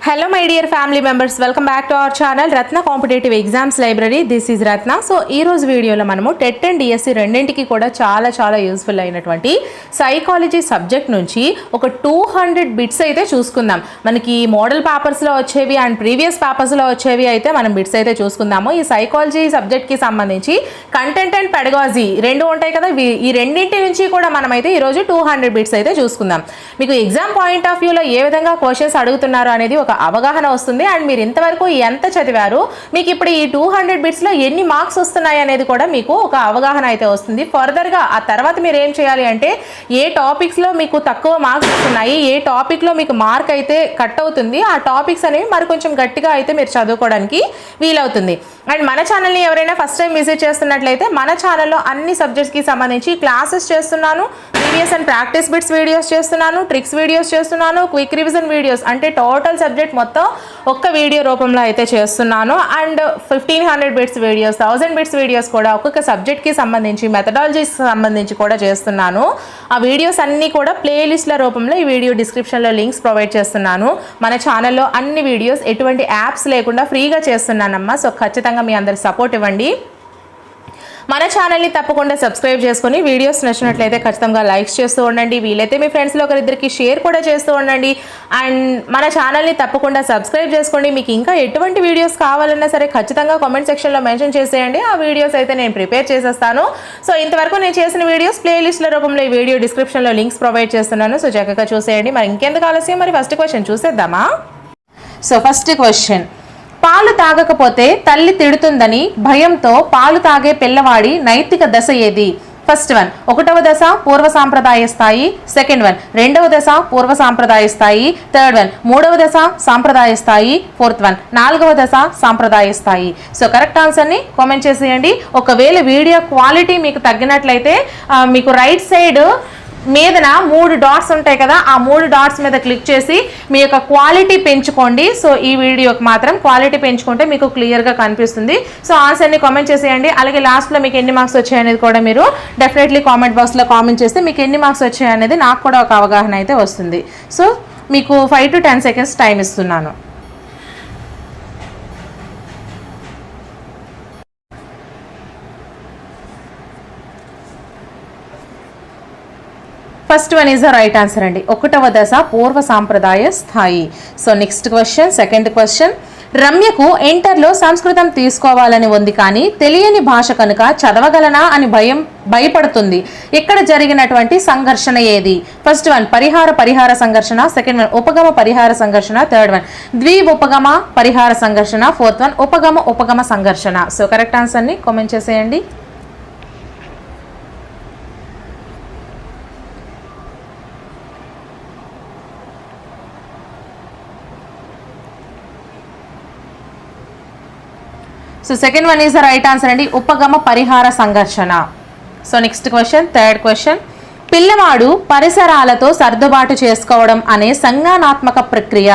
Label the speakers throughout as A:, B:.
A: Hello my dear family members, welcome back to our channel Ratna Competitive Exams Library. This is Ratna. So ee roju video lo manamu TET and DSC రెండింటికి కూడా చాలా useful అయినటువంటి psychology subject నుంచి ఒక 200 bits అయితే చూసుకుందాం. మనకి model papers లో వచ్చేవి అండ్ ప్రీవియస్ పేపర్స్ లో వచ్చేవి అయితే మనం బిట్స్ అయితే చూసుకుందాము. ఈ సైకాలజీ సబ్జెక్ట్ కి సంబంధించి కంటెంట్ అండ్ పెడగాజీ రెండు ఉంటాయి కదా, ఈ రెండింటి నుంచి కూడా మనమైతే ఈ రోజు 200 బిట్స్ అయితే చూసుకుందాం. మీకు ఎగ్జామ్ పాయింట్ ఆఫ్ వ్యూ లో ఏ విధంగా క్వశ్చన్స్ అడుగుతున్నారు అనేది ఒక అవగాహన వస్తుంది. అండ్ మీరు ఇంతవరకు ఎంత చదివారు, మీకు ఇప్పుడు ఈ 200 బిట్స్ లో ఎన్ని మార్క్స్ వస్తున్నాయి అనేది కూడా మీకు ఒక అవగాహన అయితే వస్తుంది. ఫర్దర్ గా ఆ తర్వాత మీరు ఏం చేయాలి అంటే ఏ టాపిక్స్ లో మీకు తక్కువ మార్క్స్ వస్తున్నాయి, ఏ టాపిక్ లో మీకు మార్క్ అయితే కట్ అవుతుంది, ఆ టాపిక్స్ అనేవి మరి కొంచెం గట్టిగా అయితే మీరు చదువుకోవడానికి వీలవుతుంది. అండ్ మన ఛానల్ని ఎవరైనా ఫస్ట్ టైం విజిట్ చేస్తున్నట్లయితే మన ఛానల్లో అన్ని సబ్జెక్ట్స్కి సంబంధించి క్లాసెస్ చేస్తున్నాను, previous and practice bits videos చేస్తున్నాను, ట్రిక్స్ వీడియోస్ చేస్తున్నాను, క్విక్ రివిజన్ వీడియోస్ అంటే టోటల్ సబ్జెక్ట్ మొత్తం ఒక్క వీడియో రూపంలో అయితే చేస్తున్నాను. And 1500 bits videos, 1000 bits videos కూడా ఒక్కొక్క సబ్జెక్ట్కి సంబంధించి మెథడాలజీకి సంబంధించి కూడా చేస్తున్నాను. ఆ వీడియోస్ అన్నీ కూడా ప్లేలిస్ట్ల రూపంలో ఈ వీడియో డిస్క్రిప్షన్లో లింక్స్ ప్రొవైడ్ చేస్తున్నాను. మన ఛానల్లో అన్ని వీడియోస్ ఎటువంటి యాప్స్ లేకుండా ఫ్రీగా చేస్తున్నానమ్మా. సో ఖచ్చితంగా మీ అందరి సపోర్ట్ ఇవ్వండి. మన ఛానల్ని తప్పకుండా సబ్స్క్రైబ్ చేసుకొని వీడియోస్ నచ్చినట్లయితే ఖచ్చితంగా లైక్స్ చేస్తూ ఉండండి. వీలైతే మీ ఫ్రెండ్స్లో ఒకరిద్దరికి షేర్ కూడా చేస్తూ ఉండండి. అండ్ మన ఛానల్ని తప్పకుండా సబ్స్క్రైబ్ చేసుకోండి. మీకు ఇంకా ఎటువంటి వీడియోస్ కావాలన్నా సరే ఖచ్చితంగా కామెంట్ సెక్షన్లో మెన్షన్ చేసేయండి. ఆ వీడియోస్ అయితే నేను ప్రిపేర్ చేసేస్తాను. సో ఇంతవరకు నేను చేసిన వీడియోస్ ప్లేలిస్ట్ల రూపంలో ఈ వీడియో డిస్క్రిప్షన్లో లింక్స్ ప్రొవైడ్ చేస్తున్నాను. సో చక్కగా చూసేయండి. మరి ఇంకెందుకు ఆలస్యం, మరి ఫస్ట్ క్వశ్చన్ చూసేద్దామా? సో ఫస్ట్ క్వశ్చన్, పాలు తాగకపోతే తల్లి తిడుతుందని భయంతో పాలు తాగే పిల్లవాడి నైతిక దశ ఏది? ఫస్ట్ వన్ ఒకటవ దశ పూర్వ సాంప్రదాయ స్థాయి, సెకండ్ వన్ రెండవ దశ పూర్వ సాంప్రదాయ స్థాయి, థర్డ్ వన్ మూడవ దశ సాంప్రదాయ స్థాయి, ఫోర్త్ వన్ నాలుగవ దశ సాంప్రదాయ స్థాయి. సో కరెక్ట్ ఆన్సర్ని కామెంట్ చేసేయండి. ఒకవేళ వీడియో క్వాలిటీ మీకు తగ్గినట్లయితే మీకు రైట్ సైడ్ మీదన 3 డాట్స్ ఉంటాయి కదా, ఆ 3 డాట్స్ మీద క్లిక్ చేసి మీ యొక్క క్వాలిటీ పెంచుకోండి. సో ఈ వీడియోకి మాత్రం క్వాలిటీ పెంచుకుంటే మీకు క్లియర్గా కనిపిస్తుంది. సో ఆన్సర్ని కామెంట్ చేసేయండి. అలాగే లాస్ట్లో మీకు ఎన్ని మార్క్స్ వచ్చాయనేది కూడా మీరు డెఫినెట్లీ కామెంట్ బాక్స్లో కామెంట్ చేస్తే మీకు ఎన్ని మార్క్స్ వచ్చాయనేది నాకు కూడా ఒక అవగాహన అయితే వస్తుంది. సో మీకు 5 to 10 seconds టైం ఇస్తున్నాను. First one is the right answer అండి. ఒకటవ దశ పూర్వ సాంప్రదాయ స్థాయి. So next question, second question, రమ్యకు ఇంటర్లో సంస్కృతం తీసుకోవాలని ఉంది కానీ తెలియని భాష కనుక చదవగలనా అని భయపడుతుంది. ఇక్కడ జరిగినటువంటి సంఘర్షణ ఏది? ఫస్ట్ వన్ పరిహార సంఘర్షణ, సెకండ్ వన్ ఉపగమ పరిహార సంఘర్షణ, థర్డ్ వన్ ద్వి ఉపగమ పరిహార సంఘర్షణ, ఫోర్త్ వన్ ఉపగమ సంఘర్షణ. సో కరెక్ట్ ఆన్సర్ని కామెంట్ చేసేయండి. So second one is the right answer అండి, ఉపగమ పరిహార సంఘర్షణ. So next question, third question, పిల్లవాడు పరిసరాలతో సర్దుబాటు చేసుకోవడం అనే సంజ్ఞానాత్మక ప్రక్రియ.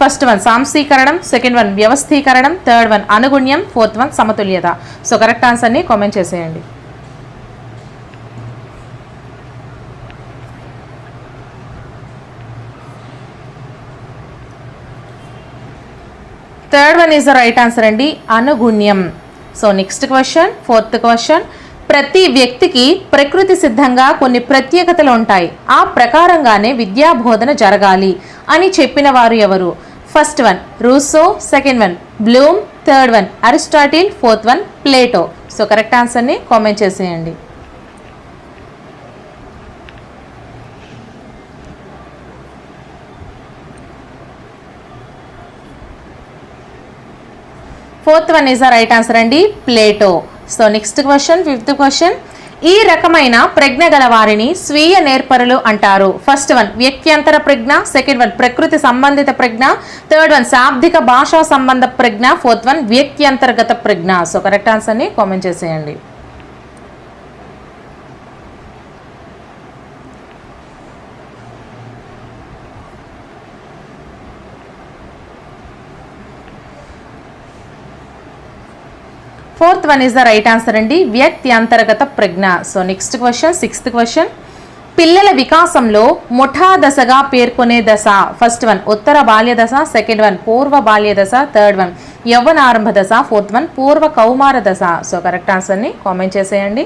A: ఫస్ట్ వన్ సాంశీకరణం, సెకండ్ వన్ వ్యవస్థీకరణం, థర్డ్ వన్ అనుగుణ్యం, ఫోర్త్ వన్ సమతుల్యత. సో కరెక్ట్ ఆన్సర్ని కామెంట్ చేసేయండి. Third one is the right answer అండి, అనుగుణ్యం. So next question, fourth question, ప్రతి వ్యక్తికి ప్రకృతి సిద్ధంగా కొన్ని ప్రత్యేకతలు ఉంటాయి, ఆ ప్రకారంగానే విద్యా బోధన జరగాలి అని చెప్పిన వారు ఎవరు? First one Rousseau, second one Bloom, third one Aristotle, fourth one Plato. So correct ఆన్సర్ని కామెంట్ చేసేయండి. Fourth one is the right answer అండి, Plato. So next question, fifth question, ఈ రకమైన ప్రజ్ఞ గల వారిని స్వీయ నేర్పరులు అంటారు. ఫస్ట్ వన్ వ్యక్త్యంతర ప్రజ్ఞ, సెకండ్ వన్ ప్రకృతి సంబంధిత ప్రజ్ఞ, థర్డ్ వన్ శాబ్దిక భాషా సంబంధ ప్రజ్ఞ, ఫోర్త్ వన్ వ్యక్త్యంతర్గత ప్రజ్ఞ. సో కరెక్ట్ ఆన్సర్ని కామెంట్ చేసేయండి. Fourth one is the right answer అండి, వ్యక్త్యంతర్గత ప్రజ్ఞ. So next question, sixth question, పిల్లల వికాసంలో ముఠా దశగా పేర్కొనే దశ. ఫస్ట్ వన్ ఉత్తర బాల్య దశ, సెకండ్ వన్ పూర్వ బాల్య దశ, థర్డ్ వన్ యవ్వనారంభ దశ, ఫోర్త్ వన్ పూర్వ కౌమార దశ. సో కరెక్ట్ ఆన్సర్ని కామెంట్ చేసేయండి.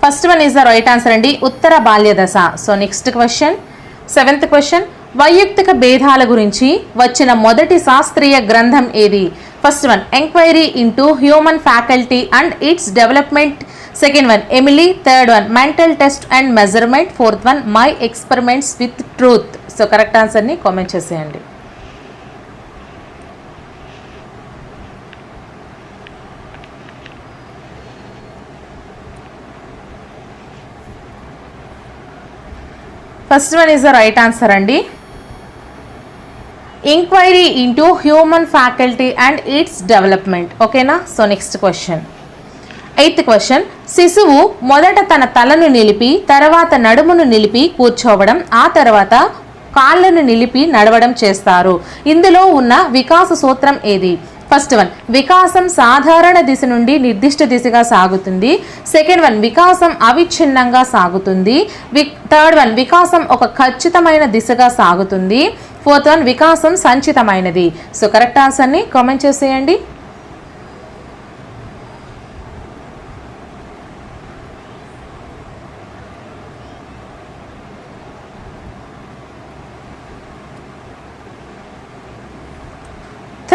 A: First one is the right answer అండి, ఉత్తర బాల్య దశ. So next question, 7th question, వైయక్తిక భేదాల గురించి వచ్చిన మొదటి శాస్త్రీయ గ్రంథం ఏది? First one enquiry into human faculty and its development, second one Emile, third one mental test and measurement, fourth one my experiments with truth. So correct ఆన్సర్ని కామెంట్ చేసేయండి. First one is the right answer అండి, enquiry into human faculty and its development. ఓకేనా? So next question, 8th question, శిశువు మొదట తన తలను నిలిపి తర్వాత నడుమును నిలిపి కూర్చోవడం, ఆ తర్వాత కాళ్ళను నిలిపి నడవడం చేస్తారు. ఇందులో ఉన్న వికాస సూత్రం ఏది? ఫస్ట్ వన్ వికాసం సాధారణ దిశ నుండి నిర్దిష్ట దిశగా సాగుతుంది, సెకండ్ వన్ వికాసం అవిచ్ఛిన్నంగా సాగుతుంది, థర్డ్ వన్ వికాసం ఒక ఖచ్చితమైన దిశగా సాగుతుంది, ఫోర్త్ వన్ వికాసం సంచితమైనది. సో కరెక్ట్ ఆన్సర్ని కామెంట్ చేసేయండి.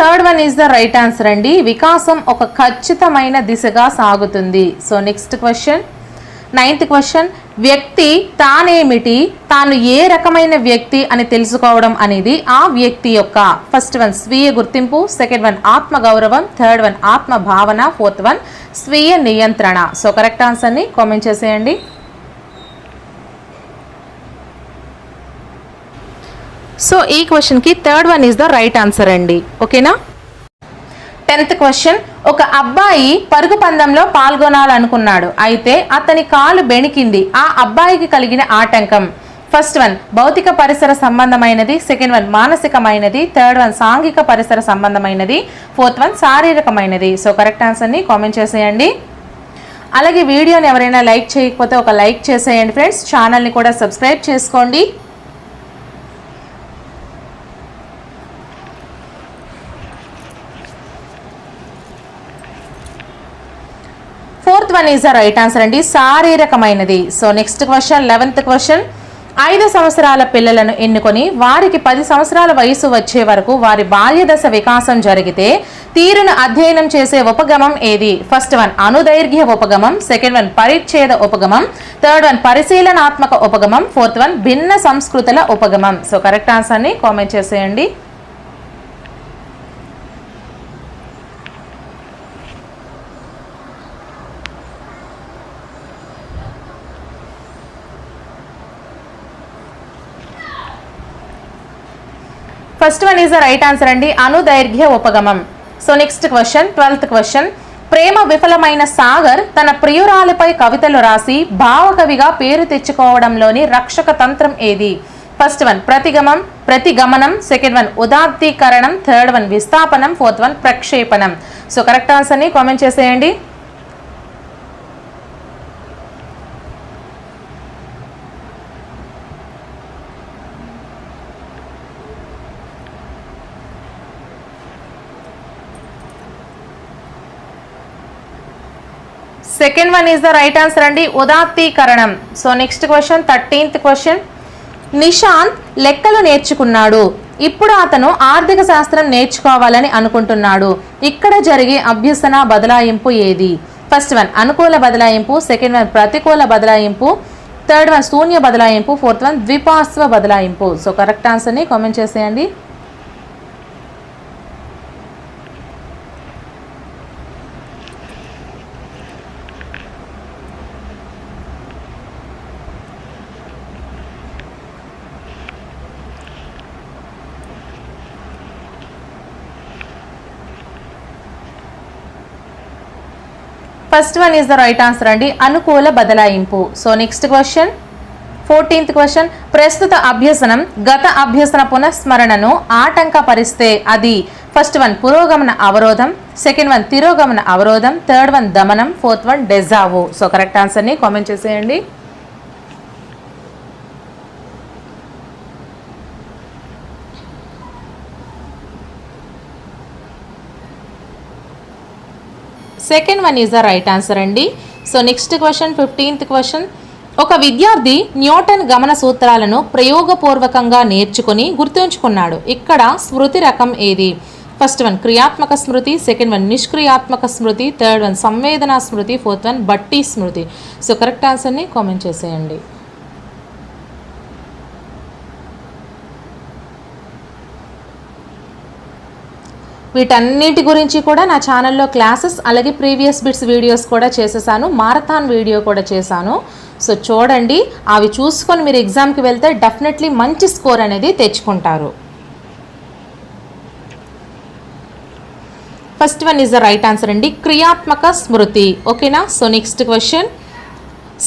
A: Third one is the right answer అండి, వికాసం ఒక ఖచ్చితమైన దిశగా సాగుతుంది. So next question, 9th question, వ్యక్తి తానేమిటి, తాను ఏ రకమైన వ్యక్తి అని తెలుసుకోవడం అనేది ఆ వ్యక్తి యొక్క ఫస్ట్ వన్ స్వీయ గుర్తింపు, సెకండ్ వన్ ఆత్మగౌరవం, థర్డ్ వన్ ఆత్మ భావన, ఫోర్త్ వన్ స్వీయ నియంత్రణ. సో కరెక్ట్ ఆన్సర్ని కామెంట్ చేసేయండి. సో ఈ క్వశ్చన్కి third one is the right answer అండి. ఓకేనా? 10th క్వశ్చన్, ఒక అబ్బాయి పరుగు పందెంలో పాల్గొనాలనుకున్నాడు, అయితే అతని కాలు బెణికింది. ఆ అబ్బాయికి కలిగిన ఆటంకం? ఫస్ట్ వన్ భౌతిక పరిసర సంబంధమైనది, సెకండ్ వన్ మానసికమైనది, థర్డ్ వన్ సాంఘిక పరిసర సంబంధమైనది, ఫోర్త్ వన్ శారీరకమైనది. సో కరెక్ట్ ఆన్సర్ని కామెంట్ చేసేయండి. అలాగే వీడియోని ఎవరైనా లైక్ చేయకపోతే ఒక లైక్ చేసేయండి ఫ్రెండ్స్. ఛానల్ని కూడా సబ్స్క్రైబ్ చేసుకోండి. Fourth one is the right answer అండి, శారీరకమైనది. So next question, 11th question, 5 సంవత్సరాల పిల్లలను ఎన్నుకొని వారికి 10 సంవత్సరాల వయసు వచ్చే వరకు వారి బాల్యదశ వికాసం జరిగితే తీరును అధ్యయనం చేసే ఉపగమం ఏది? ఫస్ట్ వన్ అనుదైర్ఘ్య ఉపగమం, సెకండ్ వన్ పరిచ్ఛేద ఉపగమం, థర్డ్ వన్ పరిశీలనాత్మక ఉపగమం, ఫోర్త్ వన్ భిన్న సంస్కృతుల ఉపగమం. సో కరెక్ట్ ఆన్సర్ని కామెంట్ చేసేయండి. First one is the right answer అండి, అనుదైర్ఘ్య ఉపగమం. So next question, 12th question, ప్రేమ విఫలమైన సాగర్ తన ప్రియురాలిపై కవితలు రాసి భావకవిగా పేరు తెచ్చుకోవడంలోని రక్షక తంత్రం ఏది? ఫస్ట్ వన్ ప్రతిగమనం, సెకండ్ వన్ ఉదాత్తీకరణం, థర్డ్ వన్ విస్థాపనం, ఫోర్త్ వన్ ప్రక్షేపణం. సో కరెక్ట్ ఆన్సర్ని కామెంట్ చేసేయండి. Second one is the right answer అండి, ఉదాత్తీకరణం. So next question, 13th question, Nishant లెక్కలు నేర్చుకున్నాడు, ఇప్పుడు అతను ఆర్థిక శాస్త్రం నేర్చుకోవాలని అనుకుంటున్నాడు. ఇక్కడ జరిగే అభ్యసన బదలాయింపు ఏది? ఫస్ట్ వన్ అనుకూల బదలాయింపు, సెకండ్ వన్ ప్రతికూల బదలాయింపు, థర్డ్ వన్ శూన్య బదలాయింపు, ఫోర్త్ వన్ ద్విపార్శ్వ బదలాయింపు. సో కరెక్ట్ ఆన్సర్ని కామెంట్ చేసేయండి. First one is the right answer అండి, అనుకూల బదలాయింపు. So next question, 14th question, ప్రస్తుత అభ్యసనం గత అభ్యసన పునఃస్మరణను ఆటంకపరిస్తే అది ఫస్ట్ వన్ పురోగమన అవరోధం, సెకండ్ వన్ తిరోగమన అవరోధం, థర్డ్ వన్ దమనం, fourth one deja vu. So correct ఆన్సర్ని కామెంట్ చేసేయండి. Second one is the right answer అండి. So next question 15th question, ఒక విద్యార్థి న్యూటన్ గమన సూత్రాలను ప్రయోగపూర్వకంగా నేర్చుకుని గుర్తుంచుకున్నాడు. ఇక్కడ స్మృతి రకం ఏది? ఫస్ట్ వన్ క్రియాత్మక స్మృతి, సెకండ్ వన్ నిష్క్రియాత్మక స్మృతి, థర్డ్ వన్ సంవేదనా స్మృతి, ఫోర్త్ వన్ బట్టి స్మృతి. సో కరెక్ట్ ఆన్సర్ని కామెంట్ చేసేయండి. వీటన్నిటి గురించి కూడా నా ఛానల్లో క్లాసెస్ అలాగే ప్రీవియస్ బిట్స్ వీడియోస్ కూడా చేసేసాను, మారథాన్ వీడియో కూడా చేశాను. సో చూడండి, అవి చూసుకొని మీరు ఎగ్జామ్కి వెళ్తే డెఫినెట్లీ మంచి స్కోర్ అనేది తెచ్చుకుంటారు. First one is the right answer అండి, క్రియాత్మక స్మృతి. ఓకేనా? సో నెక్స్ట్ క్వశ్చన్,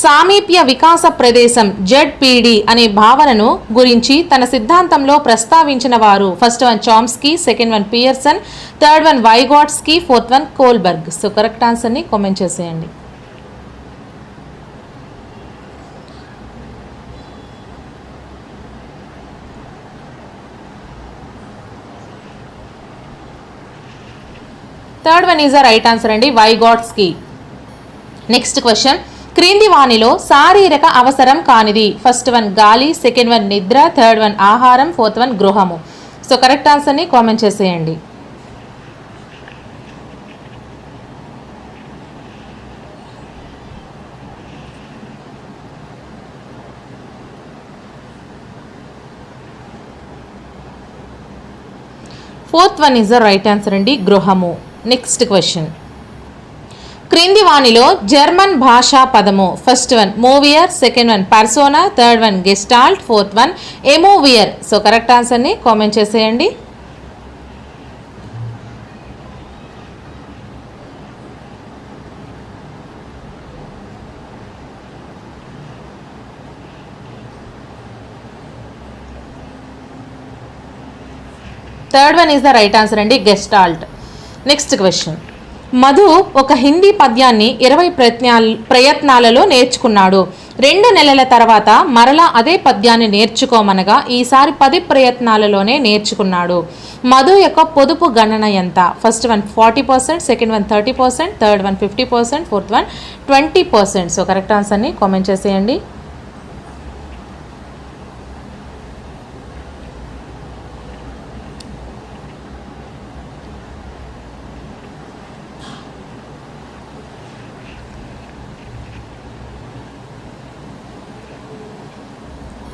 A: సామీప్య వికాస ప్రదేశం ZPD అనే భావనను గురించి తన సిద్ధాంతంలో ప్రస్తావించిన వారు? First one Chomsky, second one Pearson, third one Vygotsky, fourth one Kohlberg. So correct ఆన్సర్ని కామెంట్ చేసేయండి. Third one is the right answer అండి, వైగాట్స్కీ. నెక్స్ట్ క్వశ్చన్, క్రింది వానిలో శారీరక అవసరం కానిది? ఫస్ట్ వన్ గాలి, సెకండ్ వన్ నిద్ర, థర్డ్ వన్ ఆహారం, ఫోర్త్ వన్ గృహము. సో కరెక్ట్ ఆన్సర్ని కామెంట్ చేసేయండి. Fourth one is the right answer అండి, గృహము. నెక్స్ట్ క్వశ్చన్, క్రింది వానిలో జర్మన్ భాషా పదము? ఫస్ట్ వన్ మూవియర్, second one persona, third one gestalt, fourth one ఎమోవియర్. సో కరెక్ట్ ఆన్సర్ని కామెంట్ చేసేయండి. Third one is the right answer అండి, గెస్టాల్ట్. నెక్స్ట్ క్వశ్చన్, మధు ఒక హిందీ పద్యాన్ని 20 ప్రయత్నాలలో నేర్చుకున్నాడు. 2 నెలల తర్వాత మరలా అదే పద్యాన్ని నేర్చుకోమనగా ఈసారి 10 ప్రయత్నాలలోనే నేర్చుకున్నాడు. మధు యొక్క పొదుపు గణన ఎంత? First one 40%, second one 30%, third one 50%, fourth one 20%. So correct ఆన్సర్ని కామెంట్ చేసేయండి.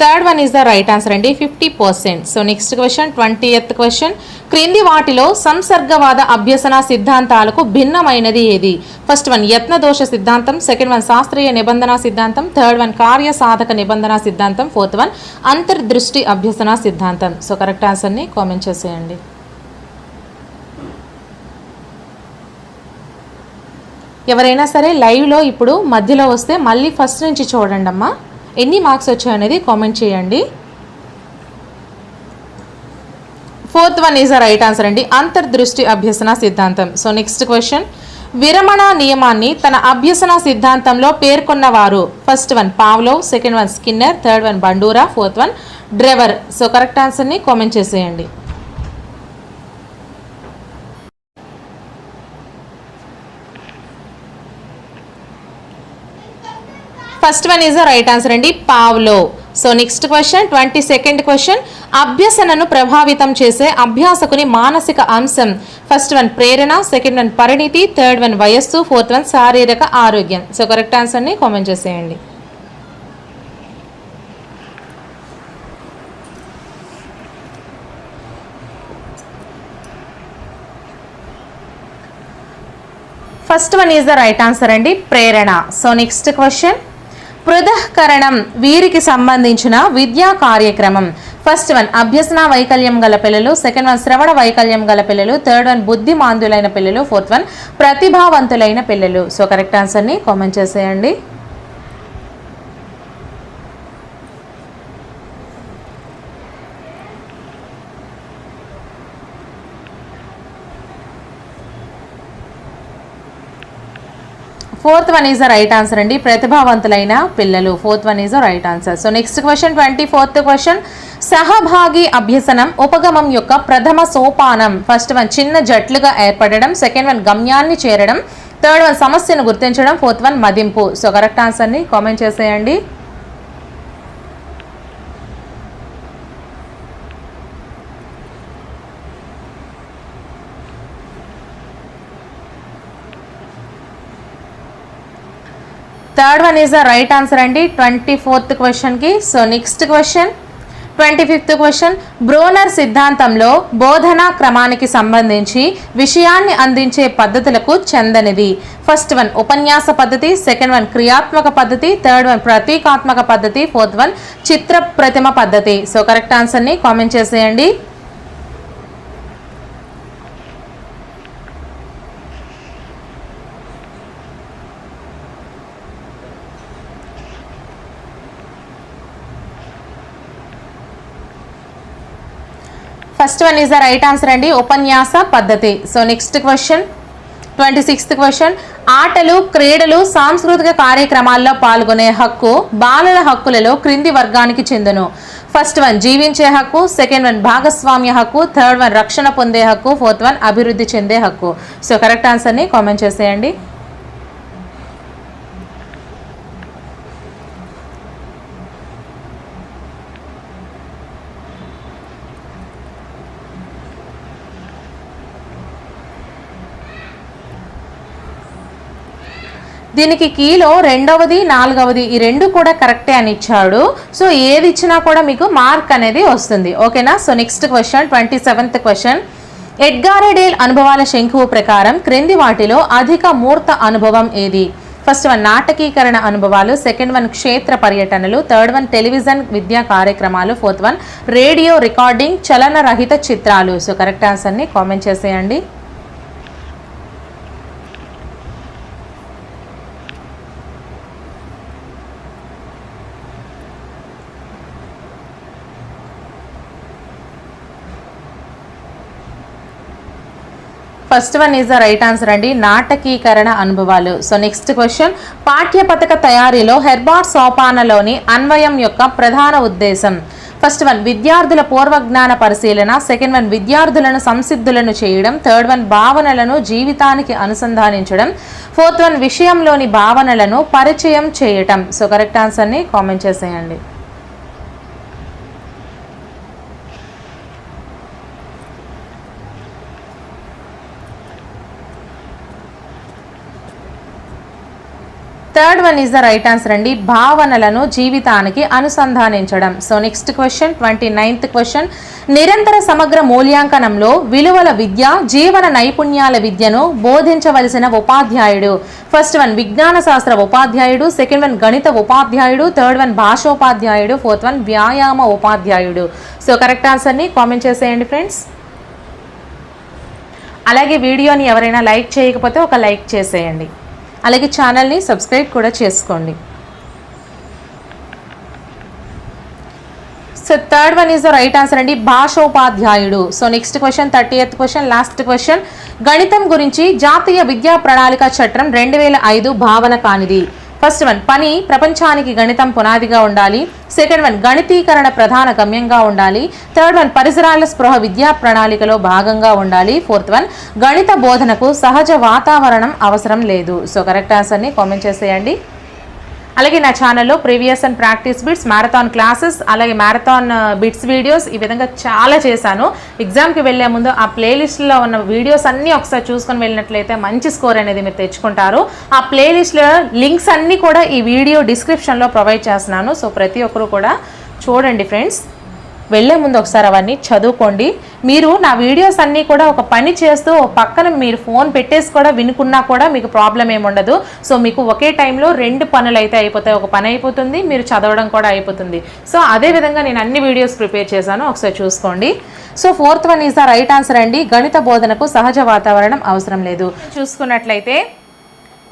A: Third one is the right answer అండి, 50%. So next question 20th question, క్రింది వాటిలో సంసర్గవాద అభ్యసన సిద్ధాంతాలకు భిన్నమైనది ఏది? ఫస్ట్ వన్ యత్నదోష సిద్ధాంతం, సెకండ్ వన్ శాస్త్రీయ నిబంధన సిద్ధాంతం, థర్డ్ వన్ కార్య సాధక నిబంధన సిద్ధాంతం, ఫోర్త్ వన్ అంతర్దృష్టి అభ్యసన సిద్ధాంతం. సో కరెక్ట్ ఆన్సర్ని కామెంట్ చేసేయండి. ఎవరైనా సరే లైవ్లో ఇప్పుడు మధ్యలో వస్తే మళ్ళీ ఫస్ట్ నుంచి చూడండి అమ్మా, ఎన్ని మార్క్స్ వచ్చాయనేది కామెంట్ చేయండి. Fourth one is the right answer అండి, అంతర్దృష్టి అభ్యసన సిద్ధాంతం. సో నెక్స్ట్ క్వశ్చన్, విరమణ నియమాన్ని తన అభ్యసన సిద్ధాంతంలో పేర్కొన్నవారు? First one Pavlov, second one Skinner, third one Bandura, fourth one Drever. So correct ఆన్సర్ని కామెంట్ చేసేయండి. First one is the right answer అండి, Pavlov. So next question 22nd question, అభ్యసనను ప్రభావితం చేసే అభ్యాసకుని మానసిక అంశం? ఫస్ట్ వన్ ప్రేరణ, సెకండ్ వన్ పరిణితి, థర్డ్ వన్ వయస్సు, ఫోర్త్ వన్ శారీరక ఆరోగ్యం. సో కరెక్ట్ ఆన్సర్ని కామెంట్ చేసేయండి. First one is the right answer అండి, ప్రేరణ. సో నెక్స్ట్ క్వశ్చన్, పృథఃకరణం వీరికి సంబంధించిన విద్యా కార్యక్రమం? ఫస్ట్ వన్ అభ్యసన వైకల్యం గల పిల్లలు, సెకండ్ వన్ శ్రవణ వైకల్యం గల పిల్లలు, థర్డ్ వన్ బుద్ధిమాంద్యులైన పిల్లలు, ఫోర్త్ వన్ ప్రతిభావంతులైన పిల్లలు. సో కరెక్ట్ ఆన్సర్ని కామెంట్ చేసేయండి. Fourth one is the right answer అండి, ప్రతిభావంతులైన పిల్లలు. Fourth one is the right answer. So next question 24th question. సహభాగి అభ్యసనం ఉపగమం యొక్క ప్రథమ సోపానం. ఫస్ట్ వన్ చిన్న జట్లుగా ఏర్పడడం, సెకండ్ వన్ గమ్యాన్ని చేరడం, థర్డ్ వన్ సమస్యను గుర్తించడం, ఫోర్త్ వన్ మదింపు. సో కరెక్ట్ ఆన్సర్ని కామెంట్ చేసేయండి. Third one is the right answer అండి 24th క్వశ్చన్కి. So next question 25th question. Bruner సిద్ధాంతంలో బోధనా క్రమానికి సంబంధించి విషయాన్ని అందించే పద్ధతులకు చెందనిది. ఫస్ట్ వన్ ఉపన్యాస పద్ధతి, సెకండ్ వన్ క్రియాత్మక పద్ధతి, థర్డ్ వన్ ప్రతీకాత్మక పద్ధతి, ఫోర్త్ వన్ చిత్ర ప్రతిమ పద్ధతి. సో కరెక్ట్ ఆన్సర్ని కామెంట్ చేసేయండి. First one is the right answer అండి, ఉపన్యాస పద్ధతి. So next question 26th question. ఆటలు, క్రీడలు, సాంస్కృతిక కార్యక్రమాల్లో పాల్గొనే హక్కు బాలల హక్కులలో క్రింది వర్గానికి చెందును. ఫస్ట్ వన్ జీవించే హక్కు, సెకండ్ వన్ భాగస్వామ్య హక్కు, థర్డ్ వన్ రక్షణ పొందే హక్కు, ఫోర్త్ వన్ అభివృద్ధి చెందే హక్కు. సో కరెక్ట్ ఆన్సర్ని కామెంట్ చేసేయండి. దీనికి కీలో రెండవది, నాలుగవది ఈ రెండు కూడా కరెక్టే అని ఇచ్చాడు. సో ఏది ఇచ్చినా కూడా మీకు మార్క్ అనేది వస్తుంది. ఓకేనా. So next question 27th question. Edgar Dale అనుభవాల శంకువు ప్రకారం క్రింది వాటిలో అధిక మూర్త అనుభవం ఏది. ఫస్ట్ వన్ నాటకీకరణ అనుభవాలు, సెకండ్ వన్ క్షేత్ర పర్యటనలు, థర్డ్ వన్ టెలివిజన్ విద్యా కార్యక్రమాలు, ఫోర్త్ వన్ రేడియో రికార్డింగ్ చలనరహిత చిత్రాలు. సో కరెక్ట్ ఆన్సర్ని కామెంట్ చేసేయండి. First one is the right answer అండి, నాటకీకరణ అనుభవాలు. So next question. పాఠ్యపథక తయారీలో హెర్బార్ట్ సోపానలోని అన్వయం యొక్క ప్రధాన ఉద్దేశం. ఫస్ట్ వన్ విద్యార్థుల పూర్వజ్ఞాన పరిశీలన, సెకండ్ వన్ విద్యార్థులను సంసిద్ధులను చేయడం, థర్డ్ వన్ భావనలను జీవితానికి అనుసంధానించడం, ఫోర్త్ వన్ విషయంలోని భావనలను పరిచయం చేయటం. సో కరెక్ట్ ఆన్సర్ని కామెంట్ చేసేయండి. Third one is the right answer అండి, భావనలను జీవితానికి అనుసంధానించడం. So next question 29th question. నిరంతర సమగ్ర మూల్యాంకనంలో విలువల విద్య, జీవన నైపుణ్యాల విద్యను బోధించవలసిన ఉపాధ్యాయుడు. ఫస్ట్ వన్ విజ్ఞాన శాస్త్ర ఉపాధ్యాయుడు, సెకండ్ వన్ గణిత ఉపాధ్యాయుడు, థర్డ్ వన్ భాషోపాధ్యాయుడు, ఫోర్త్ వన్ వ్యాయామ ఉపాధ్యాయుడు. సో కరెక్ట్ ఆన్సర్ని కామెంట్ చేసేయండి ఫ్రెండ్స్. అలాగే వీడియోని ఎవరైనా లైక్ చేయకపోతే ఒక లైక్ చేసేయండి. అలాగే ఛానల్ని సబ్స్క్రైబ్ కూడా చేసుకోండి. So third one is the right answer అండి, భాషోపాధ్యాయుడు. So next question 30th question, last question. గణితం గురించి జాతీయ విద్యా ప్రణాళిక చట్టం 2005 భావన కానిది. ఫస్ట్ వన్ పని ప్రపంచానికి గణితం పునాదిగా ఉండాలి, సెకండ్ వన్ గణితీకరణ ప్రధాన గమ్యంగా ఉండాలి, థర్డ్ వన్ పరిసరాల స్పృహ విద్యా ప్రణాళికలో భాగంగా ఉండాలి, ఫోర్త్ వన్ గణిత బోధనకు సహజ వాతావరణం అవసరం లేదు. సో కరెక్ట్ ఆన్సర్ని కామెంట్ చేసేయండి. అలాగే నా ఛానల్లో previous and practice bits, marathon classes, అలాగే మ్యారథాన్ బిట్స్ వీడియోస్ ఈ విధంగా చాలా చేశాను. ఎగ్జామ్కి వెళ్ళే ముందు ఆ ప్లేలిస్ట్లో ఉన్న వీడియోస్ అన్నీ ఒకసారి చూసుకొని వెళ్ళినట్లయితే మంచి స్కోర్ అనేది మీరు తెచ్చుకుంటారు. ఆ ప్లేలిస్ట్లో లింక్స్ అన్నీ కూడా ఈ వీడియో డిస్క్రిప్షన్లో ప్రొవైడ్ చేస్తున్నాను. సో ప్రతి ఒక్కరు కూడా చూడండి ఫ్రెండ్స్. వెళ్ళే ముందు ఒకసారి అవన్నీ చదువుకోండి. మీరు నా వీడియోస్ అన్నీ కూడా ఒక పని చేస్తూ పక్కన మీరు ఫోన్ పెట్టేసి కూడా వినుకున్నా కూడా మీకు ప్రాబ్లం ఏముండదు. సో మీకు ఒకే టైంలో రెండు పనులు అయితే అయిపోతాయి. ఒక పని అయిపోతుంది, మీరు చదవడం కూడా అయిపోతుంది. సో అదేవిధంగా నేను అన్ని వీడియోస్ ప్రిపేర్ చేశాను, ఒకసారి చూసుకోండి. So fourth one is the right answer అండి, గణిత బోధనకు సహజ వాతావరణం అవసరం లేదు. చూసుకున్నట్లయితే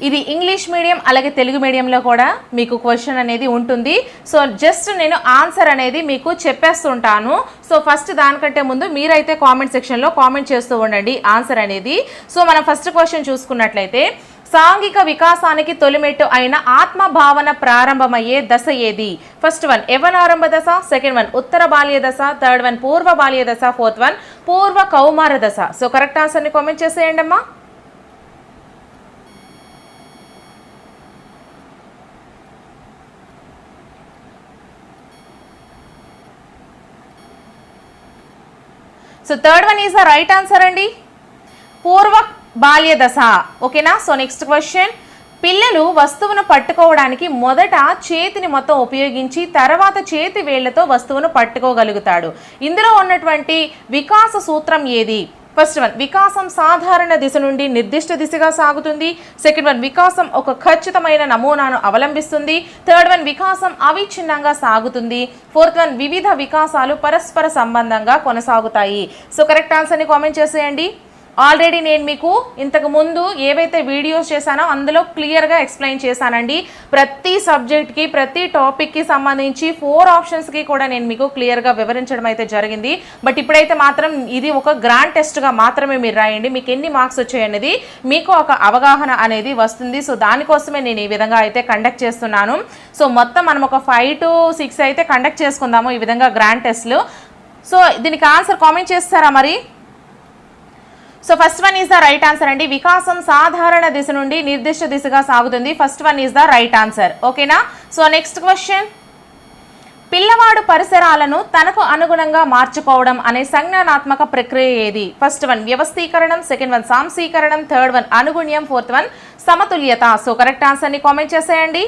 A: ఇది ఇంగ్లీష్ మీడియం అలాగే తెలుగు మీడియంలో కూడా మీకు క్వశ్చన్ అనేది ఉంటుంది. సో జస్ట్ నేను ఆన్సర్ అనేది మీకు చెప్పేస్తుంటాను. సో ఫస్ట్ దానికంటే ముందు మీరైతే కామెంట్ సెక్షన్లో కామెంట్ చేస్తూ ఉండండి ఆన్సర్ అనేది. సో మనం ఫస్ట్ క్వశ్చన్ చూసుకున్నట్లయితే సాంఘిక వికాసానికి తొలిమెట్టు అయిన ఆత్మభావన ప్రారంభమయ్యే దశ ఏది? ఫస్ట్ వన్ యవ్వనారంభ దశ, సెకండ్ వన్ ఉత్తర బాల్య దశ, థర్డ్ వన్ పూర్వ బాల్య దశ, ఫోర్త్ వన్ పూర్వ కౌమార దశ. సో కరెక్ట్ ఆన్సర్ని కామెంట్ చేసేయండి అమ్మా. So third one is the right answer అండి, పూర్వ బాల్య దశ. ఓకేనా. సో నెక్స్ట్ క్వశ్చన్, పిల్లలు వస్తువును పట్టుకోవడానికి మొదట చేతిని మొత్తం ఉపయోగించి తర్వాత చేతి వేళ్లతో వస్తువును పట్టుకోగలుగుతాడు. ఇందులో ఉన్నటువంటి వికాస సూత్రం ఏది? ఫస్ట్ వన్ వికాసం సాధారణ దిశ నుండి నిర్దిష్ట దిశగా సాగుతుంది, సెకండ్ వన్ వికాసం ఒక ఖచ్చితమైన నమూనాను అవలంబిస్తుంది, థర్డ్ వన్ వికాసం అవిచ్ఛిన్నంగా సాగుతుంది, ఫోర్త్ వన్ వివిధ వికాసాలు పరస్పర సంబంధంగా కొనసాగుతాయి. సో కరెక్ట్ ఆన్సర్ని కామెంట్ చేసేయండి. ఆల్రెడీ నేను మీకు ఇంతకు ముందు ఏవైతే వీడియోస్ చేశానో అందులో క్లియర్గా ఎక్స్ప్లెయిన్ చేశానండి. ప్రతి సబ్జెక్ట్కి ప్రతి టాపిక్కి సంబంధించి 4 ఆప్షన్స్కి కూడా నేను మీకు క్లియర్గా వివరించడం అయితే జరిగింది. బట్ ఇప్పుడైతే మాత్రం ఇది ఒక గ్రాండ్ టెస్ట్గా మాత్రమే మీరు రాయండి. మీకు ఎన్ని మార్క్స్ వచ్చాయనేది మీకు ఒక అవగాహన అనేది వస్తుంది. సో దానికోసమే నేను ఈ విధంగా అయితే కండక్ట్ చేస్తున్నాను. సో మొత్తం మనం ఒక 5 to 6 అయితే కండక్ట్ చేసుకుందాము ఈ విధంగా గ్రాండ్ టెస్ట్లు. సో దీనికి ఆన్సర్ కామెంట్ చేస్తారా మరి? So first one is the right answer అండి, వికాసం సాధారణ దిశ నుండి నిర్దిష్ట దిశగా సాగుతుంది. First one is the right answer. ఓకేనా. సో నెక్స్ట్ క్వశ్చన్, పిల్లవాడు పరిసరాలను తనకు అనుగుణంగా మార్చుకోవడం అనే సంజ్ఞానాత్మక ప్రక్రియ ఏది? ఫస్ట్ వన్ వ్యవస్థీకరణం, సెకండ్ వన్ సాంశీకరణం, థర్డ్ వన్ అనుగుణ్యం, ఫోర్త్ వన్ సమతుల్యత. సో కరెక్ట్ ఆన్సర్ని కామెంట్ చేసేయండి.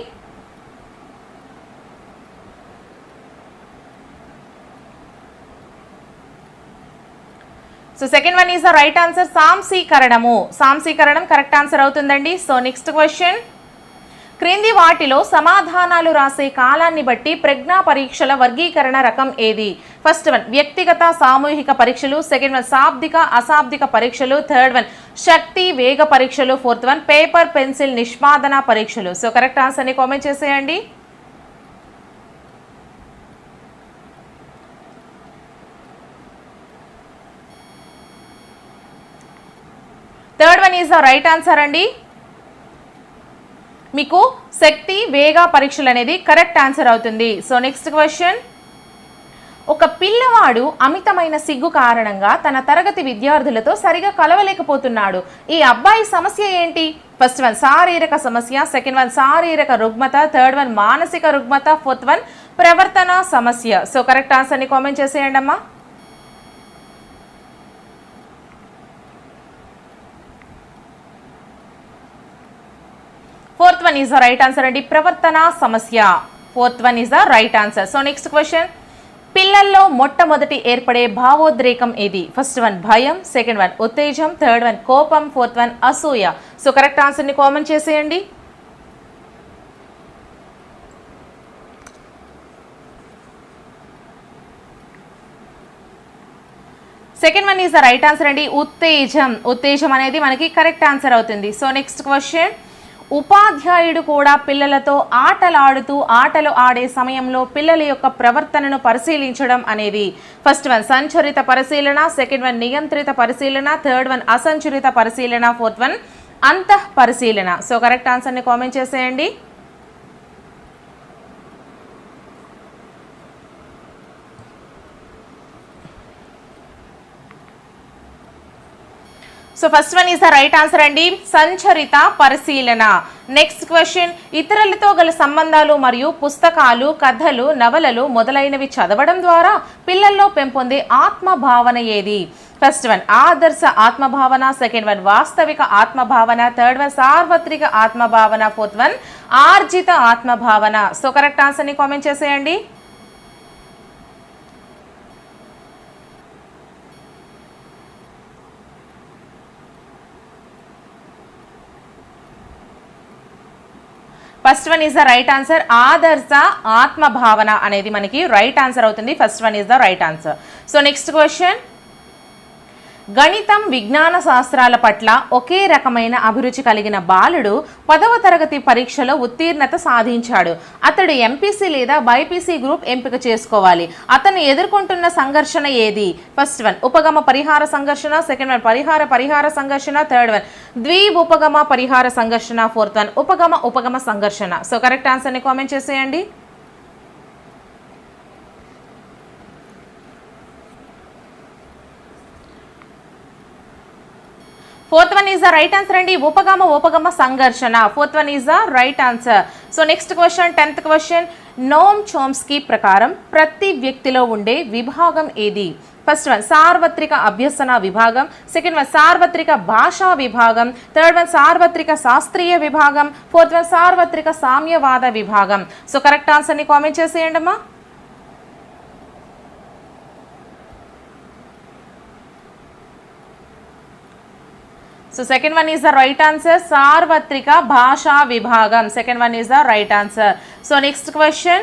A: So second one is the right answer, సాంశీకరణము. సాంశీకరణం కరెక్ట్ ఆన్సర్ అవుతుందండి. సో నెక్స్ట్ క్వశ్చన్, క్రింది వాటిలో సమాధానాలు రాసే కాలాన్ని బట్టి ప్రజ్ఞా పరీక్షల వర్గీకరణ రకం ఏది? ఫస్ట్ వన్ వ్యక్తిగత సామూహిక పరీక్షలు, సెకండ్ వన్ శాబ్దిక అశాబ్దిక పరీక్షలు, థర్డ్ వన్ శక్తి వేగ పరీక్షలు, ఫోర్త్ వన్ పేపర్ పెన్సిల్ నిష్పాదన పరీక్షలు. సో కరెక్ట్ ఆన్సర్ని కామెంట్ చేసేయండి. Third one is the right answer అండి, మీకు శక్తి వేగ పరీక్షలు అనేది కరెక్ట్ ఆన్సర్ అవుతుంది. సో నెక్స్ట్ క్వశ్చన్, ఒక పిల్లవాడు అమితమైన సిగ్గు కారణంగా తన తరగతి విద్యార్థులతో సరిగా కలవలేకపోతున్నాడు. ఈ అబ్బాయి సమస్య ఏంటి? ఫస్ట్ వన్ శారీరక సమస్య, సెకండ్ వన్ శారీరక రుగ్మత, థర్డ్ వన్ మానసిక రుగ్మత, ఫోర్త్ వన్ ప్రవర్తన సమస్య. సో కరెక్ట్ ఆన్సర్ని కామెంట్ చేసేయండి అమ్మా. Fourth one is the right answer అండి, ప్రవర్తన సమస్య. Fourth one is the right answer. So next question, పిల్లల్లో మొట్టమొదటి ఏర్పడే భావోద్రేకం ఏది? ఫస్ట్ వన్ భయం, సెకండ్ వన్ ఉత్తేజం, థర్డ్ వన్ కోపం, ఫోర్త్ వన్ అసూయ. సో కరెక్ట్ ఆన్సర్ని కామెంట్ చేసేయండి. Second one is the right answer అండి, ఉత్తేజం. ఉత్తేజం అనేది మనకి కరెక్ట్ ఆన్సర్ అవుతుంది. సో నెక్స్ట్ క్వశ్చన్, ఉపాధ్యాయుడు కూడా పిల్లలతో ఆటలు ఆడే సమయంలో పిల్లల యొక్క ప్రవర్తనను పరిశీలించడం అనేది? ఫస్ట్ వన్ సంచరిత పరిశీలన, సెకండ్ వన్ నియంత్రిత పరిశీలన, థర్డ్ వన్ అసంచరిత పరిశీలన, ఫోర్త్ వన్ అంతః పరిశీలన. సో కరెక్ట్ ఆన్సర్ని కామెంట్ చేసేయండి. So first one is the right answer అండి, సంచరిత పరిశీలన. నెక్స్ట్ క్వశ్చన్, ఇతరులతో గల సంబంధాలు మరియు పుస్తకాలు, కథలు, నవలలు మొదలైనవి చదవడం ద్వారా పిల్లల్లో పెంపొందే ఆత్మభావన ఏది? ఫస్ట్ వన్ ఆదర్శ ఆత్మభావన, సెకండ్ వన్ వాస్తవిక ఆత్మభావన, థర్డ్ వన్ సార్వత్రిక ఆత్మభావన, ఫోర్త్ వన్ ఆర్జిత ఆత్మభావన. సో కరెక్ట్ ఆన్సర్ని కామెంట్ చేసేయండి. First one is the right answer, ఆదర్శ ఆత్మభావన అనేది మనకి రైట్ ఆన్సర్ అవుతుంది. First one is the right answer. So next question, గణితం విజ్ఞాన శాస్త్రాల పట్ల ఒకే రకమైన అభిరుచి కలిగిన బాలుడు 10వ తరగతి పరీక్షలో ఉత్తీర్ణత సాధించాడు. అతడు ఎంపీసీ లేదా బైపీసీ గ్రూప్ ఎంపిక చేసుకోవాలి. అతను ఎదుర్కొంటున్న సంఘర్షణ ఏది? ఫస్ట్ వన్ ఉపగమ పరిహార సంఘర్షణ, సెకండ్ వన్ పరిహార సంఘర్షణ, థర్డ్ వన్ ఉపగమ పరిహార సంఘర్షణ, ఫోర్త్ వన్ ఉపగమ సంఘర్షణ. సో కరెక్ట్ ఆన్సర్ని కామెంట్ చేసేయండి. Fourth one is the right answer అండి. ఉపగమ సంఘర్షణ. Fourth one is the right answer. So next question, 10th question. నోమ్ Chomsky ప్రకారం ప్రతి వ్యక్తిలో ఉండే విభాగం ఏది? ఫస్ట్ వన్ సార్వత్రిక అభ్యసన విభాగం, సెకండ్ వన్ సార్వత్రిక భాషా విభాగం, థర్డ్ వన్ సార్వత్రిక శాస్త్రీయ విభాగం, ఫోర్త్ వన్ సార్వత్రిక సామ్యవాద విభాగం. సో కరెక్ట్ ఆన్సర్ని కామెంట్ చేసేయండి అమ్మా. So second one is the right answer, సార్వత్రిక భాషా విభాగం. Second one is the right answer. So next question.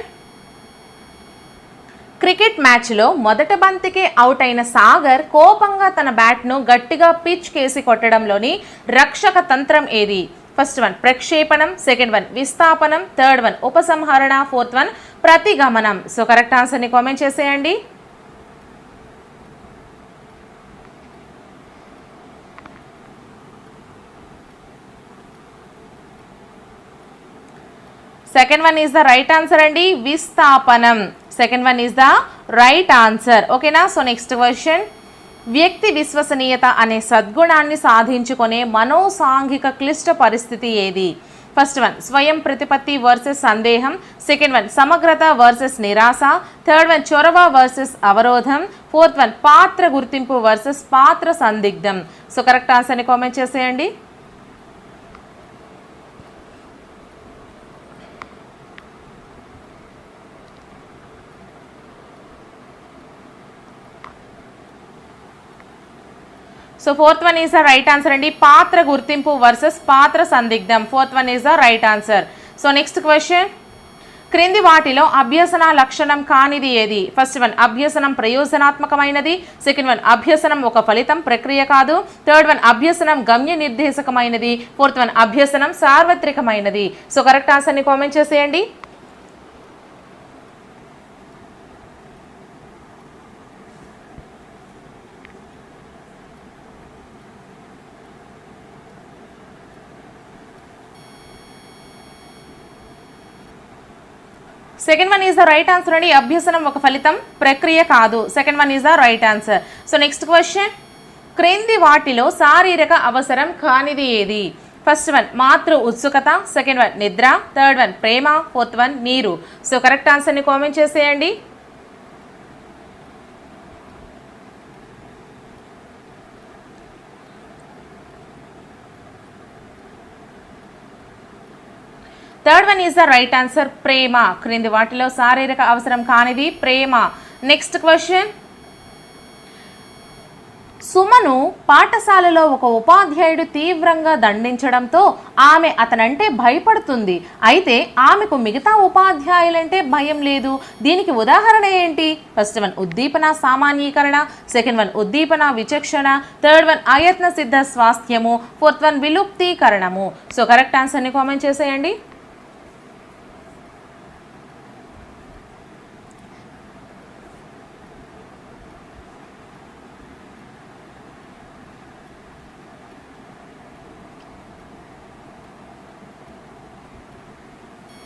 A: Cricket మ్యాచ్లో మొదట బంతికే అవుట్ అయిన సాగర్ కోపంగా తన బ్యాట్ను గట్టిగా పిచ్ కేసి కొట్టడంలోని రక్షక తంత్రం ఏది? ఫస్ట్ వన్ ప్రక్షేపణం, సెకండ్ వన్ విస్థాపనం, థర్డ్ వన్ ఉపసంహరణ, ఫోర్త్ వన్ ప్రతిగమనం. సో కరెక్ట్ ఆన్సర్ని కామెంట్ చేసేయండి. Second one is the right answer అండి, విస్థాపనం. Second one is the right answer. ఓకేనా? So next question. వ్యక్తి విశ్వసనీయత అనే సద్గుణాన్ని సాధించుకునే మనోసాంఘిక క్లిష్ట పరిస్థితి ఏది? ఫస్ట్ వన్ స్వయం ప్రతిపత్తి వర్సెస్ సందేహం, సెకండ్ వన్ సమగ్రత వర్సెస్ నిరాశ, థర్డ్ వన్ చొరవ వర్సెస్ అవరోధం, ఫోర్త్ వన్ పాత్ర గుర్తింపు వర్సెస్ పాత్ర సందిగ్ధం. సో కరెక్ట్ ఆన్సర్ని కామెంట్ చేసేయండి. So fourth one is the right answer అండి, పాత్ర గుర్తింపు వర్సెస్ పాత్ర సందిగ్ధం. Fourth one is the right answer. So next question. క్రింది వాటిలో అభ్యసన లక్షణం కానిది ఏది? ఫస్ట్ వన్ అభ్యసనం ప్రయోజనాత్మకమైనది, సెకండ్ వన్ అభ్యసనం ఒక ఫలితం ప్రక్రియ కాదు, థర్డ్ వన్ అభ్యసనం గమ్య నిర్దేశకమైనది, ఫోర్త్ వన్ అభ్యసనం సార్వత్రికమైనది. సో కరెక్ట్ ఆన్సర్ని కామెంట్ చేసేయండి. Second one is the right answer అండి, అభ్యసనం ఒక ఫలితం ప్రక్రియ కాదు. Second one is the right answer. So next question. క్రింది వాటిలో శారీరక అవసరం కానిది ఏది? ఫస్ట్ వన్ మాతృ ఉత్సుకత, సెకండ్ వన్ నిద్ర, థర్డ్ వన్ ప్రేమ, ఫోర్త్ వన్ నీరు. సో కరెక్ట్ ఆన్సర్ని కామెంట్ చేసేయండి. Third one is the right answer, ప్రేమ. క్రింది వాటిలో శారీరక అవసరం కానిది ప్రేమ. Next question. సుమను పాఠశాలలో ఒక ఉపాధ్యాయుడు తీవ్రంగా దండించడంతో ఆమె అతనంటే భయపడుతుంది. అయితే ఆమెకు మిగతా ఉపాధ్యాయులంటే భయం లేదు. దీనికి ఉదాహరణ ఏంటి? ఫస్ట్ వన్ ఉద్దీపన సామాన్యీకరణ, సెకండ్ వన్ ఉద్దీపన విచక్షణ, థర్డ్ వన్ అయత్న సిద్ధ స్వాస్థ్యము, ఫోర్త్ వన్ విలుప్తీకరణము. సో కరెక్ట్ ఆన్సర్ని కామెంట్ చేసేయండి.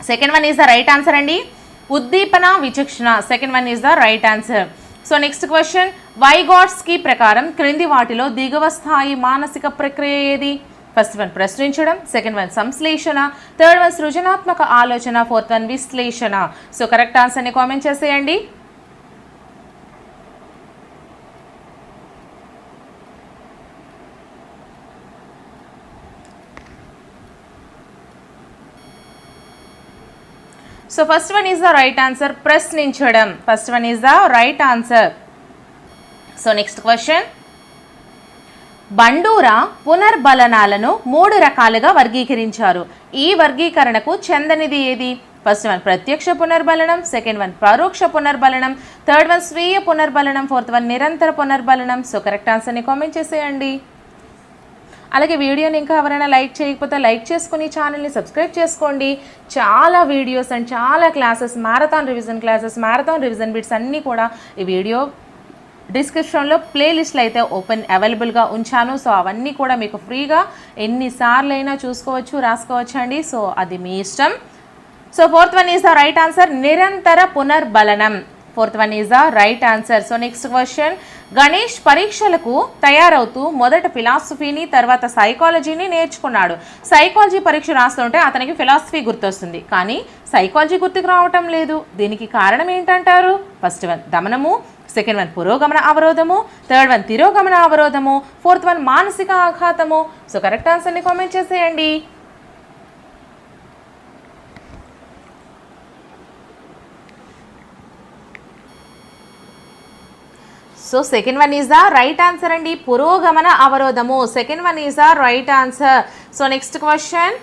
A: Second one is the right answer అండి, ఉద్దీపన విచక్షణ. Second one is the right answer. So next question. Vygotsky ప్రకారం క్రింది వాటిలో దిగువ స్థాయి మానసిక ప్రక్రియ ఏది? ఫస్ట్ వన్ ప్రశ్నించడం, సెకండ్ వన్ సంశ్లేషణ, థర్డ్ వన్ సృజనాత్మక ఆలోచన, ఫోర్త్ వన్ విశ్లేషణ. సో కరెక్ట్ ఆన్సర్ని కామెంట్ చేసేయండి. So first one is the right answer, ప్రశ్నించడం. First one is the right answer. So next question. Bandura పునర్బలనాలను 3 రకాలుగా వర్గీకరించారు. ఈ వర్గీకరణకు చెందనిది ఏది? ఫస్ట్ వన్ ప్రత్యక్ష పునర్బలనం, సెకండ్ వన్ పరోక్ష పునర్బలనం, థర్డ్ వన్ స్వీయ పునర్బలనం, ఫోర్త్ వన్ నిరంతర పునర్బలనం. సో కరెక్ట్ ఆన్సర్ని కామెంట్ చేసేయండి. అలాగే వీడియోని ఇంకా ఎవరైనా లైక్ చేయకపోతే లైక్ చేసుకుని ఛానల్ని సబ్స్క్రైబ్ చేసుకోండి. చాలా వీడియోస్ అండ్ చాలా classes, marathon revision classes, marathon revision bits అన్నీ కూడా ఈ వీడియో డిస్క్రిప్షన్లో ప్లేలిస్ట్లు అయితే అవైలబుల్గా ఉంచాను. సో అవన్నీ కూడా మీకు ఫ్రీగా ఎన్నిసార్లు అయినా చూసుకోవచ్చు, రాసుకోవచ్చు అండి. సో అది మీ ఇష్టం. So fourth one is the right answer, నిరంతర పునర్బలనం. Fourth one is the right answer. So next question, Ganesh పరీక్షలకు తయారవుతూ మొదట ఫిలాసఫీని తర్వాత సైకాలజీని నేర్చుకున్నాడు. సైకాలజీ పరీక్ష రాస్తుంటే అతనికి ఫిలాసఫీ గుర్తొస్తుంది, కానీ సైకాలజీ గుర్తుకు రావటం లేదు. దీనికి కారణం ఏంటంటారు? ఫస్ట్ వన్ దమనము, సెకండ్ వన్ పురోగమన అవరోధము, థర్డ్ వన్ తిరోగమన అవరోధము, ఫోర్త్ వన్ మానసిక ఆఘాతము. సో కరెక్ట్ ఆన్సర్ని కామెంట్ చేసేయండి. So second one is the right answer అండి, పురోగమన అవరోధము. Second one is the right answer. So next question,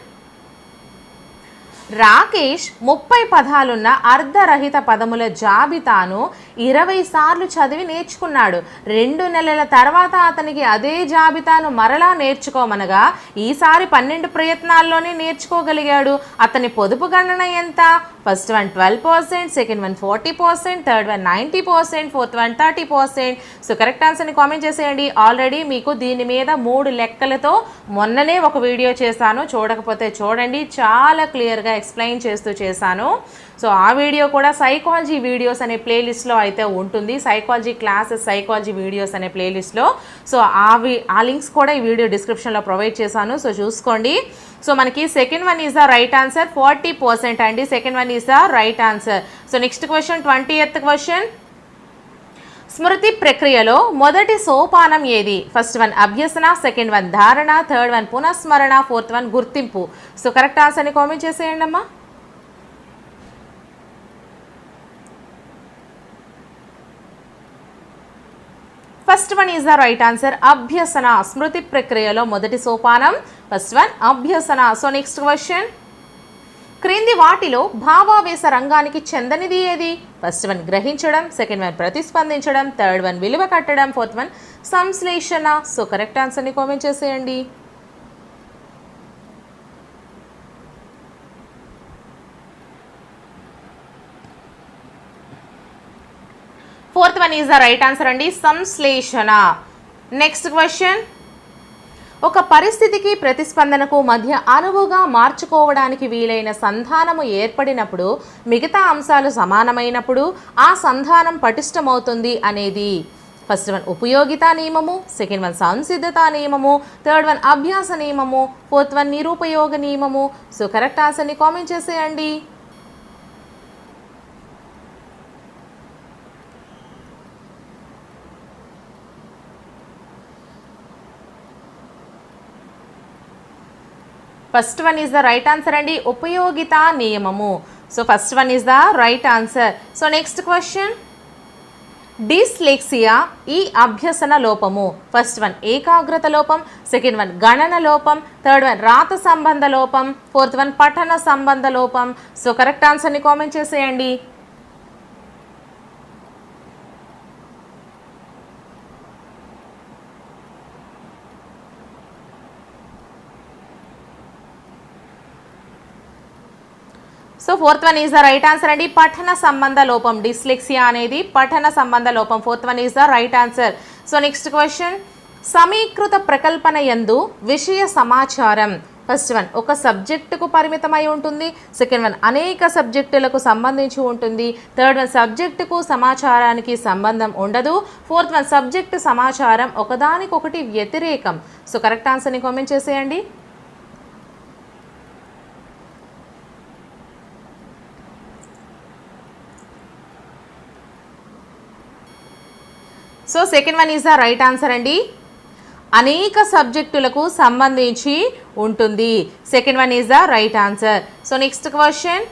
A: Rakesh 30 పదాలున్న అర్ధరహిత పదముల జాబితాను 20 సార్లు చదివి నేర్చుకున్నాడు. 2 నెలల తర్వాత అతనికి అదే జాబితాను మరలా నేర్చుకోమనగా ఈసారి 12 ప్రయత్నాల్లోనే నేర్చుకోగలిగాడు. అతని పొదుపు గణన ఎంత? First one 12%, second one 40%, third one 90%, fourth one 30%. So correct ఆన్సర్ని కామెంట్ చేసేయండి. ఆల్రెడీ మీకు దీని మీద 3 లెక్కలతో మొన్ననే ఒక వీడియో చేశాను, చూడకపోతే చూడండి, చాలా క్లియర్గా ఎక్స్ప్లెయిన్ చేస్తూ చేశాను. సో ఆ వీడియో కూడా సైకాలజీ వీడియోస్ అనే ప్లేలిస్ట్లో అయితే ఉంటుంది, సైకాలజీ క్లాసెస్, సైకాలజీ వీడియోస్ అనే ప్లేలిస్ట్లో. సో ఆ లింక్స్ కూడా ఈ వీడియో డిస్క్రిప్షన్లో ప్రొవైడ్ చేశాను, సో చూసుకోండి. సో మనకి second one is the right answer, 40% అండి. Second one is the right answer. So next question, 20th question, స్మృతి ప్రక్రియలో మొదటి సోపానం ఏది? ఫస్ట్ వన్ అభ్యసన, సెకండ్ వన్ ధారణ, థర్డ్ వన్ పునఃస్మరణ, ఫోర్త్ వన్ గుర్తింపు. సో కరెక్ట్ ఆన్సర్ని కామెంట్ చేసేయండి అమ్మా. First one is the right answer, అభ్యసన. స్మృతి ప్రక్రియలో మొదటి సోపానం ఫస్ట్ వన్ అభ్యసన. సో నెక్స్ట్ క్వశ్చన్, క్రింది వాటిలో భావావేశ రంగానికి చెందనిది ఏది? ఫస్ట్ వన్ గ్రహించడం, సెకండ్ వన్ ప్రతిస్పందించడం, థర్డ్ వన్ విలువ కట్టడం, ఫోర్త్ వన్ సంశ్లేషణ. సో కరెక్ట్ ఆన్సర్ని కామెంట్ చేసేయండి. Fourth one is the right answer అండి, సంశ్లేషణ. నెక్స్ట్ క్వశ్చన్, ఒక పరిస్థితికి ప్రతిస్పందనకు మధ్య అనువుగా మార్చుకోవడానికి వీలైన సంధానము ఏర్పడినప్పుడు మిగతా అంశాలు సమానమైనప్పుడు ఆ సంధానం పటిష్టమవుతుంది అనేది. ఫస్ట్ వన్ ఉపయోగితా నియమము, సెకండ్ వన్ సంసిద్ధతా నియమము, థర్డ్ వన్ అభ్యాస నియమము, ఫోర్త్ వన్ నిరుపయోగ నియమము. సో కరెక్ట్ ఆన్సర్ని కామెంట్ చేసేయండి. First one is the right answer అండి, ఉపయోగితా నియమము. So first one is the right answer. So next question, dyslexia ఈ అభ్యసన లోపము. ఫస్ట్ వన్ ఏకాగ్రత లోపం, సెకండ్ వన్ గణన లోపం, థర్డ్ వన్ రాత సంబంధ లోపం, ఫోర్త్ వన్ పఠన సంబంధ లోపం. సో కరెక్ట్ ఆన్సర్ని కామెంట్ చేసేయండి. So fourth one is the right answer అండి, పఠన సంబంధ లోపం. డిస్లెక్సియా అనేది పఠన సంబంధ లోపం. Fourth one is the right answer. So next question, సమీకృత ప్రకల్పన యందు విషయ సమాచారం. ఫస్ట్ వన్ ఒక సబ్జెక్టుకు పరిమితమై ఉంటుంది, సెకండ్ వన్ అనేక సబ్జెక్టులకు సంబంధించి ఉంటుంది, థర్డ్ వన్ సబ్జెక్టుకు సమాచారానికి సంబంధం ఉండదు, ఫోర్త్ వన్ సబ్జెక్టు సమాచారం ఒకదానికొకటి వ్యతిరేకం. సో కరెక్ట్ ఆన్సర్ని కామెంట్ చేసేయండి. So second one is the right answer అండి, అనేక సబ్జెక్టులకు సంబంధించి ఉంటుంది. Second one is the right answer. So next question,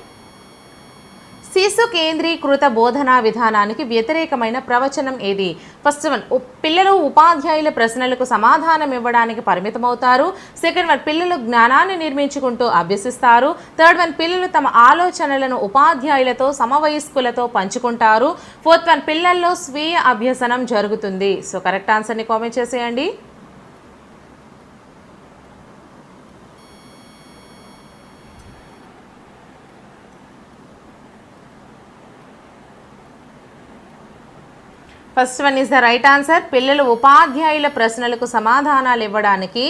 A: శిశు కేంద్రీకృత బోధనా విధానానికి వ్యతిరేకమైన ప్రవచనం ఏది? ఫస్ట్ వన్, పిల్లలు ఉపాధ్యాయుల ప్రశ్నలకు సమాధానం ఇవ్వడానికి పరిమితమవుతారు. సెకండ్ వన్, పిల్లలు జ్ఞానాన్ని నిర్మించుకుంటూ అభ్యసిస్తారు. థర్డ్ వన్, పిల్లలు తమ ఆలోచనలను ఉపాధ్యాయులతో సమవయస్కులతో పంచుకుంటారు. ఫోర్త్ వన్, పిల్లల్లో స్వీయ అభ్యసనం జరుగుతుంది. సో కరెక్ట్ ఆన్సర్ని కామెంట్ చేసేయండి. First one is the right answer. పిల్లలు ఉపాధ్యాయుల ప్రశ్నలకు సమాధానాలు ఇవ్వడానికి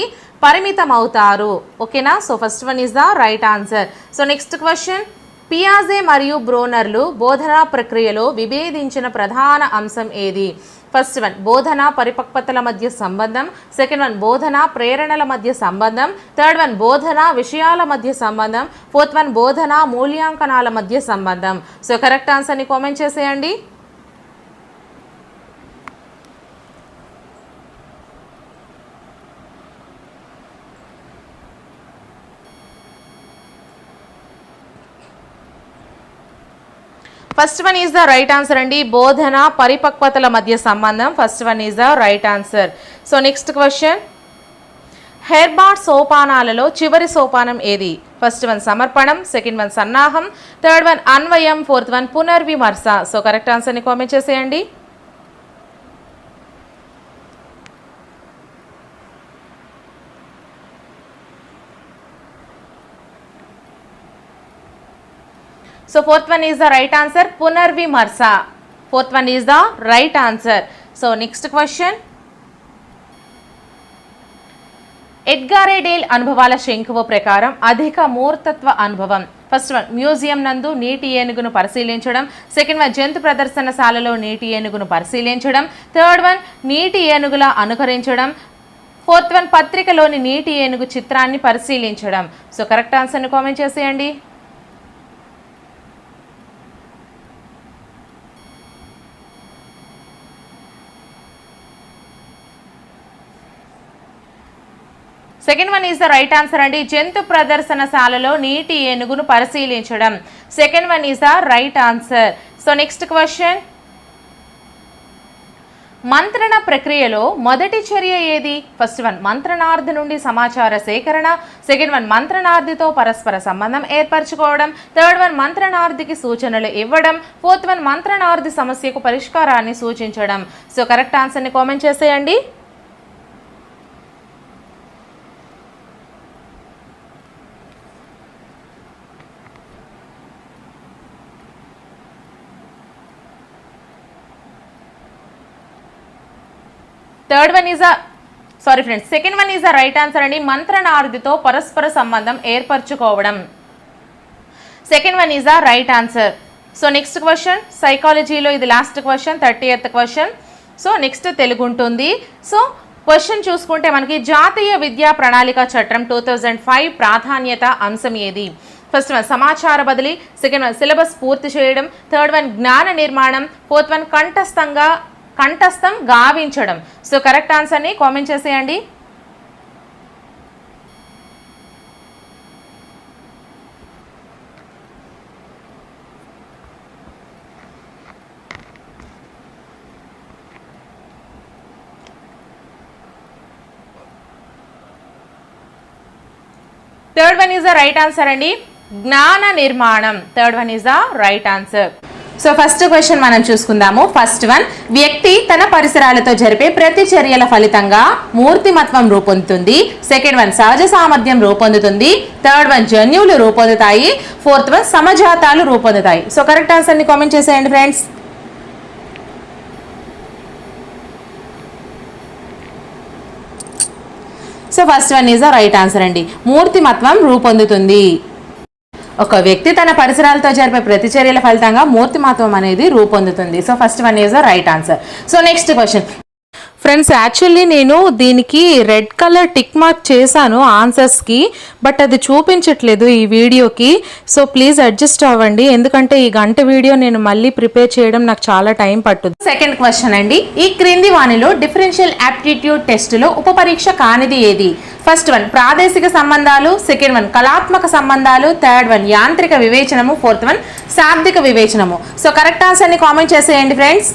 A: పరిమితం అవుతారు. ఓకేనా? So first one is the right answer. So next question, పియాజే మరియు బ్రోనర్లు బోధనా ప్రక్రియలో విభేదించిన ప్రధాన అంశం ఏది? ఫస్ట్ వన్, బోధన పరిపక్వతల మధ్య సంబంధం. సెకండ్ వన్, బోధన ప్రేరణల మధ్య సంబంధం. థర్డ్ వన్, బోధన విషయాల మధ్య సంబంధం. ఫోర్త్ వన్, బోధన మూల్యాంకనాల మధ్య సంబంధం. సో కరెక్ట్ ఆన్సర్ని కామెంట్ చేసేయండి. First one is the right answer అండి. బోధన పరిపక్వతల మధ్య సంబంధం. First one is the right answer. So next question, Herbart సోపానాలలో చివరి సోపానం ఏది? ఫస్ట్ వన్ సమర్పణం, సెకండ్ వన్ సన్నాహం, థర్డ్ వన్ అన్వయం, ఫోర్త్ వన్ పునర్విమర్శ. సో కరెక్ట్ ఆన్సర్ని కామెంట్ చేసేయండి. So fourth one is the right answer, పునర్విమర్శ. Fourth one is the right answer. So next question, Edgar Dale అనుభవాల శంకువ ప్రకారం అధిక మూర్తత్వ అనుభవం. ఫస్ట్ వన్, మ్యూజియం నందు నీటి ఏనుగును పరిశీలించడం. సెకండ్ వన్, జంతు ప్రదర్శనశాలలో నీటి ఏనుగును పరిశీలించడం. థర్డ్ వన్, నీటి ఏనుగుల అనుకరించడం. ఫోర్త్ వన్, పత్రికలోని నీటి ఏనుగు చిత్రాన్ని పరిశీలించడం. సో కరెక్ట్ ఆన్సర్ని కామెంట్ చేసేయండి. Second one is the right answer అండి. జంతు ప్రదర్శనశాలలో నీటి ఏనుగును పరిశీలించడం. Second one is the right answer. So next question, మంత్రణ ప్రక్రియలో మొదటి చర్య ఏది? ఫస్ట్ వన్, మంత్రణార్థి నుండి సమాచార సేకరణ. సెకండ్ వన్, మంత్రణార్థితో పరస్పర సంబంధం ఏర్పరచుకోవడం. థర్డ్ వన్, మంత్రణార్థికి సూచనలు ఇవ్వడం. ఫోర్త్ వన్, మంత్రణార్థి సమస్యకు పరిష్కారాన్ని సూచించడం. సో కరెక్ట్ ఆన్సర్ని కామెంట్ చేసేయండి. Third one is second one is the right answer అండి. మంత్రణార్థితో పరస్పర సంబంధం ఏర్పరచుకోవడం. Second one is the right answer. So next question, సైకాలజీలో ఇది last question, 30th question. So next Telugu ఉంటుంది. సో క్వశ్చన్ చూసుకుంటే మనకి జాతీయ విద్యా ప్రణాళిక చట్టం 2005 ప్రాధాన్యత అంశం ఏది? ఫస్ట్ వన్, సమాచార బదిలీ. సెకండ్ వన్, సిలబస్ పూర్తి చేయడం. థర్డ్ వన్, జ్ఞాన నిర్మాణం. ఫోర్త్ వన్, కంఠస్థం గావించడం. సో కరెక్ట్ ఆన్సర్ని కామెంట్ చేసేయండి. Third one is the right answer అండి. జ్ఞాన నిర్మాణం. Third one is the right answer. So first question మనం చూసుకుందాము. ఫస్ట్ వన్, వ్యక్తి తన పరిసరాలతో జరిపే ప్రతి చర్యల ఫలితంగా మూర్తిమత్వం రూపొందుతుంది. సెకండ్ వన్, సహజ సామర్థ్యం రూపొందుతుంది. థర్డ్ వన్, జన్యువులు రూపొందుతాయి. ఫోర్త్ వన్, సమజాతాలు రూపొందుతాయి. సో కరెక్ట్ ఆన్సర్ని కామెంట్ చేసేయండి friends. So first one is the right answer అండి. మూర్తిమత్వం రూపొందుతుంది. ఒక వ్యక్తి తన పరిసరాలతో జరిపే ప్రతిచర్యల ఫలితంగా మూర్తిమత్వం అనేది రూపొందుతుంది. So first one is the right answer. So next question friends, actually నేను దీనికి రెడ్ కలర్ టిక్ మార్క్ చేశాను ఆన్సర్స్కి, బట్ అది చూపించట్లేదు ఈ వీడియోకి. సో ప్లీజ్ అడ్జస్ట్ అవ్వండి, ఎందుకంటే ఈ గంట వీడియో నేను మళ్ళీ ప్రిపేర్ చేయడం నాకు చాలా టైం పట్టుద్ది. సెకండ్ క్వశ్చన్ అండి, ఈ క్రింది వానిలో డిఫరెన్షియల్ యాప్టిట్యూడ్ టెస్టులో ఉపపరీక్ష కానిది ఏది? ఫస్ట్ వన్ ప్రాదేశిక సంబంధాలు, సెకండ్ వన్ కళాత్మక సంబంధాలు, థర్డ్ వన్ యాంత్రిక వివేచనము, ఫోర్త్ వన్ శాబ్దిక వివేచనము. సో కరెక్ట్ ఆన్సర్ని కామెంట్ చేసేయండి friends.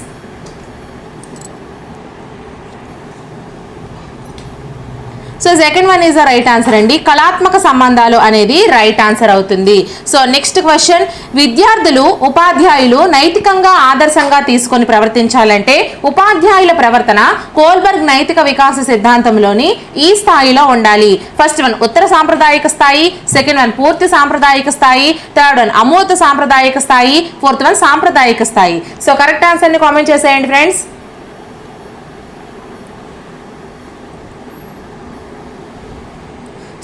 A: So second one is the right answer అండి. కళాత్మక సంబంధాలు అనేది రైట్ ఆన్సర్ అవుతుంది. సో నెక్స్ట్ క్వశ్చన్, విద్యార్థులు ఉపాధ్యాయులు నైతికంగా ఆదర్శంగా తీసుకొని ప్రవర్తించాలంటే ఉపాధ్యాయుల ప్రవర్తన కోల్బర్గ్ నైతిక వికాస సిద్ధాంతంలోని ఈ స్థాయిలో ఉండాలి. ఫస్ట్ వన్ ఉత్తర సాంప్రదాయిక స్థాయి, సెకండ్ వన్ పూర్తి సాంప్రదాయిక స్థాయి, థర్డ్ వన్ అమూర్త సాంప్రదాయిక స్థాయి, ఫోర్త్ వన్ సాంప్రదాయిక స్థాయి. సో కరెక్ట్ ఆన్సర్ని కామెంట్ చేసేయండి friends.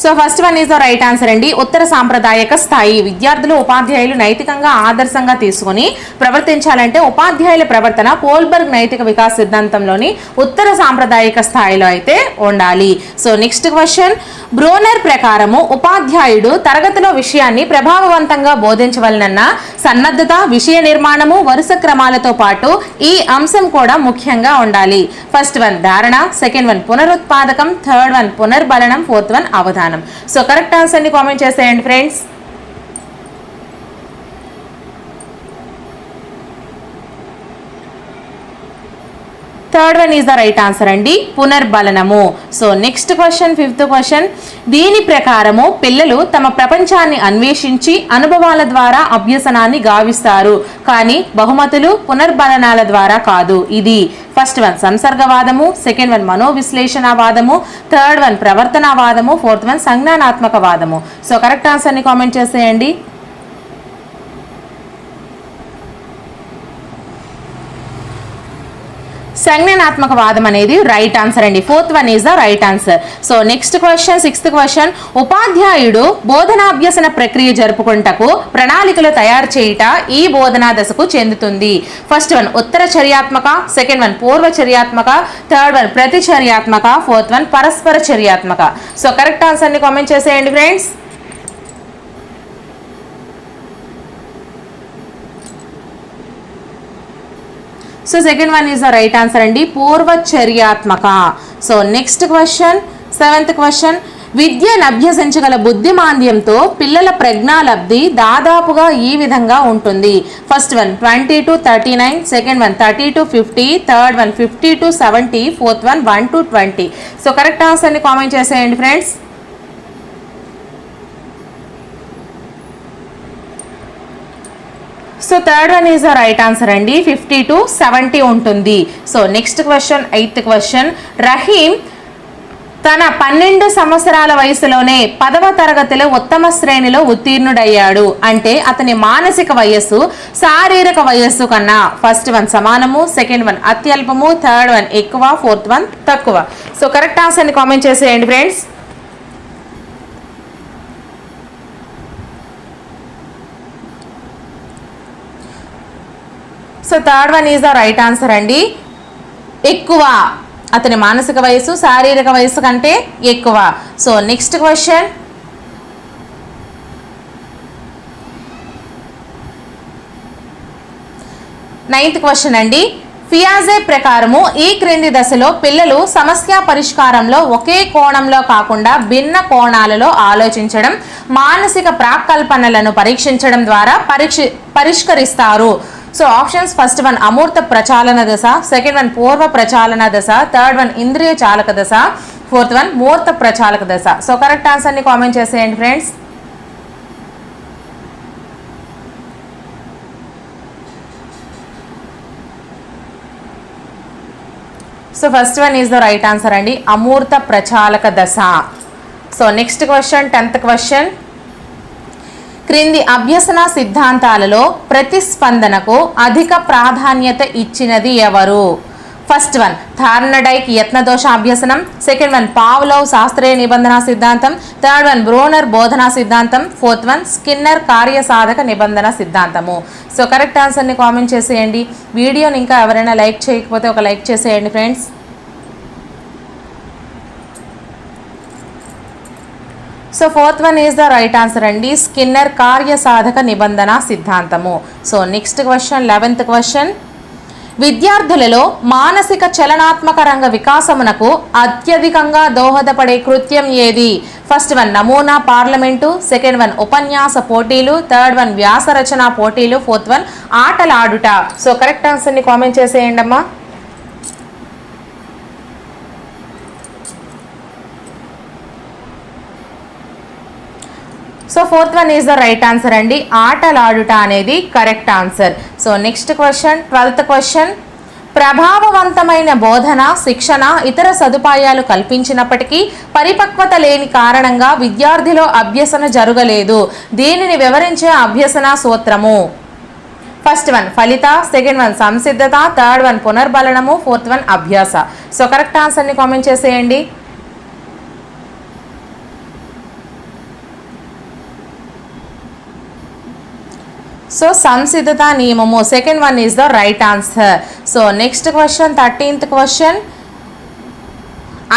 A: So first one is the right answer అండి. ఉత్తర సాంప్రదాయక స్థాయి. విద్యార్థులు ఉపాధ్యాయులు నైతికంగా ఆదర్శంగా తీసుకుని ప్రవర్తించాలంటే ఉపాధ్యాయుల ప్రవర్తన కోల్బర్గ్ నైతిక వికాస సిద్ధాంతంలోని ఉత్తర సాంప్రదాయక స్థాయిలో అయితే ఉండాలి. సో నెక్స్ట్ క్వశ్చన్, బ్రోనర్ ప్రకారము ఉపాధ్యాయుడు తరగతిలో విషయాన్ని ప్రభావవంతంగా బోధించవలనన్న సన్నద్ధత, విషయ నిర్మాణము, వరుస క్రమాలతో పాటు ఈ అంశం కూడా ముఖ్యంగా ఉండాలి. ఫస్ట్ వన్ ధారణ, సెకండ్ వన్ పునరుత్పాదకం, థర్డ్ వన్ పునర్బలనం, ఫోర్త్ వన్ అవధానం. సో కరెక్ట్ ఆన్సర్ ని కామెంట్ చేసేయండి friends. Third one is the right answer అండి, పునర్బలనము. So next question, fifth question, దీని ప్రకారము పిల్లలు తమ ప్రపంచాన్ని అన్వేషించి అనుభవాల ద్వారా అభ్యసనాన్ని గావిస్తారు, కానీ బహుమతులు పునర్బలనాల ద్వారా కాదు. ఇది ఫస్ట్ వన్ సంసర్గవాదము, సెకండ్ వన్ మనోవిశ్లేషణవాదము, థర్డ్ వన్ ప్రవర్తనవాదము, ఫోర్త్ వన్ సంజ్ఞానాత్మక వాదము. సో కరెక్ట్ ఆన్సర్ని కామెంట్ చేసేయండి. సంజ్ఞానాత్మక వాదం అనేది రైట్ ఆన్సర్ అండి. Fourth one is the right answer. So next question, sixth question, ఉపాధ్యాయుడు బోధనాభ్యసన ప్రక్రియ జరుపుకుంటకు ప్రణాళికలు తయారు చేయుట ఈ బోధనా దశకు చెందుతుంది. ఫస్ట్ వన్ ఉత్తర చర్యాత్మక, సెకండ్ వన్ పూర్వ చర్యాత్మక, థర్డ్ వన్ ప్రతిచర్యాత్మక, ఫోర్త్ వన్ పరస్పర చర్యాత్మక. సో కరెక్ట్ ఆన్సర్ ని కామెంట్ చేసేయండి friends. So second one is the right answer అండి, పూర్వచర్యాత్మక. So next question, seventh question, విద్యను అభ్యసించగల బుద్ధిమాంద్యంతో పిల్లల ప్రజ్ఞాలబ్ధి దాదాపుగా ఈ విధంగా ఉంటుంది. First one 20 to 39, second one 30 to 50, third one 50 to 70, fourth one 1 to 20. So correct ఆన్సర్ని కామెంట్ చేసేయండి friends. So third one is the right answer అండి, 50 to 70 ఉంటుంది. So next question, eighth question, Rahim తన 12 సంవత్సరాల వయసులోనే 10వ తరగతిలో ఉత్తమ శ్రేణిలో ఉత్తీర్ణుడయ్యాడు. అంటే అతని మానసిక వయస్సు శారీరక వయస్సు కన్నా ఫస్ట్ వన్ సమానము, సెకండ్ వన్ అత్యల్పము, థర్డ్ వన్ ఎక్కువ, ఫోర్త్ వన్ తక్కువ. సో కరెక్ట్ ఆన్సర్ని కామెంట్ చేసేయండి friends. So third one is the right answer అండి, ఎక్కువ. అతని మానసిక వయస్సు శారీరక వయస్సు కంటే ఎక్కువ. So next question, ninth question అండి, ఫియాజే ప్రకారము ఈ క్రింది దశలో పిల్లలు సమస్య పరిష్కారంలో ఒకే కోణంలో కాకుండా భిన్న కోణాలలో ఆలోచించడం, మానసిక ప్రాకల్పనలను పరీక్షించడం ద్వారా పరిష్కరిస్తారు. సో ఆప్షన్స్, ఫస్ట్ వన్ అమూర్త ప్రచాలన దశ, సెకండ్ వన్ పూర్వ ప్రచాలన దశ, థర్డ్ వన్ ఇంద్రియ చాలక దశ, ఫోర్త్ వన్ మూర్త ప్రచాలక దశ. సో కరెక్ట్ ఆన్సర్ని కామెంట్ చేసేయండి friends. So first one is the right answer అండి, అమూర్త ప్రచాలక దశ. So next question, 10th question, క్రింది అభ్యసన సిద్ధాంతాలలో ప్రతిస్పందనకు అధిక ప్రాధాన్యత ఇచ్చినది ఎవరు? ఫస్ట్ వన్ థార్నడైక్ యత్నదోష అభ్యసనం, సెకండ్ వన్ పావ్లోవ్ శాస్త్రీయ నిబంధన సిద్ధాంతం, థర్డ్ వన్ బ్రోనర్ బోధనా సిద్ధాంతం, ఫోర్త్ వన్ స్కిన్నర్ కార్యసాధక నిబంధన సిద్ధాంతము. సో కరెక్ట్ ఆన్సర్ని కామెంట్ చేసేయండి. వీడియోని ఇంకా ఎవరైనా లైక్ చేయకపోతే ఒక లైక్ చేసేయండి friends. So fourth one is the right answer అండి, స్కిన్నర్ కార్యసాధక నిబంధన సిద్ధాంతము. So next question, 11th question, విద్యార్థులలో మానసిక చలనాత్మక రంగ వికాసమునకు అత్యధికంగా దోహదపడే కృత్యం ఏది? ఫస్ట్ వన్ నమూనా పార్లమెంటు, సెకండ్ వన్ ఉపన్యాస పోటీలు, థర్డ్ వన్ వ్యాస రచన పోటీలు, ఫోర్త్ వన్ ఆటలాడుట. సో కరెక్ట్ ఆన్సర్ని కామెంట్ చేసేయండి అమ్మా. So fourth one is the right answer అండి. ఆటలాడుట అనేది correct answer. So next question, 12th question. ప్రభావవంతమైన బోధన, శిక్షణ, ఇతర సదుపాయాలు కల్పించినప్పటికీ పరిపక్వత లేని కారణంగా విద్యార్థిలో అభ్యసన జరగలేదు. దీనిని వివరించే అభ్యసన సూత్రము. ఫస్ట్ వన్ ఫలిత, సెకండ్ వన్ సంసిద్ధత, థర్డ్ వన్ పునర్బలనము, ఫోర్త్ వన్ అభ్యాస. సో కరెక్ట్ ఆన్సర్ని కామెంట్ చేసేయండి. సో సంసిద్ధత నియమము, second one is the right answer. So next question, 13th question.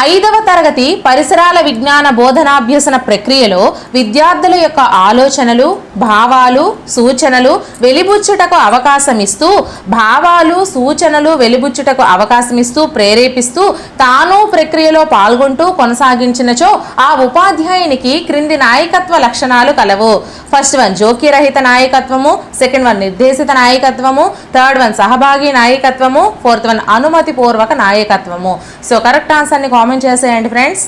A: 5వ తరగతి పరిసరాల విజ్ఞాన బోధనాభ్యసన ప్రక్రియలో విద్యార్థుల యొక్క ఆలోచనలు, భావాలు, సూచనలు వెలిబుచ్చుటకు అవకాశం ఇస్తూ ప్రేరేపిస్తూ తాను ప్రక్రియలో పాల్గొంటూ కొనసాగించినచో ఆ ఉపాధ్యాయునికి క్రింది నాయకత్వ లక్షణాలు కలవు. ఫస్ట్ వన్ జోక్యరహిత నాయకత్వము, సెకండ్ వన్ నిర్దేశిత నాయకత్వము, థర్డ్ వన్ సహభాగి నాయకత్వము, ఫోర్త్ వన్ అనుమతి పూర్వక నాయకత్వము. సో కరెక్ట్ ఆన్సర్ని కామెంట్ చేసేయండి friends.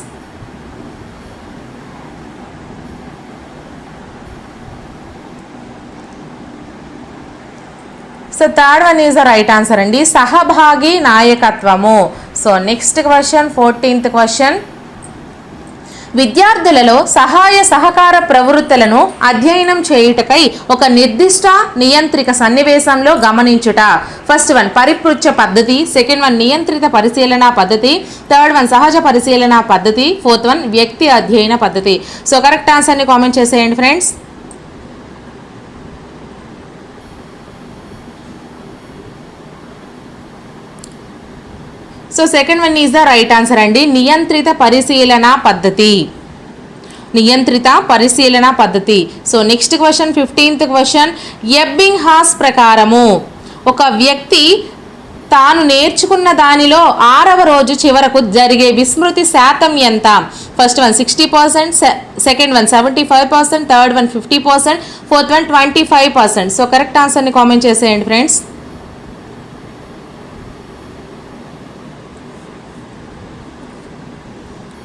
A: So third one is the right answer అండి, సహభాగి నాయకత్వము. So next question, 14th question. విద్యార్థులలో సహాయ సహకార ప్రవృత్తులను అధ్యయనం చేయుటకై ఒక నిర్దిష్ట నియంత్రిక సన్నివేశంలో గమనించుట. ఫస్ట్ వన్ పరిపృచ్ఛ పద్ధతి, సెకండ్ వన్ నియంత్రిత పరిశీలన పద్ధతి, థర్డ్ వన్ సహజ పరిశీలన పద్ధతి, ఫోర్త్ వన్ వ్యక్తి అధ్యయన పద్ధతి. సో కరెక్ట్ ఆన్సర్ని కామెంట్ చేసేయండి friends. So second one is the right answer అండి, నియంత్రిత పరిశీలన పద్ధతి. So next question, 15th question. Ebbinghaus ప్రకారము ఒక వ్యక్తి తాను నేర్చుకున్న దానిలో 6వ రోజు చివరకు జరిగే విస్మృతి శాతం ఎంత? First one 60%, second one 75%, third one 50%, fourth one 25%. So correct ఆన్సర్ని కామెంట్ చేసేయండి friends.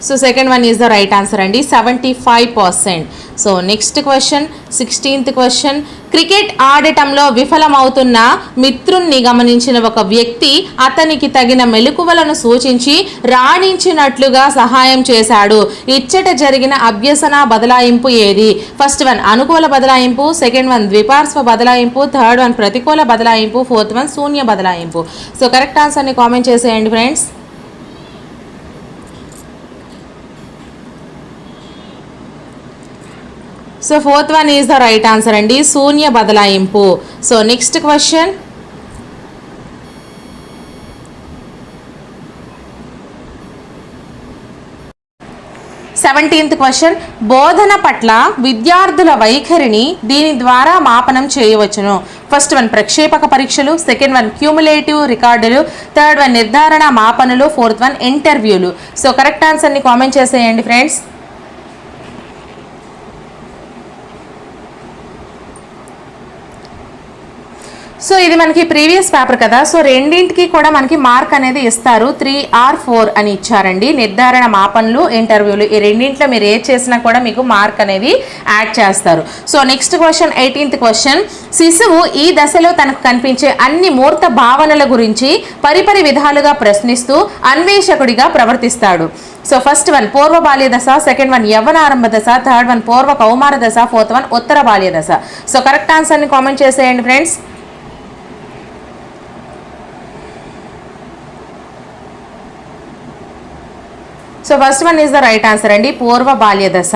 A: So second one is the right answer అండి, 75%. So next question, 16th question. Cricket ఆడటంలో విఫలమవుతున్న మిత్రుణ్ణి గమనించిన ఒక వ్యక్తి అతనికి తగిన మెలకువలను సూచించి రాణించినట్లుగా సహాయం చేశాడు. ఇచ్చట జరిగిన అభ్యసన బదలాయింపు ఏది? ఫస్ట్ వన్ అనుకూల బదలాయింపు, సెకండ్ వన్ ద్విపార్శ్వ బదలాయింపు, థర్డ్ వన్ ప్రతికూల బదలాయింపు, ఫోర్త్ వన్ శూన్య బదలాయింపు. సో కరెక్ట్ ఆన్సర్ని కామెంట్ చేసేయండి friends. So fourth one is the right answer అండి, శూన్య బదలాయింపు. So next question, 17th question. బోధన పట్ల విద్యార్థుల వైఖరిని దీని ద్వారా మాపనం చేయవచ్చును. ఫస్ట్ వన్ ప్రక్షేపక పరీక్షలు, సెకండ్ వన్ క్యూములేటివ్ రికార్డులు, థర్డ్ వన్ నిర్ధారణ మాపనలు, ఫోర్త్ వన్ ఇంటర్వ్యూలు. సో కరెక్ట్ ఆన్సర్ని కామెంట్ చేసేయండి ఫ్రెండ్స్. సో ఇది మనకి ప్రీవియస్ పేపర్ కదా, సో రెండింటికి కూడా మనకి మార్క్ అనేది ఇస్తారు. 3 or 4 అని ఇచ్చారండి. నిర్ధారణ మాపనలు, ఇంటర్వ్యూలు, ఈ రెండింటిలో మీరు ఏది చేసినా కూడా మీకు మార్క్ అనేది యాడ్ చేస్తారు. So next question, 18th question. శిశువు ఈ దశలో తనకు కనిపించే అన్ని మూర్త భావనల గురించి పరిపరి విధాలుగా ప్రశ్నిస్తూ అన్వేషకుడిగా ప్రవర్తిస్తాడు. సో ఫస్ట్ వన్ పూర్వ బాల్య దశ, సెకండ్ వన్ యవ్వనారంభ దశ, థర్డ్ వన్ పూర్వ కౌమార దశ, ఫోర్త్ వన్ ఉత్తర బాల్య దశ. సో కరెక్ట్ ఆన్సర్ని కామెంట్ చేసేయండి friends. So first one is the right answer అండి, పూర్వ బాల్య దశ.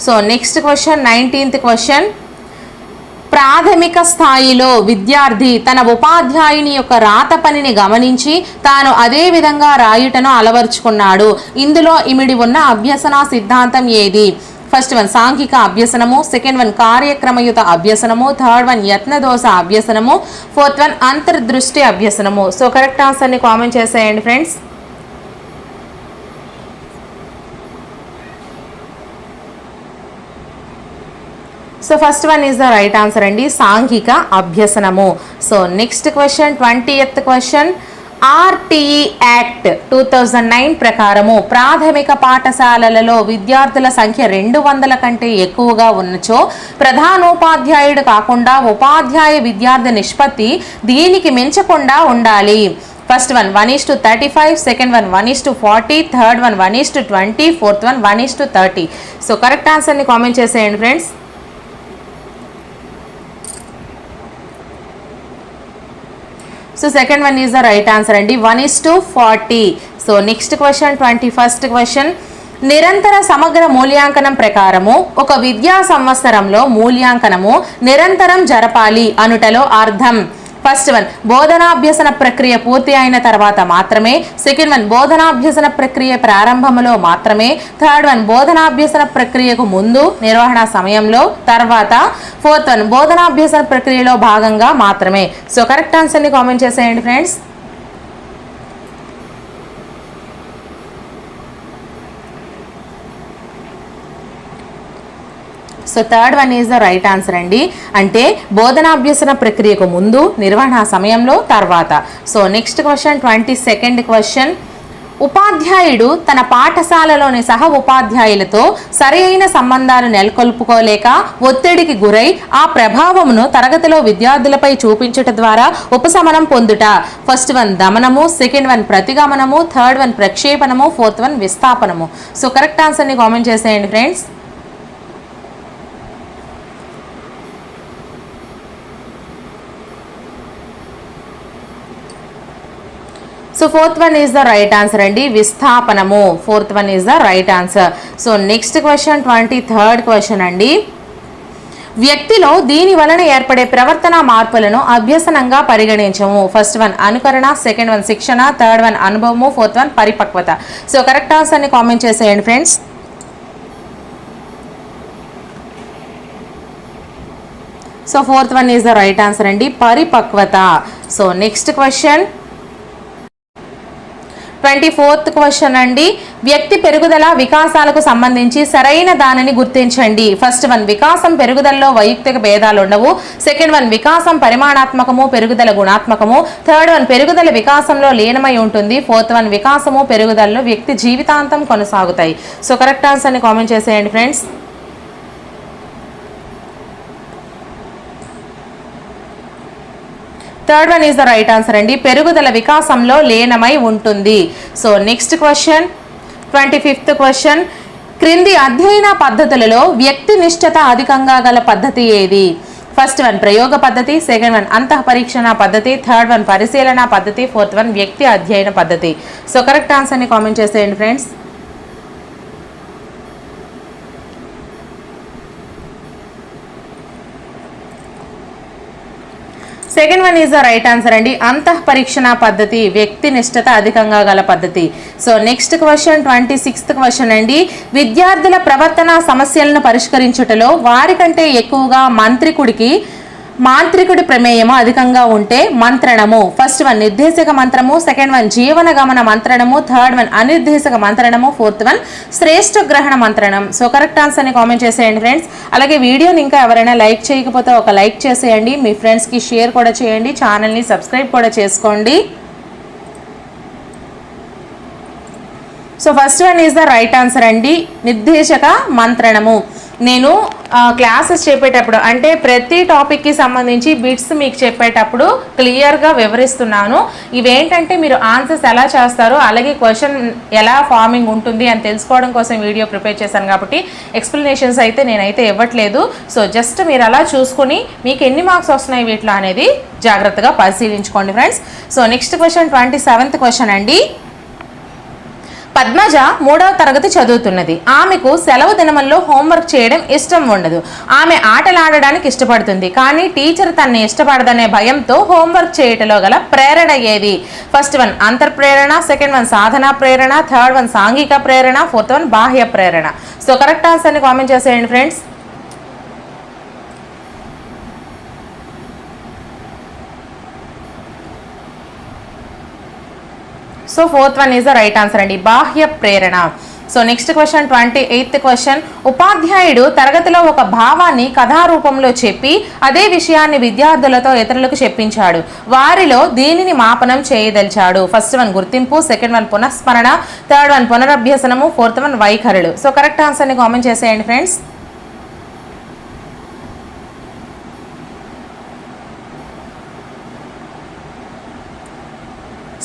A: So next question, 19th question. ప్రాథమిక స్థాయిలో విద్యార్థి తన ఉపాధ్యాయుని యొక్క రాత పనిని గమనించి తాను అదే విధంగా రాయుటను అలవర్చుకున్నాడు. ఇందులో ఇమిడి ఉన్న అభ్యసన సిద్ధాంతం ఏది? ఫస్ట్ వన్ సాంఘిక అభ్యసనము, సెకండ్ వన్ కార్యక్రమయుత అభ్యసనము, థర్డ్ వన్ యత్నదోష అభ్యసనము, ఫోర్త్ వన్ అంతర్దృష్టి అభ్యసనము. సో కరెక్ట్ ఆన్సర్ని కామెంట్ చేసేయండి friends. So first one is the right answer అండి, సాంఘిక అభ్యసనము. So next question 20th question. RTE act 2009 ప్రకారము ప్రాథమిక పాఠశాలలలో విద్యార్థుల సంఖ్య 200 కంటే ఎక్కువగా ఉన్నచో ప్రధానోపాధ్యాయుడు కాకుండా ఉపాధ్యాయ విద్యార్థి నిష్పత్తి దీనికి మించకుండా ఉండాలి. First one 1:35, second one 1:40, third one 1:20, fourth one 1:30. So correct ఆన్సర్ని కామెంట్ చేసేయండి friends. So second one is the right answer అండి, 1:40. So next question 21st question. నిరంతర సమగ్ర మూల్యాంకనం ప్రకారము ఒక విద్యా సంవత్సరంలో మూల్యాంకనము నిరంతరం జరపాలి అనుటలో అర్థం. ఫస్ట్ వన్ బోధనాభ్యసన ప్రక్రియ పూర్తి అయిన తర్వాత మాత్రమే, సెకండ్ వన్ బోధనాభ్యసన ప్రక్రియ ప్రారంభంలో మాత్రమే, థర్డ్ వన్ బోధనాభ్యసన ప్రక్రియకు ముందు, నిర్వహణ సమయంలో, తర్వాత, ఫోర్త్ వన్ బోధనాభ్యసన ప్రక్రియలో భాగంగా మాత్రమే. సో కరెక్ట్ ఆన్సర్ని కామెంట్ చేసేయండి friends. So third one is the right answer అండి, అంటే బోధనాభ్యసన ప్రక్రియకు ముందు, నిర్వహణ సమయంలో, తర్వాత. So next question 22nd question. ఉపాధ్యాయుడు తన పాఠశాలలోని సహ ఉపాధ్యాయులతో సరైన సంబంధాలు నెలకొల్పుకోలేక ఒత్తిడికి గురై ఆ ప్రభావమును తరగతిలో విద్యార్థులపై చూపించుట ద్వారా ఉపశమనం పొందుట. ఫస్ట్ వన్ దమనము, సెకండ్ వన్ ప్రతిగమనము, థర్డ్ వన్ ప్రక్షేపణము, ఫోర్త్ వన్ విస్థాపనము. సో కరెక్ట్ ఆన్సర్ని కామెంట్ చేసేయండి friends. So fourth one is the right answer అండి, విస్థాపనము. Fourth one is the right answer. So next question 23rd question అండి. వ్యక్తిలో దీని వలన ఏర్పడే ప్రవర్తన మార్పులను అభ్యసనంగా పరిగణించము. ఫస్ట్ వన్ అనుకరణ, సెకండ్ వన్ శిక్షణ, థర్డ్ వన్ అనుభవము, ఫోర్త్ వన్ పరిపక్వత. సో కరెక్ట్ ఆన్సర్ని కామెంట్ చేసేయండి friends. So fourth one is the right answer అండి, పరిపక్వత. So next question 24th question అండి. వ్యక్తి పెరుగుదల వికాసాలకు సంబంధించి సరైన దానిని గుర్తించండి. ఫస్ట్ వన్ వికాసం పెరుగుదలలో వైయక్తిక భేదాలు ఉండవు, సెకండ్ వన్ వికాసం పరిమాణాత్మకము, పెరుగుదల గుణాత్మకము, థర్డ్ వన్ పెరుగుదల వికాసంలో లీనమై ఉంటుంది, ఫోర్త్ వన్ వికాసము పెరుగుదలలో వ్యక్తి జీవితాంతం కొనసాగుతాయి. సో కరెక్ట్ ఆన్సర్ని కామెంట్ చేసేయండి friends. Third one is the right answer అండి, పెరుగుదల వికాసంలో లీనమై ఉంటుంది. So next question 25th question. క్రింది అధ్యయన పద్ధతులలో వ్యక్తి నిష్ఠత అధికంగా గల పద్ధతి ఏది? ఫస్ట్ వన్ ప్రయోగ పద్ధతి, సెకండ్ వన్ అంతఃపరీక్షణ పద్ధతి, థర్డ్ వన్ పరిశీలన పద్ధతి, ఫోర్త్ వన్ వ్యక్తి అధ్యయన పద్ధతి. సో కరెక్ట్ ఆన్సర్ని కామెంట్ చేసేయండి friends. Second one is the right answer అండి, అంతఃపరీక్షణ పద్ధతి, వ్యక్తి నిష్ఠత అధికంగా గల పద్ధతి. So next question 26th question అండి. విద్యార్థుల ప్రవర్తన సమస్యలను పరిష్కరించుటలో వారికంటే ఎక్కువగా మాంత్రికుడి ప్రమేయము అధికంగా ఉంటే మంత్రణము. ఫస్ట్ వన్ నిర్దేశక మంత్రము, సెకండ్ వన్ జీవన గమన మంత్రణము, థర్డ్ వన్ అనిర్దేశక మంత్రణము, ఫోర్త్ వన్ శ్రేష్ఠ గ్రహణ మంత్రణం. సో కరెక్ట్ ఆన్సర్ని కామెంట్ చేసేయండి ఫ్రెండ్స్. అలాగే వీడియోని ఇంకా ఎవరైనా లైక్ చేయకపోతే ఒక లైక్ చేసేయండి, మీ ఫ్రెండ్స్కి షేర్ కూడా చేయండి, ఛానల్ని సబ్స్క్రైబ్ కూడా చేసుకోండి. So first one is the right answer అండి, నిర్దేశక మంత్రణము. నేను క్లాసెస్ చెప్పేటప్పుడు అంటే ప్రతి టాపిక్కి సంబంధించి బిట్స్ మీకు చెప్పేటప్పుడు క్లియర్గా వివరిస్తున్నాను. ఇవేంటంటే మీరు ఆన్సర్స్ ఎలా చేస్తారో అలాగే క్వశ్చన్ ఎలా ఫార్మింగ్ ఉంటుంది అని తెలుసుకోవడం కోసం వీడియో ప్రిపేర్ చేశాను కాబట్టి ఎక్స్ప్లెనేషన్స్ అయితే నేనైతే ఇవ్వట్లేదు. సో జస్ట్ మీరు అలా చూసుకుని మీకు ఎన్ని మార్క్స్ వస్తున్నాయి వీటిలో అనేది జాగ్రత్తగా పరిశీలించుకోండి friends. So next question 27th question అండి. పద్మజ 3వ తరగతి చదువుతున్నది. ఆమెకు సెలవు దినముల్లో హోంవర్క్ చేయడం ఇష్టం ఉండదు. ఆమె ఆటలాడడానికి ఇష్టపడుతుంది. కానీ టీచర్ తనని ఇష్టపడదనే భయంతో హోంవర్క్ చేయటంలో గల ప్రేరణ ఏది? ఫస్ట్ వన్ అంతర్ప్రేరణ, సెకండ్ వన్ సాధన ప్రేరణ, థర్డ్ వన్ సాంఘిక ప్రేరణ, ఫోర్త్ వన్ బాహ్య ప్రేరణ. సో కరెక్ట్ ఆన్సర్ని కామెంట్ చేసేయండి friends. So fourth one is the right answer అండి, బాహ్య ప్రేరణ. So next question 28th question. ఉపాధ్యాయుడు తరగతిలో ఒక భావాన్ని కథారూపంలో చెప్పి అదే విషయాన్ని విద్యార్థులతో ఇతరులకు చెప్పించాడు. వారిలో దీనిని మాపనం చేయదలిచాడు. ఫస్ట్ వన్ గుర్తింపు, సెకండ్ వన్ పునఃస్మరణ, థర్డ్ వన్ పునరభ్యసనము, ఫోర్త్ వన్ వైఖరులు. సో కరెక్ట్ ఆన్సర్ని కామెంట్ చేసేయండి friends.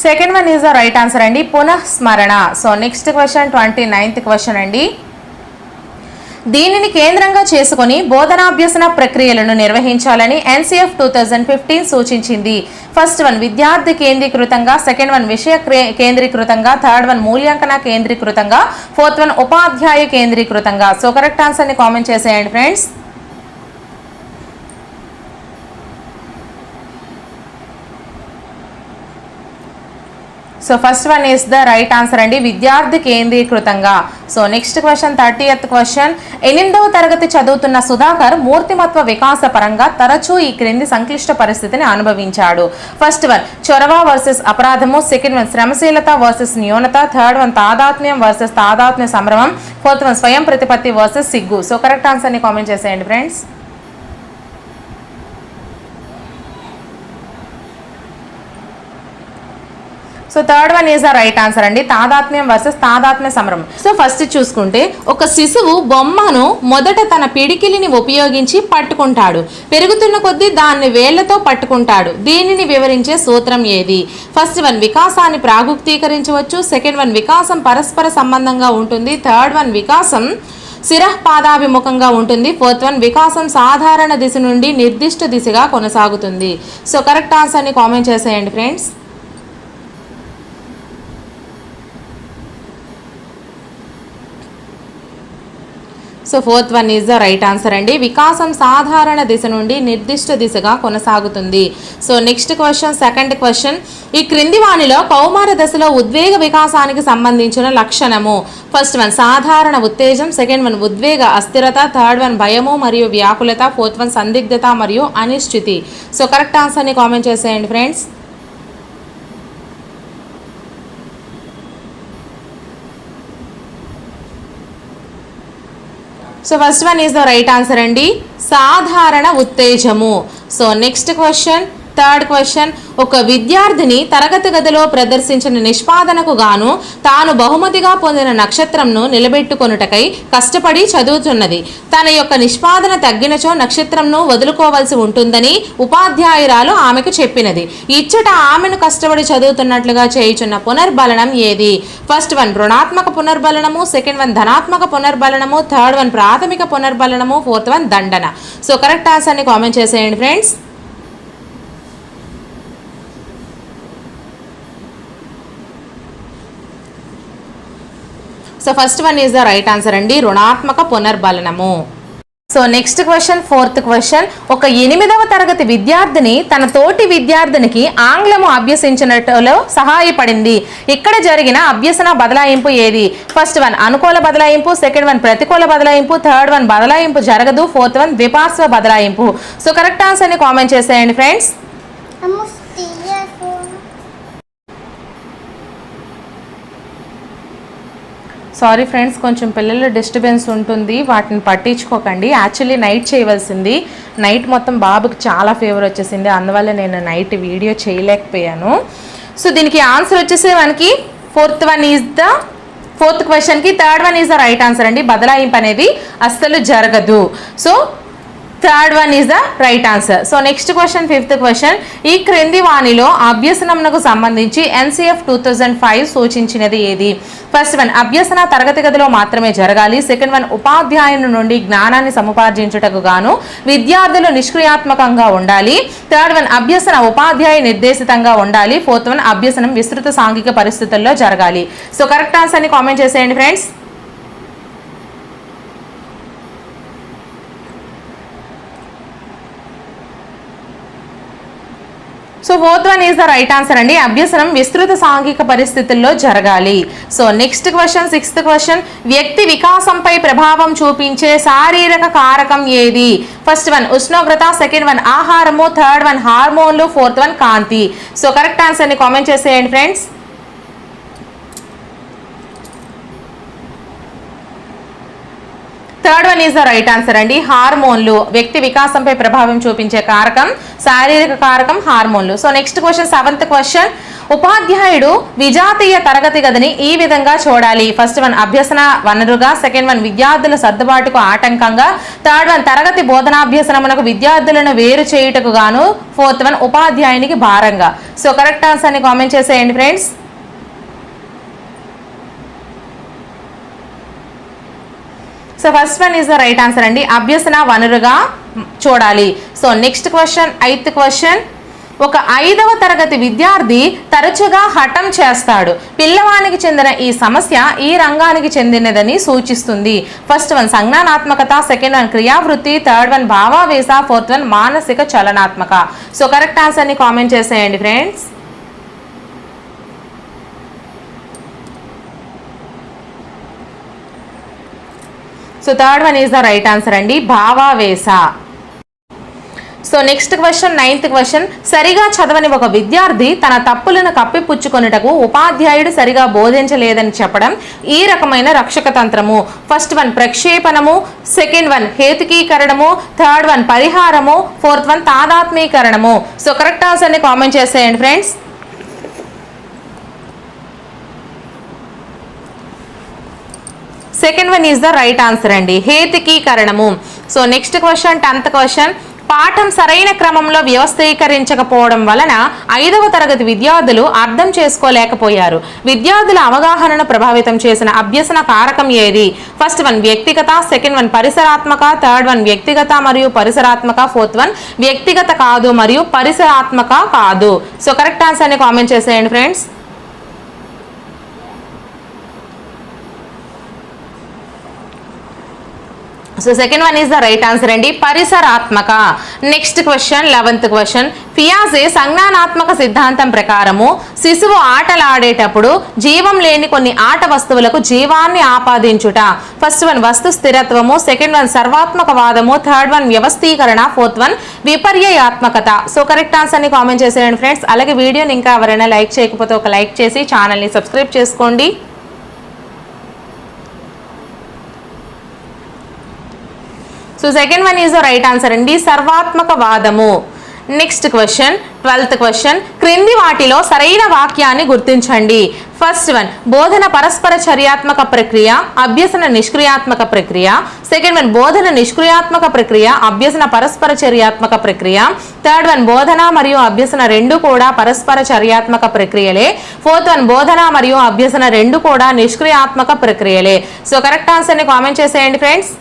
A: Second one is the right answer అండి, పునఃస్మరణ. So next question 29th question అండి. దీనిని కేంద్రంగా చేసుకుని బోధనాభ్యసన ప్రక్రియలను నిర్వహించాలని ఎన్సిఎఫ్ 2015 సూచించింది. ఫస్ట్ వన్ విద్యార్థి కేంద్రీకృతంగా, సెకండ్ వన్ విషయ కేంద్రీకృతంగా, థర్డ్ వన్ మూల్యాంకన కేంద్రీకృతంగా, ఫోర్త్ వన్ ఉపాధ్యాయ కేంద్రీకృతంగా. సో కరెక్ట్ ఆన్సర్ని కామెంట్ చేసేయండి friends. So first one is the right answer అండి, విద్యార్థి కేంద్రీకృతంగా. So next question 30th question. 8వ తరగతి చదువుతున్న సుధాకర్ మూర్తిమత్వ వికాస పరంగా తరచూ ఈ క్రింది సంక్లిష్ట పరిస్థితిని అనుభవించాడు. ఫస్ట్ వన్ చొరవ వర్సెస్ అపరాధము, సెకండ్ వన్ శ్రమశీలత వర్సెస్ న్యూనత, థర్డ్ వన్ తాదాత్మ్యం వర్సెస్ తాదాత్మ్య సంభ్రమం, ఫోర్త్ వన్ స్వయం ప్రతిపత్తి వర్సెస్ సిగ్గు. సో కరెక్ట్ ఆన్సర్ని కామెంట్ చేసేయండి friends. So third one is the right answer అండి, తాదాత్మ్యం వర్సెస్ తాదాత్మ్య సంభ్రమం. సో ఫస్ట్ చూసుకుంటే ఒక శిశువు బొమ్మను మొదట తన పిడికిలిని ఉపయోగించి పట్టుకుంటాడు. పెరుగుతున్న కొద్దీ దాన్ని వేళ్లతో పట్టుకుంటాడు. దీనిని వివరించే సూత్రం ఏది? ఫస్ట్ వన్ వికాసాన్ని ప్రాగుక్తీకరించవచ్చు, సెకండ్ వన్ వికాసం పరస్పర సంబంధంగా ఉంటుంది, థర్డ్ వన్ వికాసం శిరఃపాదాభిముఖంగా ఉంటుంది, ఫోర్త్ వన్ వికాసం సాధారణ దిశ నుండి నిర్దిష్ట దిశగా కొనసాగుతుంది. సో కరెక్ట్ ఆన్సర్ని కామెంట్ చేసేయండి friends. So fourth one is the right answer అండి, వికాసం సాధారణ దిశ నుండి నిర్దిష్ట దిశగా కొనసాగుతుంది. So next question 2nd question. ఈ క్రింది వానిలో కౌమార దశలో ఉద్వేగ వికాసానికి సంబంధించిన లక్షణము. ఫస్ట్ వన్ సాధారణ ఉత్తేజం, సెకండ్ వన్ ఉద్వేగ అస్థిరత, థర్డ్ వన్ భయము మరియు వ్యాకులత, ఫోర్త్ వన్ సందిగ్ధత మరియు అనిశ్చితి. సో కరెక్ట్ ఆన్సర్ని కామెంట్ చేసేయండి friends. So first one is the right answer అండి, సాధారణ ఉత్తేజము. So next question 3rd question. ఒక విద్యార్థిని తరగతి గదిలో ప్రదర్శించిన నిష్పాదనకు గాను తాను బహుమతిగా పొందిన నక్షత్రంను నిలబెట్టుకొనుటకై కష్టపడి చదువుతున్నది. తన యొక్క నిష్పాదన తగ్గినచో నక్షత్రంను వదులుకోవాల్సి ఉంటుందని ఉపాధ్యాయురాలు ఆమెకు చెప్పినది. ఇచ్చట ఆమెను కష్టపడి చదువుతున్నట్లుగా చేయుచున్న పునర్బలనం ఏది? ఫస్ట్ వన్ రుణాత్మక పునర్బలనము, సెకండ్ వన్ ధనాత్మక పునర్బలనము, థర్డ్ వన్ ప్రాథమిక పునర్బలనము, ఫోర్త్ వన్ దండన. సో కరెక్ట్ ఆన్సర్ని కామెంట్ చేసేయండి friends. So first one is the right answer అండి, రుణాత్మక పునర్బలనము. So next question 4th question. ఒక 8వ తరగతి విద్యార్థిని తన తోటి విద్యార్థినికి ఆంగ్లము అభ్యసించినట్లో సహాయపడింది. ఇక్కడ జరిగిన అభ్యసన బదలాయింపు ఏది? ఫస్ట్ వన్ అనుకూల బదలాయింపు, సెకండ్ వన్ ప్రతికూల బదలాయింపు, థర్డ్ వన్ బదలాయింపు జరగదు, ఫోర్త్ వన్ ద్విపార్శ్వ బదలాయింపు. సో కరెక్ట్ ఆన్సర్ని కామెంట్ చేసేయండి ఫ్రెండ్స్. సారీ ఫ్రెండ్స్, కొంచెం పిల్లల డిస్టర్బెన్స్ ఉంటుంది, వాటిని పట్టించుకోకండి. యాక్చువల్లీ నైట్ చేయవలసింది, నైట్ మొత్తం బాబుకి చాలా ఫీవర్ వచ్చేసింది, అందువల్ల నేను నైట్ వీడియో చేయలేకపోయాను. సో దీనికి ఆన్సర్ వచ్చేసి మనకి 4th one is the 4th క్వశ్చన్కి 3rd one is the right answer అండి. బదలాయింపు అనేది అస్సలు జరగదు. So third one is the right answer. So next question, fifth question, ఈ క్రింది వాణిలో అభ్యసనమునకు సంబంధించి NCF 2005 సూచించినది ఏది? ఫస్ట్ వన్, అభ్యసన తరగతి గదిలో మాత్రమే జరగాలి. సెకండ్ వన్, ఉపాధ్యాయుని నుండి జ్ఞానాన్ని సముపార్జించుటకు గాను విద్యార్థులు నిష్క్రియాత్మకంగా ఉండాలి. థర్డ్ వన్, అభ్యసన ఉపాధ్యాయ నిర్దేశితంగా ఉండాలి. ఫోర్త్ వన్, అభ్యసనం విస్తృత సాంఘిక పరిస్థితుల్లో జరగాలి. సో కరెక్ట్ ఆన్సర్ ని కామెంట్ చేసేయండి friends. So fourth one is the right answer అండి. అభ్యసనం విస్తృత సాంఘిక పరిస్థితుల్లో జరగాలి. So next question, sixth question, వ్యక్తి వికాసంపై ప్రభావం చూపించే శారీరక కారకం ఏది? ఫస్ట్ వన్ ఉష్ణోగ్రత, సెకండ్ వన్ ఆహారము, థర్డ్ వన్ హార్మోన్లు, ఫోర్త్ వన్ కాంతి. సో కరెక్ట్ ఆన్సర్ ని కామెంట్ చేసేయండి friends. Third one is the right answer అండి. హార్మోన్లు. వ్యక్తి వికాసంపై ప్రభావం చూపించే కారకం శారీరక కారకం హార్మోన్లు. So next question, seventh question, ఉపాధ్యాయుడు విజాతీయ తరగతి గదిని ఈ విధంగా చూడాలి. ఫస్ట్ వన్ అభ్యసన వనరుగా, సెకండ్ వన్ విద్యార్థుల సర్దుబాటుకు ఆటంకంగా, థర్డ్ వన్ తరగతి బోధనాభ్యసనమునకు విద్యార్థులను వేరు చేయుటకు గాను, ఫోర్త్ వన్ ఉపాధ్యాయునికి భారంగా. సో కరెక్ట్ ఆన్సర్ ని కామెంట్ చేసేయండి friends. So first one is the right answer అండి. అభ్యసన వనరుగా చూడాలి. So next question, eighth question, ఒక 5వ తరగతి విద్యార్థి తరచుగా హఠం చేస్తాడు. పిల్లవానికి చెందిన ఈ సమస్య ఈ రంగానికి చెందినదని సూచిస్తుంది. ఫస్ట్ వన్ సంజ్ఞానాత్మకత, సెకండ్ వన్ క్రియావృత్తి, థర్డ్ వన్ భావావేశ, ఫోర్త్ వన్ మానసిక చలనాత్మక. సో కరెక్ట్ ఆన్సర్ ని కామెంట్ చేసేయండి friends. So third one is the right answer అండి, భావావేశ. So next question, ninth question, సరిగా చదవని ఒక విద్యార్థి తన తప్పులను కప్పిపుచ్చుకొనుటకు ఉపాధ్యాయుడు సరిగా బోధించలేదని చెప్పడం ఈ రకమైన రక్షక తంత్రము. ఫస్ట్ వన్ ప్రక్షేపణము, సెకండ్ వన్ హేతుకీకరణము, థర్డ్ వన్ పరిహారము, ఫోర్త్ వన్ తాదాత్మీకరణము. సో కరెక్ట్ ఆన్సర్ ని కామెంట్ చేసేయండి friends. Second one is the right answer అండి, హేతుకీకరణము. So next question, 10th question, పాఠం సరైన క్రమంలో వ్యవస్థీకరించకపోవడం వలన 5వ తరగతి విద్యార్థులు అర్థం చేసుకోలేకపోయారు. విద్యార్థుల అవగాహనను ప్రభావితం చేసిన అభ్యసన కారకం ఏది? ఫస్ట్ వన్ వ్యక్తిగత, సెకండ్ వన్ పరిసరాత్మక, థర్డ్ వన్ వ్యక్తిగత మరియు పరిసరాత్మక, ఫోర్త్ వన్ వ్యక్తిగత కాదు మరియు పరిసరాత్మక కాదు. సో కరెక్ట్ ఆన్సర్ ని కామెంట్ చేసేయండి friends. So second one is the right answer అండి, పరిసరాత్మక. నెక్స్ట్ క్వశ్చన్, 11th క్వశ్చన్, పియాజే సంజ్ఞానాత్మక సిద్ధాంతం ప్రకారము శిశువు ఆటలాడేటప్పుడు జీవం లేని కొన్ని ఆట వస్తువులకు జీవాన్ని ఆపాదించుట. ఫస్ట్ వన్ వస్తు స్థిరత్వము, సెకండ్ వన్ సర్వాత్మకవాదము, థర్డ్ వన్ వ్యవస్థీకరణ, ఫోర్త్ వన్ విపర్యయాత్మకత. సో కరెక్ట్ ఆన్సర్ ని కామెంట్ చేసేయండి ఫ్రెండ్స్. అలాగే వీడియోని ఇంకా ఎవరైనా లైక్ చేయకపోతే ఒక లైక్ చేసి ఛానల్ని సబ్స్క్రైబ్ చేసుకోండి. So second one is the right answer అండి, సర్వాత్మకవాదము. నెక్స్ట్ క్వశ్చన్, 12th క్వశ్చన్, క్రింది వాటిలో సరైన వాక్యాన్ని గుర్తించండి. ఫస్ట్ వన్ బోధన పరస్పర చర్యాత్మక ప్రక్రియ, అభ్యసన నిష్క్రియాత్మక ప్రక్రియ. సెకండ్ వన్ బోధన నిష్క్రియాత్మక ప్రక్రియ, అభ్యసన పరస్పర చర్యాత్మక ప్రక్రియ. థర్డ్ వన్ బోధన మరియు అభ్యసన రెండు కూడా పరస్పర చర్యాత్మక ప్రక్రియలే. ఫోర్త్ వన్ బోధన మరియు అభ్యసన రెండు కూడా నిష్క్రియాత్మక ప్రక్రియలే. సో కరెక్ట్ ఆన్సర్ ని కామెంట్ చేసేయండి friends.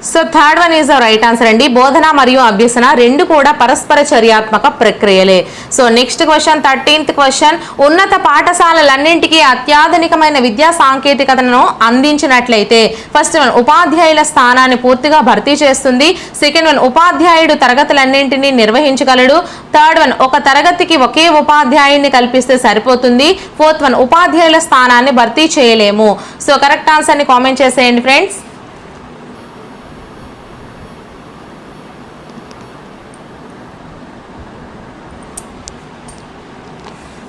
A: So third one is the right answer అండి, బోధన మరియు అభ్యసన రెండు కూడా పరస్పర చర్యాత్మక ప్రక్రియలే. So next question, 13th question, ఉన్నత పాఠశాలలన్నింటికీ అత్యాధునికమైన విద్యా సాంకేతికతను అందించినట్లయితే ఫస్ట్ వన్ ఉపాధ్యాయుల స్థానాన్ని పూర్తిగా భర్తీ చేస్తుంది. సెకండ్ వన్ ఉపాధ్యాయుడు తరగతులన్నింటినీ నిర్వహించగలడు. థర్డ్ వన్ ఒక తరగతికి ఒకే ఉపాధ్యాయుడిని కల్పిస్తే సరిపోతుంది. ఫోర్త్ వన్ ఉపాధ్యాయుల స్థానాన్ని భర్తీ చేయలేము. సో కరెక్ట్ ఆన్సర్ ని కామెంట్ చేసేయండి friends.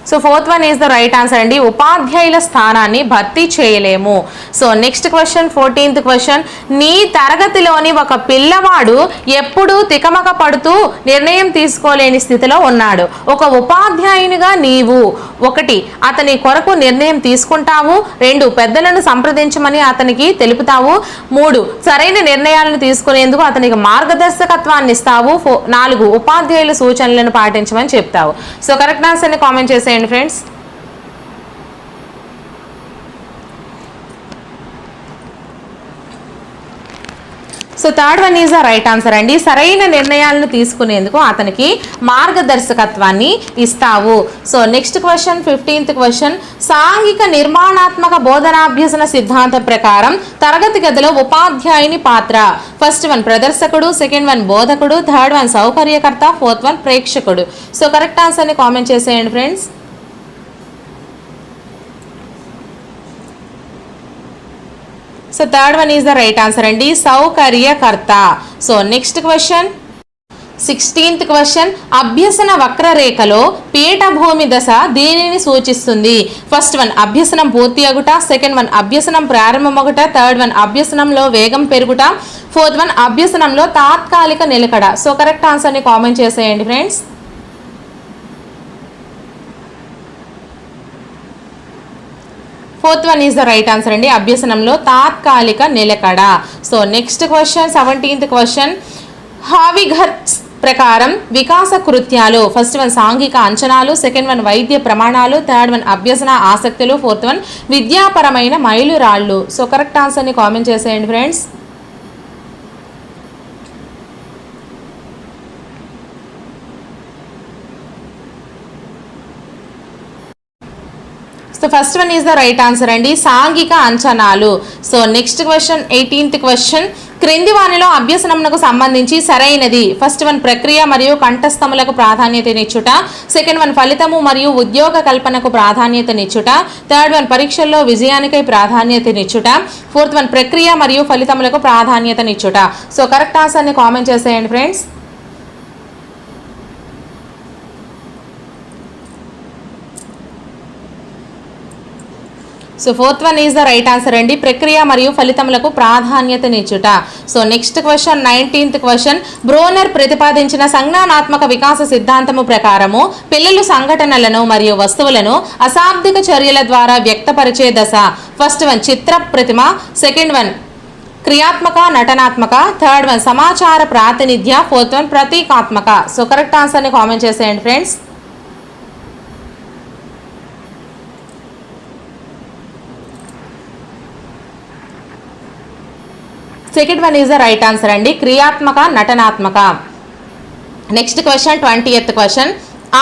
A: So fourth one is the right answer అండి. ఉపాధ్యాయుల స్థానాన్ని భర్తీ చేయలేము. So next question 14th question, నీ తరగతిలోని ఒక పిల్లవాడు ఎప్పుడూ తికమక పడుతూ నిర్ణయం తీసుకోలేని స్థితిలో ఉన్నాడు. ఒక ఉపాధ్యాయునిగా నీవు 1 అతని కొరకు నిర్ణయం తీసుకుంటావు, 2 పెద్దలను సంప్రదించమని అతనికి తెలుపుతావు, 3 సరైన నిర్ణయాలను తీసుకునేందుకు అతనికి మార్గదర్శకత్వాన్ని ఇస్తావు, 4 ఉపాధ్యాయుల సూచనలను పాటించమని చెప్తావు. సో కరెక్ట్ ఆన్సర్ని కామెంట్ చేసేయండి friends. So third one is the right answer అండి. సరైన నిర్ణయాలను తీసుకునేందుకు అతనికి మార్గదర్శకత్వాన్ని ఇస్తావు. So next question 15th question, సాంఘిక నిర్మాణాత్మక బోధనాభ్యసన సిద్ధాంతం ప్రకారం తరగతి గదిలో ఉపాధ్యాయుని పాత్ర. ఫస్ట్ వన్ ప్రదర్శకుడు, సెకండ్ వన్ బోధకుడు, థర్డ్ వన్ సౌకర్యకర్త, ఫోర్త్ వన్ ప్రేక్షకుడు. సో కరెక్ట్ ఆన్సర్ని కామెంట్ చేసేయండి friends. So third one is the right answer అండి, సౌకర్యకర్త. So next question 16th question, అభ్యసన వక్రరేఖలో పీఠభూమి దశ దేనిని సూచిస్తుంది? ఫస్ట్ వన్ అభ్యసనం పూర్తి అగుట, సెకండ్ వన్ అభ్యసనం ప్రారంభమగుట, థర్డ్ వన్ అభ్యసనంలో వేగం పెరుగుట, ఫోర్త్ వన్ అభ్యసనంలో తాత్కాలిక నిలకడ. సో కరెక్ట్ ఆన్సర్ని కామెంట్ చేసేయండి friends. Fourth one is the right answer అండి, అభ్యసనంలో తాత్కాలిక నిలకడ. So next question 17th question, హావిగర్స్ ప్రకారం వికాస కృత్యాలు. ఫస్ట్ వన్ సాంఘిక అంచనాలు, సెకండ్ వన్ వైద్య ప్రమాణాలు, థర్డ్ వన్ అభ్యసన ఆసక్తులు, ఫోర్త్ వన్ విద్యాపరమైన మైలురాళ్ళు. సో కరెక్ట్ ఆన్సర్ని కామెంట్ చేసేయండి friends. So first one is the right answer అండి, సాంఘిక అంచనాలు. So next question 18th question, క్రింది వానిలో అభ్యసనమునకు సంబంధించి సరైనది? ఫస్ట్ వన్ ప్రక్రియ మరియు కంఠస్థములకు ప్రాధాన్యతనిచ్చుట, సెకండ్ వన్ ఫలితము మరియు ఉద్యోగ కల్పనకు ప్రాధాన్యతనిచ్చుట, థర్డ్ వన్ పరీక్షల్లో విజయానికై ప్రాధాన్యతనిచ్చుట, ఫోర్త్ వన్ ప్రక్రియ మరియు ఫలితములకు ప్రాధాన్యతనిచ్చుట. సో కరెక్ట్ ఆన్సర్ని కామెంట్ చేసేయండి friends. So fourth one is the right answer అండి, ప్రక్రియ మరియు ఫలితములకు ప్రాధాన్యతనిచ్చుట. So next question 19th question, Bruner ప్రతిపాదించిన సంజ్ఞానాత్మక వికాస సిద్ధాంతము ప్రకారము పిల్లలు సంఘటనలను మరియు వస్తువులను అశాబ్దిక చర్యల ద్వారా వ్యక్తపరిచే దశ. ఫస్ట్ వన్ చిత్ర ప్రతిమ, సెకండ్ వన్ క్రియాత్మక నటనాత్మక, థర్డ్ వన్ సమాచార ప్రాతినిధ్య, ఫోర్త్ వన్ ప్రతీకాత్మక. సో కరెక్ట్ ఆన్సర్ని కామెంట్ చేసేయండి friends. Second one is the right answer అండి, క్రియాత్మక నటనాత్మక. Next question 20th question,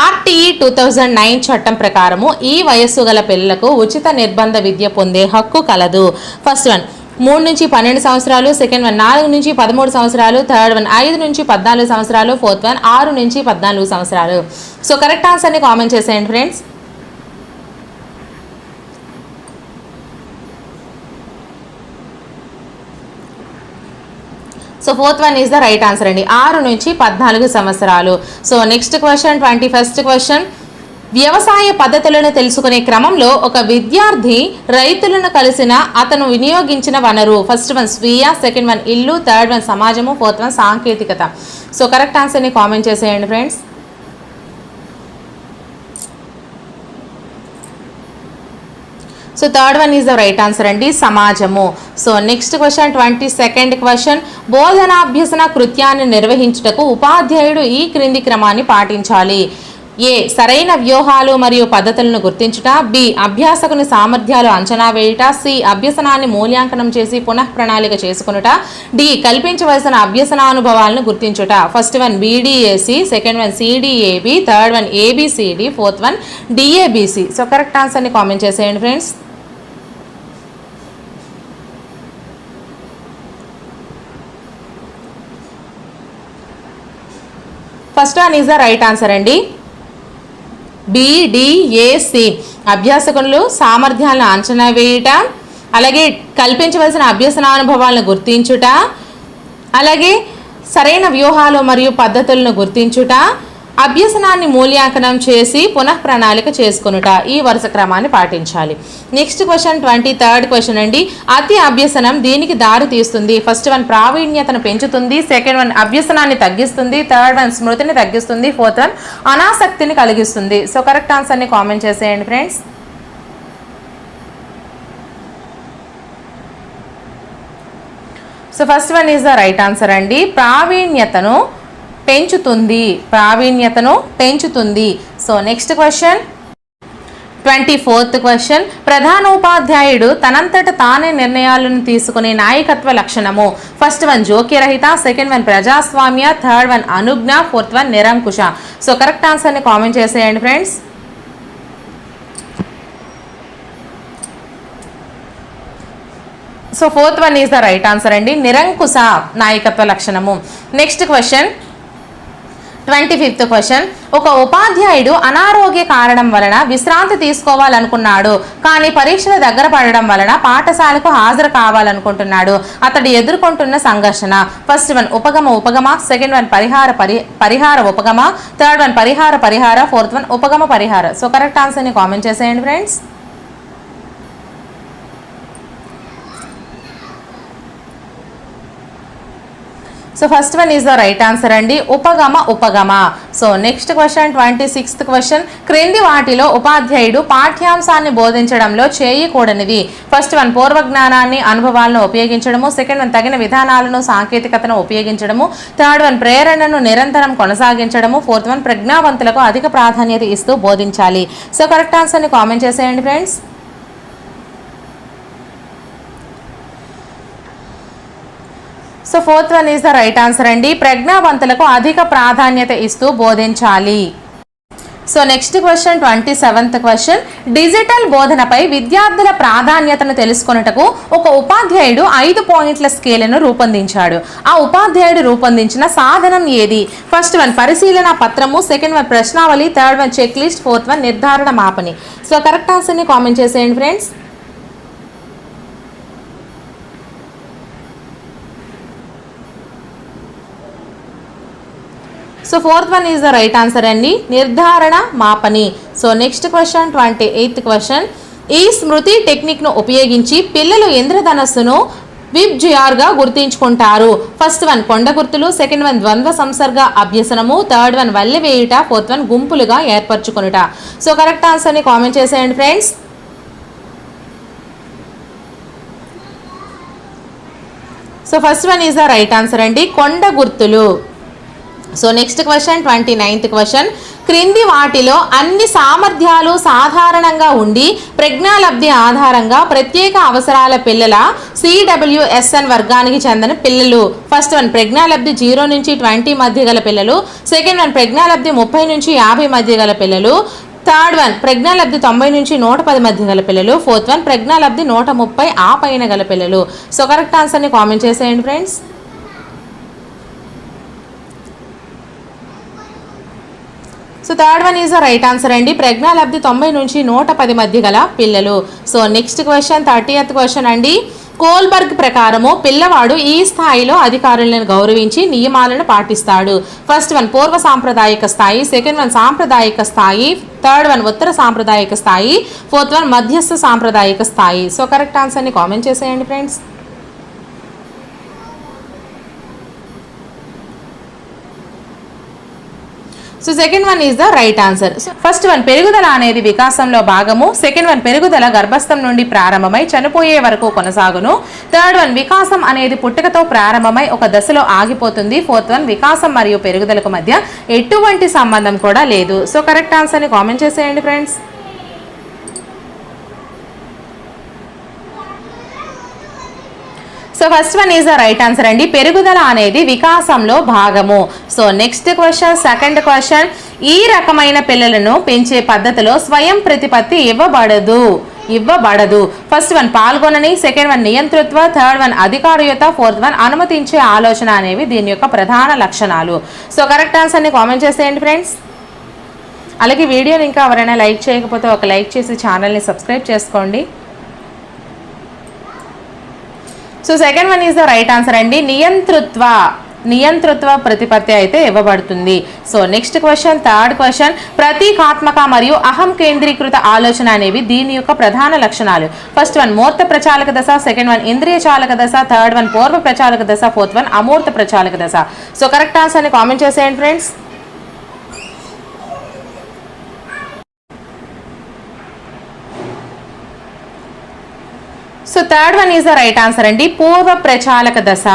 A: RTE 2009 చట్టం ప్రకారము ఈ వయస్సు గల పిల్లలకు ఉచిత నిర్బంధ విద్య పొందే హక్కు కలదు. ఫస్ట్ వన్ 3 నుంచి 12 సంవత్సరాలు, సెకండ్ వన్ 4 నుంచి 13 సంవత్సరాలు, థర్డ్ వన్ 5 నుంచి 14 సంవత్సరాలు, ఫోర్త్ వన్ 6 నుంచి 14 సంవత్సరాలు. సో కరెక్ట్ ఆన్సర్ని కామెంట్ చేసేయండి friends. So fourth one is the right answer అండి, 6 నుంచి 14 సంవత్సరాలు. So next question 21st question, వ్యవసాయ పద్ధతులను తెలుసుకునే క్రమంలో ఒక విద్యార్థి రైతులను కలిసిన అతను వినియోగించిన వనరు. ఫస్ట్ వన్ స్వీయ, సెకండ్ వన్ ఇల్లు, థర్డ్ వన్ సమాజము, ఫోర్త్ వన్ సాంకేతికత. సో కరెక్ట్ ఆన్సర్ని కామెంట్ చేసేయండి friends. So third one is the right answer అండి, సమాజము. So next question 22nd question, బోధనాభ్యసన కృత్యాన్ని నిర్వహించుటకు ఉపాధ్యాయుడు ఈ క్రింది క్రమాన్ని పాటించాలి. ఏ సరైన వ్యూహాలు మరియు పద్ధతులను గుర్తించుట, బి అభ్యాసకుని సామర్థ్యాలు అంచనా వేయుట, సి అభ్యసనాన్ని మూల్యాంకనం చేసి పునః ప్రణాళిక చేసుకునుట, డి కల్పించవలసిన అభ్యసనానుభవాలను గుర్తించుట. First one BDAC, second one CDAB, third one ABCD, fourth one DABC. So correct ఆన్సర్ని కామెంట్ చేసేయండి friends. First one is the right answer అండి, BDAC. అభ్యాసకులు సామర్థ్యాలను అంచనా వేయుట, అలాగే కల్పించవలసిన అభ్యసనానుభవాలను గుర్తించుట, అలాగే సరైన వ్యూహాలు మరియు పద్ధతులను గుర్తించుట, అభ్యసనాన్ని మూల్యాంకనం చేసి పునః ప్రణాళిక చేసుకొనుట, ఈ వరుస క్రమాన్ని పాటించాలి. నెక్స్ట్ క్వశ్చన్ 23rd క్వశ్చన్ అండి. అతి అభ్యసనం దీనికి దారి తీస్తుంది. ఫస్ట్ వన్ ప్రావీణ్యతను పెంచుతుంది, సెకండ్ వన్ అభ్యసనాన్ని తగ్గిస్తుంది, థర్డ్ వన్ స్మృతిని తగ్గిస్తుంది, ఫోర్త్ వన్ అనాసక్తిని కలిగిస్తుంది. సో కరెక్ట్ ఆన్సర్ని కామెంట్ చేసేయండి friends. So first one is the right answer అండి. ప్రావీణ్యతను పెంచుతుంది. So next question 24th question. ప్రధానోపాధ్యాయుడు తనంతట తానే నిర్ణయాలను తీసుకునే నాయకత్వ లక్షణము. ఫస్ట్ వన్ జోక్యరహిత, సెకండ్ వన్ ప్రజాస్వామ్య, థర్డ్ వన్ అనుజ్ఞ, ఫోర్త్ వన్ నిరంకుశ. సో కరెక్ట్ ఆన్సర్ని కామెంట్ చేసేయండి friends. So fourth one is the right answer అండి, నిరంకుశ నాయకత్వ లక్షణము. Next question 25th question. ఒక ఉపాధ్యాయుడు అనారోగ్య కారణం వలన విశ్రాంతి తీసుకోవాలనుకున్నాడు, కానీ పరీక్షల దగ్గర పడడం వలన పాఠశాలకు హాజరు కావాలనుకుంటున్నాడు. అతడు ఎదుర్కొంటున్న సంఘర్షణ. ఫస్ట్ వన్ ఉపగమ, సెకండ్ వన్ పరిహార ఉపగమ, థర్డ్ వన్ పరిహార, ఫోర్త్ వన్ ఉపగమ పరిహార. సో కరెక్ట్ ఆన్సర్ని కామెంట్ చేసేయండి friends. So first one is the right answer అండి, ఉపగమ. So next question 26th question. క్రింది వాటిలో ఉపాధ్యాయుడు పాఠ్యాంశాన్ని బోధించడంలో చేయకూడనివి. ఫస్ట్ వన్ పూర్వజ్ఞానాన్ని, అనుభవాలను ఉపయోగించడము, సెకండ్ వన్ తగిన విధానాలను, సాంకేతికతను ఉపయోగించడము, థర్డ్ వన్ ప్రేరణను నిరంతరం కొనసాగించడము, ఫోర్త్ వన్ ప్రజ్ఞావంతులకు అధిక ప్రాధాన్యత ఇస్తూ బోధించాలి. సో కరెక్ట్ ఆన్సర్ని కామెంట్ చేసేయండి friends. So fourth one is the right answer అండి, ప్రజ్ఞావంతులకు అధిక ప్రాధాన్యత ఇస్తూ బోధించాలి. So next question 27th question. Digital బోధనపై విద్యార్థుల ప్రాధాన్యతను తెలుసుకొనుటకు ఒక ఉపాధ్యాయుడు 5 పాయింట్ల స్కేలును రూపొందించాడు. ఆ ఉపాధ్యాయుడు రూపొందించిన సాధనం ఏది? ఫస్ట్ వన్ పరిశీలన పత్రము, సెకండ్ వన్ ప్రశ్నావళి, third one check list, fourth one నిర్ధారణ మాపని. సో కరెక్ట్ ఆన్సర్ని కామెంట్ చేసేయండి friends. So fourth one is the right answer అండి, నిర్ధారణ మాపని. So next question 28th question. ఈ స్మృతి టెక్నిక్ను ఉపయోగించి పిల్లలు ఇంద్రధనస్సును విబ్జిఆర్గా గుర్తించుకుంటారు. ఫస్ట్ వన్ కొండ గుర్తులు, సెకండ్ వన్ ద్వంద్వ సంసర్గ అభ్యసనము, థర్డ్ వన్ వల్లె వేయుట, ఫోర్త్ వన్ గుంపులుగా ఏర్పరచుకొనుట. సో కరెక్ట్ ఆన్సర్ని కామెంట్ చేసేయండి friends. So first one is the right answer అండి, కొండ గుర్తులు. So next question 29th question. క్రింది వాటిలో అన్ని సామర్థ్యాలు సాధారణంగా ఉండి ప్రజ్ఞాలబ్ధి ఆధారంగా ప్రత్యేక అవసరాల పిల్లల CWSN వర్గానికి చెందిన పిల్లలు. ఫస్ట్ వన్ ప్రజ్ఞాలబ్ధి 0 నుంచి 20 మధ్య గల పిల్లలు, సెకండ్ వన్ ప్రజ్ఞాలబ్ధి 30 నుంచి 50 మధ్య గల పిల్లలు, థర్డ్ వన్ ప్రజ్ఞాలబ్ధి 90 నుంచి 110 మధ్య గల పిల్లలు, ఫోర్త్ వన్ ప్రజ్ఞాలబ్ధి 130 ఆ పైన గల పిల్లలు. సో కరెక్ట్ ఆన్సర్ని కామెంట్ చేసేయండి friends. So third one is the right answer అండి, ప్రజ్ఞాలబ్ధి 90 నుంచి 110 మధ్య గల పిల్లలు. So next question 30th question అండి. కోల్బర్గ్ ప్రకారము పిల్లవాడు ఈ స్థాయిలో అధికారులను గౌరవించి నియమాలను పాటిస్తాడు. ఫస్ట్ వన్ పూర్వ సాంప్రదాయిక స్థాయి, సెకండ్ వన్ సాంప్రదాయిక స్థాయి, థర్డ్ వన్ ఉత్తర సాంప్రదాయిక స్థాయి, ఫోర్త్ వన్ మధ్యస్థ సాంప్రదాయిక స్థాయి. సో కరెక్ట్ ఆన్సర్ని కామెంట్ చేసేయండి friends. So second one is the right answer. First one పెరుగుదల అనేది వికాసంలో భాగము, సెకండ్ వన్ పెరుగుదల గర్భస్థం నుండి ప్రారంభమై చనిపోయే వరకు కొనసాగును, థర్డ్ వన్ వికాసం అనేది పుట్టుకతో ప్రారంభమై ఒక దశలో ఆగిపోతుంది, ఫోర్త్ వన్ వికాసం మరియు పెరుగుదలకు మధ్య ఎటువంటి సంబంధం కూడా లేదు. సో కరెక్ట్ ఆన్సర్ని కామెంట్ చేసేయండి friends. So first one is the right answer అండి, పెరుగుదల అనేది వికాసంలో భాగము. So next question second question. ఈ రకమైన పిల్లలను పెంచే పద్ధతిలో స్వయం ప్రతిపత్తి ఇవ్వబడదు. ఫస్ట్ వన్ పాల్గొనని, సెకండ్ వన్ నియంతృత్వ, థర్డ్ వన్ అధికారయుత, ఫోర్త్ వన్ అనుమతించే ఆలోచన అనేవి దీని యొక్క ప్రధాన లక్షణాలు. సో కరెక్ట్ ఆన్సర్ని కామెంట్ చేసేయండి ఫ్రెండ్స్. అలాగే వీడియోని ఇంకా ఎవరైనా లైక్ చేయకపోతే ఒక లైక్ చేసి ఛానల్ని సబ్స్క్రైబ్ చేసుకోండి. So second one is the right answer అండి, నియంతృత్వ. నియంతృత్వ ప్రతిపత్తి అయితే ఇవ్వబడుతుంది. So next question, third question, ప్రతీకాత్మక మరియు అహం కేంద్రీకృత ఆలోచన అనేవి దీని యొక్క ప్రధాన లక్షణాలు. ఫస్ట్ వన్ మూర్త ప్రచాలక దశ, సెకండ్ వన్ ఇంద్రియ చాలక దశ, థర్డ్ వన్ పూర్వ ప్రచాలక దశ, ఫోర్త్ వన్ అమూర్త ప్రచాలక దశ. సో కరెక్ట్ ఆన్సర్ ని కామెంట్ చేసేయండి friends. So third one is the right answer అండి, పూర్వ ప్రచాలక దశ.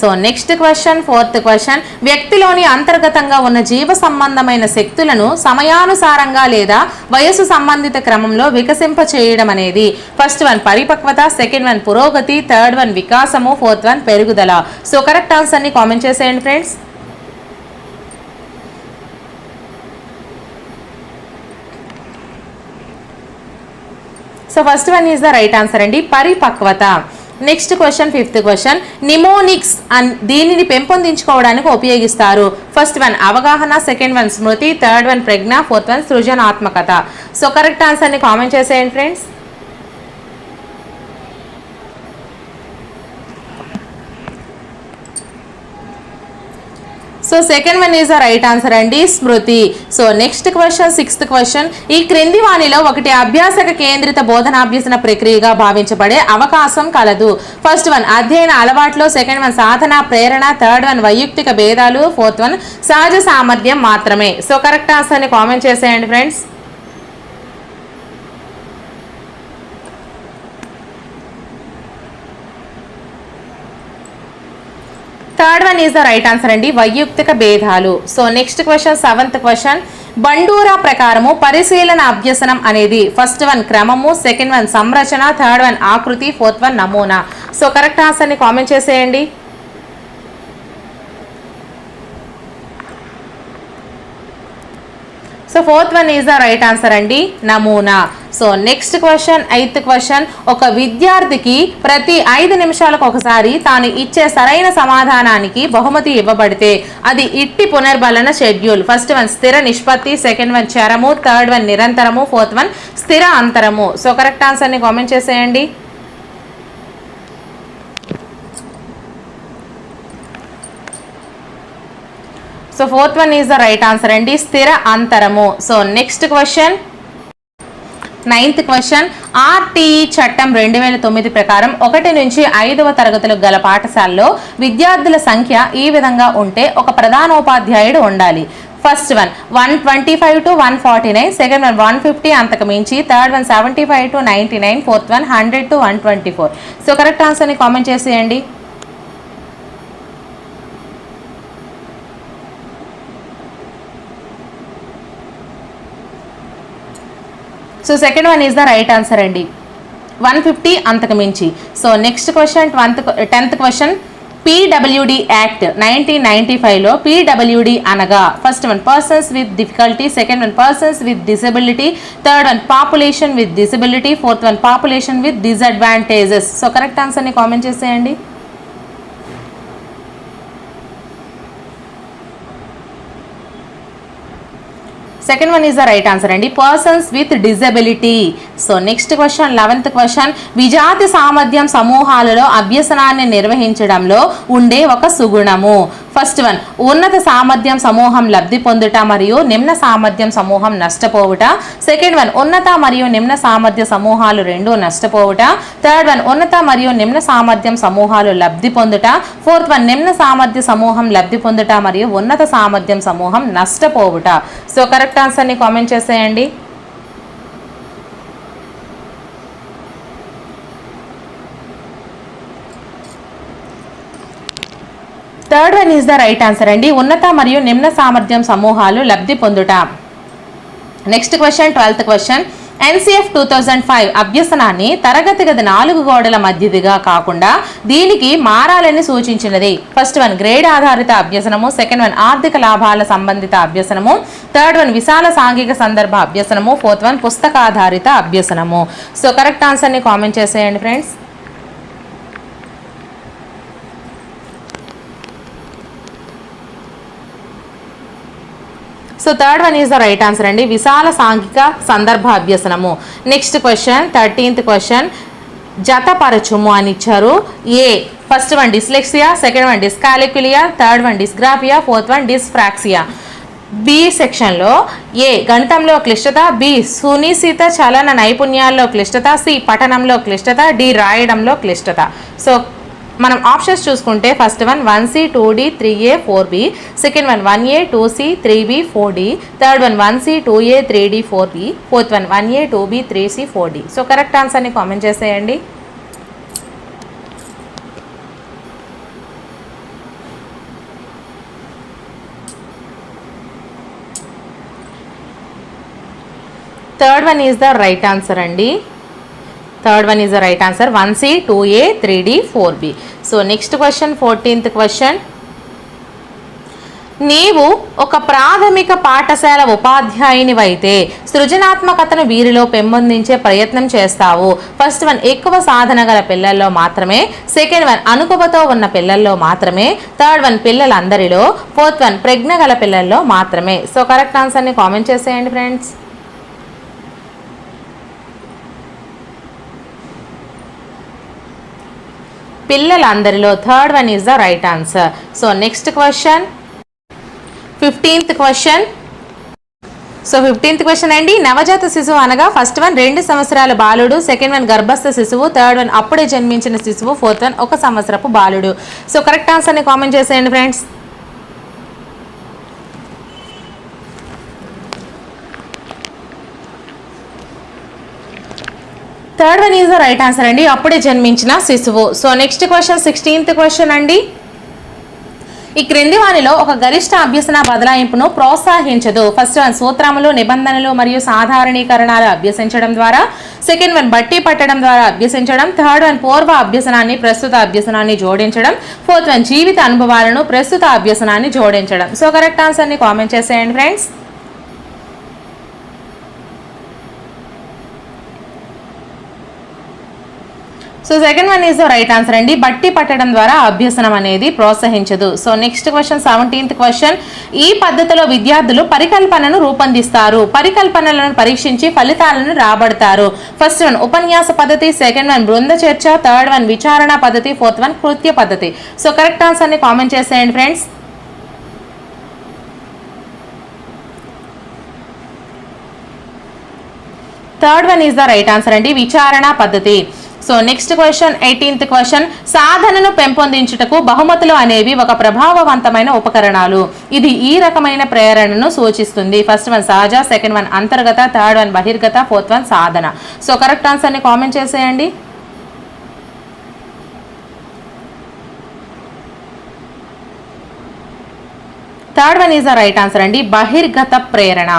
A: So next question, fourth question, వ్యక్తిలోని అంతర్గతంగా ఉన్న జీవ సంబంధమైన శక్తులను సమయానుసారంగా లేదా వయసు సంబంధిత క్రమంలో వికసింప చేయడం అనేది. ఫస్ట్ వన్ పరిపక్వత, సెకండ్ వన్ పురోగతి, థర్డ్ వన్ వికాసము, ఫోర్త్ వన్ పెరుగుదల. సో కరెక్ట్ ఆన్సర్ ని కామెంట్ చేసేయండి friends. So first one is the right answer అండి, పరిపక్వత. Next question, fifth question, mnemonics దీనిని పెంపొందించుకోవడానికి ఉపయోగిస్తారు. ఫస్ట్ వన్ అవగాహన, సెకండ్ వన్ స్మృతి, థర్డ్ వన్ ప్రజ్ఞ, ఫోర్త్ వన్ సృజనాత్మకత. సో కరెక్ట్ ఆన్సర్ ని కామెంట్ చేసేయండి friends. So second one is the right answer అండి, స్మృతి. So next question, sixth question, ఈ క్రింది వాణిలో ఒకటి అభ్యాసక కేంద్రిత బోధనాభ్యసన ప్రక్రియగా భావించబడే అవకాశం కలదు. ఫస్ట్ వన్ అధ్యయన అలవాట్లు, సెకండ్ వన్ సాధన ప్రేరణ, థర్డ్ వన్ వైయక్తిక భేదాలు, ఫోర్త్ వన్ సహజ సామర్థ్యం మాత్రమే. సో కరెక్ట్ ఆన్సర్ ని కామెంట్ చేసేయండి friends. Third one is the right answer అండి, వైయక్తిక భేదాలు. So next question, seventh question, Bandura ప్రకారము పరిశీలన అభ్యసనం అనేది ఫస్ట్ వన్ క్రమము, సెకండ్ వన్ సంరచన, థర్డ్ వన్ ఆకృతి, ఫోర్త్ వన్ నమూనా. సో కరెక్ట్ ఆన్సర్ ని కామెంట్ చేసేయండి. So fourth one is the right answer అండి, నమూనా. So next question, eighth question, ఒక విద్యార్థికి ప్రతి 5 నిమిషాలకు ఒకసారి తాను ఇచ్చే సరైన సమాధానానికి బహుమతి ఇవ్వబడితే అది ఇట్టి పునర్బలన షెడ్యూల్. ఫస్ట్ వన్ స్థిర నిష్పత్తి, సెకండ్ వన్ చరము, థర్డ్ వన్ నిరంతరము, ఫోర్త్ వన్ స్థిర అంతరము. సో కరెక్ట్ ఆన్సర్ ని కామెంట్ చేసేయండి. So fourth one is the right answer అండి, స్థిర అంతరము. So next question, ninth question, RTE చట్టం 2009 ప్రకారం 1 నుంచి 5వ తరగతులకు గల పాఠశాలలో విద్యార్థుల సంఖ్య ఈ విధంగా ఉంటే ఒక ప్రధానోపాధ్యాయుడు ఉండాలి. First one 125 to 149, second one 150 అంతకు మించి, third one 75 to 99, fourth one 100 to 124. So correct answer ని కామెంట్ చేసేయండి. So second one is the right answer అండి, 150 అంతకు మించి. So next question, 10th question, PWD act 1995లో పీడబ్ల్యూడి అనగా first one persons with difficulty, second one persons with disability, third one population with disability, fourth one population with disadvantages. So correct ఆన్సర్ని comment చేసేయండి. Second one is the right answer అండి, persons with disability. So next question, 11th question, విజాతి సామర్థ్యం సమూహాలలో అభ్యసనాన్ని నిర్వహించడంలో ఉండే ఒక సుగుణము. First one ఉన్నత సామర్థ్యం సమూహం లబ్ధి పొందుట మరియు నిమ్న సామర్థ్యం సమూహం నష్టపోవుట, సెకండ్ వన్ ఉన్నత మరియు నిమ్న సామర్థ్య సమూహాలు రెండూ నష్టపోవుట, థర్డ్ వన్ ఉన్నత మరియు నిమ్న సామర్థ్యం సమూహాలు లబ్ధి పొందుట, ఫోర్త్ వన్ నిమ్న సామర్థ్య సమూహం లబ్ధి పొందుట మరియు ఉన్నత సామర్థ్యం సమూహం నష్టపోవుట. సో కరెక్ట్ ఆన్సర్ని కామెంట్ చేసేయండి. Third one is the right answer అండి, ఉన్నత మరియు నిమ్న సామర్థ్యం సమూహాలు లబ్ధి పొందుట. Next question, 12th question, NCF 2005 అభ్యసనాన్ని తరగతి గది 4 గోడల మధ్యదిగా కాకుండా దీనికి మారాలని సూచించినది. ఫస్ట్ వన్ గ్రేడ్ ఆధారిత అభ్యసనము, సెకండ్ వన్ ఆర్థిక లాభాల సంబంధిత అభ్యసనము, థర్డ్ వన్ విశాల సాంఘిక సందర్భ అభ్యసనము, ఫోర్త్ వన్ పుస్తకాధారిత అభ్యసనము. సో కరెక్ట్ ఆన్సర్ని కామెంట్ చేసేయండి friends. So third one is the right answer అండి, విశాల సాంఘిక సందర్భ అభ్యసనము. నెక్స్ట్ క్వశ్చన్, 13th క్వశ్చన్, జతపరచుము అని ఇచ్చారు. A first one dyslexia, second one dyscalculia, third one dysgraphia, fourth one dyspraxia. B సెక్షన్లో ఏ గణితంలో క్లిష్టత, బి సునిశిత చలన నైపుణ్యాల్లో క్లిష్టత, సి పఠనంలో క్లిష్టత, డి రాయడంలో క్లిష్టత. సో మనం ఆప్షన్స్ చూసుకుంటే first one 1C 2D 3A 4B, second one 1A 2C 3B 4D, third one 1C 2A 3D 4B, fourth one 1A 2B 3C 4D. So correct ఆన్సర్ని కామెంట్ చేసేయండి. Third one is the right answer అండి. Third one is the right answer 1C 2A 3D 4B. So next question 14th question. నీవు ఒక ప్రాథమిక పాఠశాల ఉపాధ్యాయునివైతే సృజనాత్మకతను వీరిలో పెంపొందించే ప్రయత్నం చేస్తావు. ఫస్ట్ వన్ ఎక్కువ సాధన గల పిల్లల్లో మాత్రమే, సెకండ్ వన్ అనుకువతో ఉన్న పిల్లల్లో మాత్రమే, థర్డ్ వన్ పిల్లలందరిలో, ఫోర్త్ వన్ ప్రజ్ఞ గల పిల్లల్లో మాత్రమే. సో కరెక్ట్ ఆన్సర్ని కామెంట్ చేసేయండి ఫ్రెండ్స్. పిల్లలందరిలో, third one is the right answer. So next question 15th question. So 15th question అండి. నవజాత శిశువు అనగా ఫస్ట్ వన్ 2 సంవత్సరాల బాలుడు, సెకండ్ వన్ గర్భస్థ శిశువు, థర్డ్ వన్ అప్పుడే జన్మించిన శిశువు, ఫోర్త్ వన్ 1 సంవత్సరపు బాలుడు. సో కరెక్ట్ ఆన్సర్ని కామెంట్ చేసేయండి friends. Third one is the right answer అండి, అప్పుడే జన్మించిన శిశువు. So next question 16th question అండి. ఈ క్రింది వానిలో ఒక గరిష్ట అభ్యసన బదలాయింపును ప్రోత్సహించదు. ఫస్ట్ వన్ సూత్రములు, నిబంధనలు మరియు సాధారణీకరణాలు అభ్యసించడం ద్వారా, సెకండ్ వన్ బట్టి పట్టడం ద్వారా అభ్యసించడం, థర్డ్ వన్ పూర్వ అభ్యసనాన్ని ప్రస్తుత అభ్యసనాన్ని జోడించడం, ఫోర్త్ వన్ జీవిత అనుభవాలను ప్రస్తుత అభ్యసనాన్ని జోడించడం. సో కరెక్ట్ ఆన్సర్ని కామెంట్ చేసేయండి friends. So second one is the right answer అండి, బట్టి పట్టడం ద్వారా అభ్యసనం అనేది ప్రోత్సహించదు. So next question 17th question. ఈ పద్ధతిలో విద్యార్థులు పరికల్పనను రూపొందిస్తారు. పరికల్పనలను పరీక్షించి ఫలితాలను రాబడతారు. ఫస్ట్ వన్ ఉపన్యాస పద్ధతి, సెకండ్ వన్ బృంద చర్చ, థర్డ్ వన్ విచారణ పద్ధతి, ఫోర్త్ వన్ కృత్య పద్ధతి. సో కరెక్ట్ ఆన్సర్ని కామెంట్ చేసేయండి friends. Third one is the right answer అండి, విచారణ పద్ధతి. So next question 18th question. సాధనను పెంపొందించుటకు బహుమతులు అనేవి ఒక ప్రభావవంతమైన ఉపకరణాలు. ఇది ఈ రకమైన ప్రేరణను సూచిస్తుంది. ఫస్ట్ వన్ సహజ, సెకండ్ వన్ అంతర్గత, థర్డ్ వన్ బహిర్గత, ఫోర్త్ వన్ సాధన. సో కరెక్ట్ ఆన్సర్ని కామెంట్ చేసేయండి. Third one is the right answer అండి, బహిర్గత ప్రేరణ.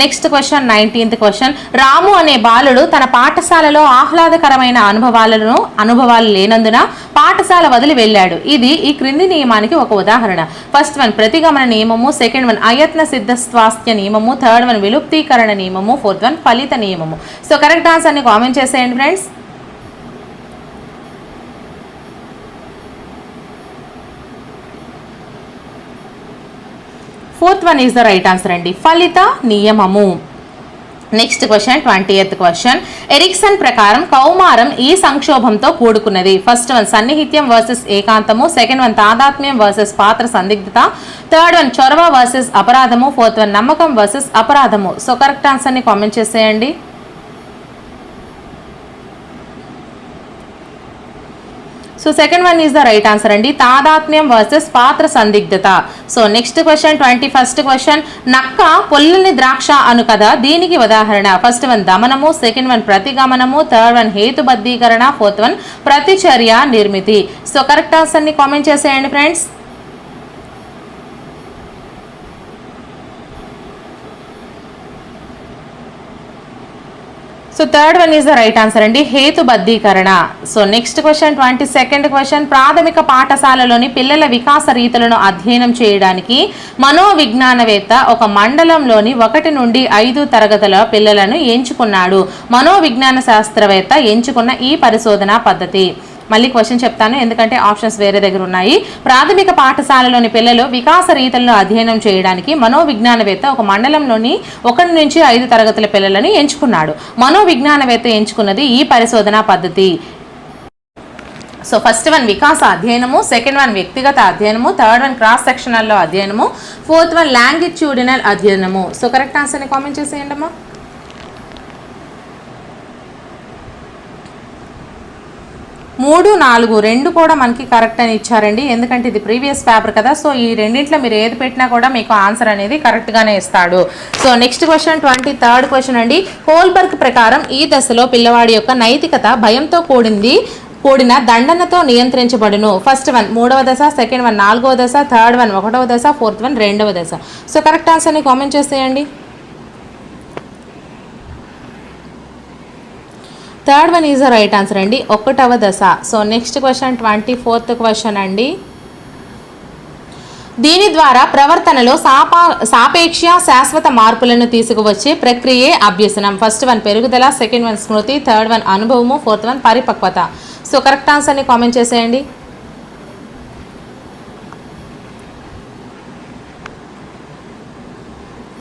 A: Next question 19th question. Ramu అనే బాలుడు తన పాఠశాలలో ఆహ్లాదకరమైన అనుభవాలు లేనందున పాఠశాల వదిలి వెళ్ళాడు. ఇది ఈ క్రింది నియమానికి ఒక ఉదాహరణ. ఫస్ట్ వన్ ప్రతిగమన నియమము, సెకండ్ వన్ అయత్న సిద్ధ స్వాస్థ్య నియమము, థర్డ్ వన్ విలుప్తీకరణ నియమము, ఫోర్త్ వన్ ఫలిత నియమము. సో కరెక్ట్ ఆన్సర్ని కామెంట్ చేసేయండి friends. Fourth one is the right answer అండి, ఫలిత నియమము. Next question 20th question. Ericsson ప్రకారం కౌమారం ఈ సంక్షోభంతో కూడుకున్నది. ఫస్ట్ వన్ సన్నిహిత్యం వర్సెస్ ఏకాంతము, సెకండ్ వన్ తాదాత్మ్యం వర్సెస్ పాత్ర సందిగ్ధత, థర్డ్ వన్ చొరవ వర్సెస్ అపరాధము, ఫోర్త్ వన్ నమ్మకం వర్సెస్ అపరాధము. సో కరెక్ట్ ఆన్సర్ని కామెంట్ చేసేయండి. So second one is the right answer అండి, తాదాత్మ్యం వర్సెస్ పాత్ర సందిగ్ధత. So next question 21st question. నక్క పొల్లని ద్రాక్ష అను కదా దీనికి ఉదాహరణ. ఫస్ట్ వన్ దమనము, సెకండ్ వన్ ప్రతిగమనము, థర్డ్ వన్ హేతుబద్ధీకరణ, ఫోర్త్ వన్ ప్రతిచర్య నిర్మితి. సో కరెక్ట్ ఆన్సర్ని కామెంట్ చేసేయండి friends. So third one is the right answer అండి, హేతుబద్ధీకరణ. So next question 22nd question. ప్రాథమిక పాఠశాలలోని పిల్లల వికాస రీతులను అధ్యయనం చేయడానికి మనోవిజ్ఞానవేత్త ఒక మండలంలోని 1 నుండి 5 తరగతుల పిల్లలను ఎంచుకున్నాడు. మనోవిజ్ఞాన శాస్త్రవేత్త ఎంచుకున్న ఈ పరిశోధనా పద్ధతి. మళ్ళీ క్వశ్చన్ చెప్తాను ఎందుకంటే ఆప్షన్స్ వేరే దగ్గర ఉన్నాయి. ప్రాథమిక పాఠశాలలోని పిల్లలు వికాస రీతులను అధ్యయనం చేయడానికి మనోవిజ్ఞానవేత్త ఒక మండలంలోని 1 నుంచి 5 తరగతుల పిల్లలను ఎంచుకున్నాడు. మనోవిజ్ఞానవేత్త ఎంచుకున్నది ఈ పరిశోధనా పద్ధతి. సో ఫస్ట్ వన్ వికాస అధ్యయనము, సెకండ్ వన్ వ్యక్తిగత అధ్యయనము, థర్డ్ వన్ క్రాస్ సెక్షనల్లో అధ్యయనము, ఫోర్త్ వన్ లాంగిట్యూడినల్ అధ్యయనము. సో కరెక్ట్ ఆన్సర్ని కామెంట్ చేసేయండి అమ్మా. 3, 4 రెండు కూడా మనకి కరెక్ట్ అని ఇచ్చారండి, ఎందుకంటే ఇది ప్రీవియస్ పేపర్ కదా. సో ఈ రెండింటిలో మీరు ఏది పెట్టినా కూడా మీకు ఆన్సర్ అనేది కరెక్ట్గానే ఇస్తాడు. So next question 23rd question అండి. హోల్బర్గ్ ప్రకారం ఈ దశలో పిల్లవాడి యొక్క నైతికత భయంతో కూడిన దండనతో నియంత్రించబడును. ఫస్ట్ వన్ 3వ దశ, సెకండ్ వన్ 4వ దశ, థర్డ్ వన్ 1వ దశ, ఫోర్త్ వన్ 2వ దశ. సో కరెక్ట్ ఆన్సర్ని కామెంట్ చేసేయండి. Third one is the right answer అండి, 1వ దశ. So next question 24th question అండి. దీని ద్వారా ప్రవర్తనలో సాపేక్ష శాశ్వత మార్పులను తీసుకువచ్చే ప్రక్రియే అభ్యసనం. ఫస్ట్ వన్ పెరుగుదల, సెకండ్ వన్ స్మృతి, థర్డ్ వన్ అనుభవము, ఫోర్త్ వన్ పరిపక్వత. సో కరెక్ట్ ఆన్సర్ని కామెంట్ చేసేయండి.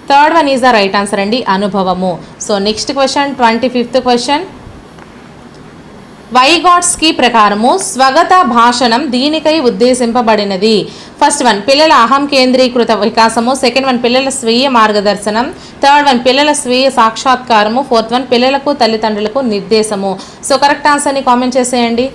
A: Third one is the right answer అండి, అనుభవము. So next question 25th question. Vygotsky ప్రకారము స్వగత భాషణం దీనికై ఉద్దేశింపబడినది. ఫస్ట్ వన్ పిల్లల అహం కేంద్రీకృత వికాసము, సెకండ్ వన్ పిల్లల స్వీయ మార్గదర్శనం, థర్డ్ వన్ పిల్లల స్వీయ సాక్షాత్కారము, ఫోర్త్ వన్ పిల్లలకు తల్లిదండ్రులకు నిర్దేశము. సో కరెక్ట్ ఆన్సర్ని కామెంట్ చేసేయండి.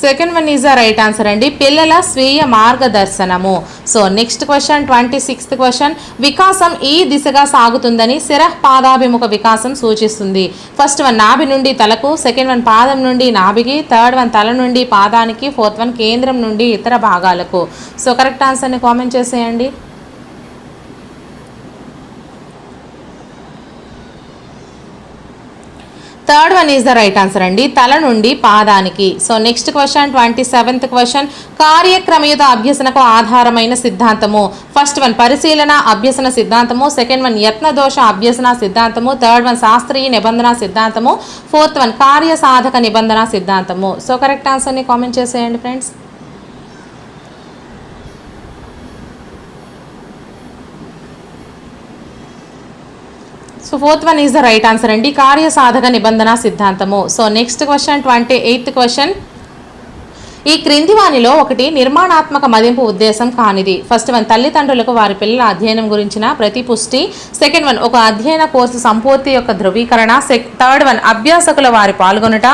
A: Second one is the right answer అండి, పిల్లల స్వీయ మార్గదర్శనము. So next question 26th question. వికాసం ఈ దిశగా సాగుతుందని శిరఃపాదాభిముఖ వికాసం సూచిస్తుంది. ఫస్ట్ వన్ నాభి నుండి తలకు, సెకండ్ వన్ పాదం నుండి నాభికి, థర్డ్ వన్ తల నుండి పాదానికి, ఫోర్త్ వన్ కేంద్రం నుండి ఇతర భాగాలకు. సో కరెక్ట్ ఆన్సర్ని కామెంట్ చేసేయండి. Third one is the right answer అండి, తల నుండి పాదానికి. So next question 27th question. కార్యక్రమయుత అభ్యసనకు ఆధారమైన సిద్ధాంతము. ఫస్ట్ వన్ పరిశీలన అభ్యసన సిద్ధాంతము, సెకండ్ వన్ యత్నదోష అభ్యసన సిద్ధాంతము, థర్డ్ వన్ శాస్త్రీయ నిబంధన సిద్ధాంతము, ఫోర్త్ వన్ కార్యసాధక నిబంధన సిద్ధాంతము. సో కరెక్ట్ ఆన్సర్ని కామెంట్ చేసేయండి friends. So fourth one is the right answer అండి, కార్యసాధక నిబంధన సిద్ధాంతము. So next question 28th question. ఈ క్రింది వానిలో ఒకటి నిర్మాణాత్మక మదింపు ఉద్దేశం కానిది. ఫస్ట్ వన్ తల్లిదండ్రులకు వారి పిల్లల అధ్యయనం గురించిన ప్రతిపుష్టి, సెకండ్ వన్ ఒక అధ్యయన కోర్సు సంపూర్తి యొక్క ధృవీకరణ, థర్డ్ వన్ అభ్యాసకుల వారి పాల్గొనుట,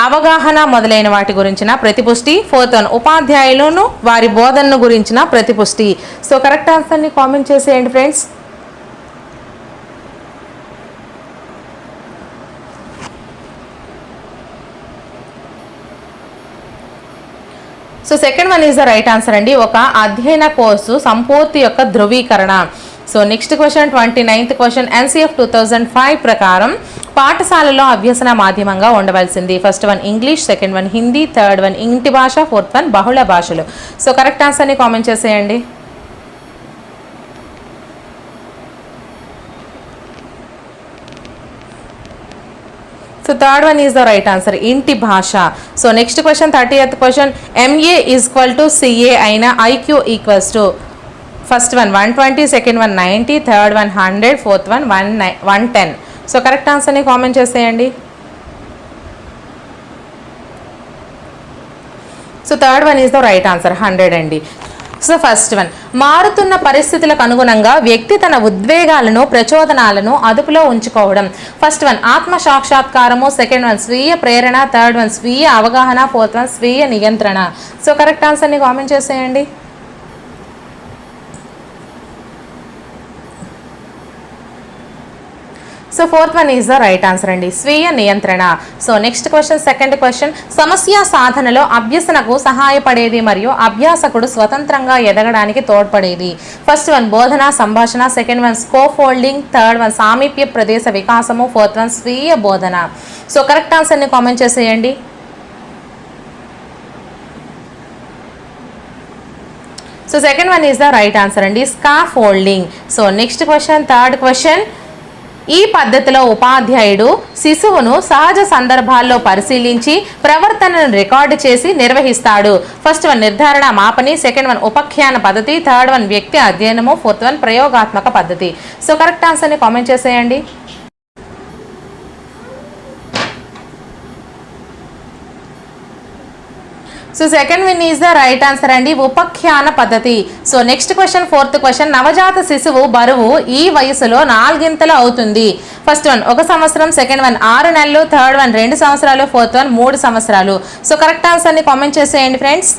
A: అవగాహన మొదలైన వాటి గురించిన ప్రతిపుష్టి, ఫోర్త్ వన్ ఉపాధ్యాయులను వారి బోధనను గురించిన ప్రతిపుష్టి. సో కరెక్ట్ ఆన్సర్ని కామెంట్ చేసేయండి friends. So second one is the right answer అండి, ఒక అధ్యయన కోర్సు సంపూర్తి యొక్క ధృవీకరణ. So next question 29th question. NCF 2005 ప్రకారం పాఠశాలలో అభ్యసన మాధ్యమంగా ఉండవలసింది. First one English, second one Hindi, third one ఇంటి భాష, ఫోర్త్ వన్ బహుళ భాషలు. సో కరెక్ట్ ఆన్సర్ని కామెంట్ చేసేయండి. So third one is the right answer, ఇంటి భాష. So next question 30th question. MA = CA అయిన IQ = first one 120, second one 90, third one 100, fourth one 110. So correct ఆన్సర్ని కామెంట్ చేసేయండి. So third one is the right answer, 100 అండి. So first one మారుతున్న పరిస్థితులకు అనుగుణంగా వ్యక్తి తన ఉద్వేగాలను ప్రచోదనాలను అదుపులో ఉంచుకోవడం. ఫస్ట్ వన్ ఆత్మ సాక్షాత్కారము, సెకండ్ వన్ స్వీయ ప్రేరణ, థర్డ్ వన్ స్వీయ అవగాహన, ఫోర్త్ వన్ స్వీయ నియంత్రణ. సో కరెక్ట్ ఆన్సర్ని కామెంట్ చేసేయండి. So fourth one is the right answer అండి, స్వీయ నియంత్రణ. So next question, second question. సమస్య సాధనలో అభ్యసనకు సహాయపడేది మరియు అభ్యాసకుడు స్వతంత్రంగా ఎదగడానికి తోడ్పడేది. ఫస్ట్ వన్ బోధన సంభాషణ, second one scaffolding, third one సామీప్య ప్రదేశ వికాసము, ఫోర్త్ వన్ స్వీయ బోధన. సో కరెక్ట్ ఆన్సర్ని కామెంట్ చేసేయండి. So second one is the right answer అండి, scaffolding. So next question, third question. ఈ పద్ధతిలో ఉపాధ్యాయుడు శిశువును సహజ సందర్భాల్లో పరిశీలించి ప్రవర్తనను రికార్డు చేసి నిర్వహిస్తాడు. ఫస్ట్ వన్ నిర్ధారణ మాపని, సెకండ్ వన్ ఉపఖ్యాన పద్ధతి, థర్డ్ వన్ వ్యక్తి అధ్యయనము, ఫోర్త్ వన్ ప్రయోగాత్మక పద్ధతి. సో కరెక్ట్ ఆన్సర్ని కామెంట్ చేసేయండి. So second one is the right answer అండి, ఉపఖ్యాన పద్ధతి. So next question, fourth question, నవజాత శిశువు బరువు ఈ వయసులో 4 అవుతుంది. ఫస్ట్ వన్ 1 సంవత్సరం, సెకండ్ వన్ 6 నెలలు, థర్డ్ వన్ 2 సంవత్సరాలు, ఫోర్త్ వన్ 3 సంవత్సరాలు. సో కరెక్ట్ ఆన్సర్ని కామెంట్ చేసేయండి friends.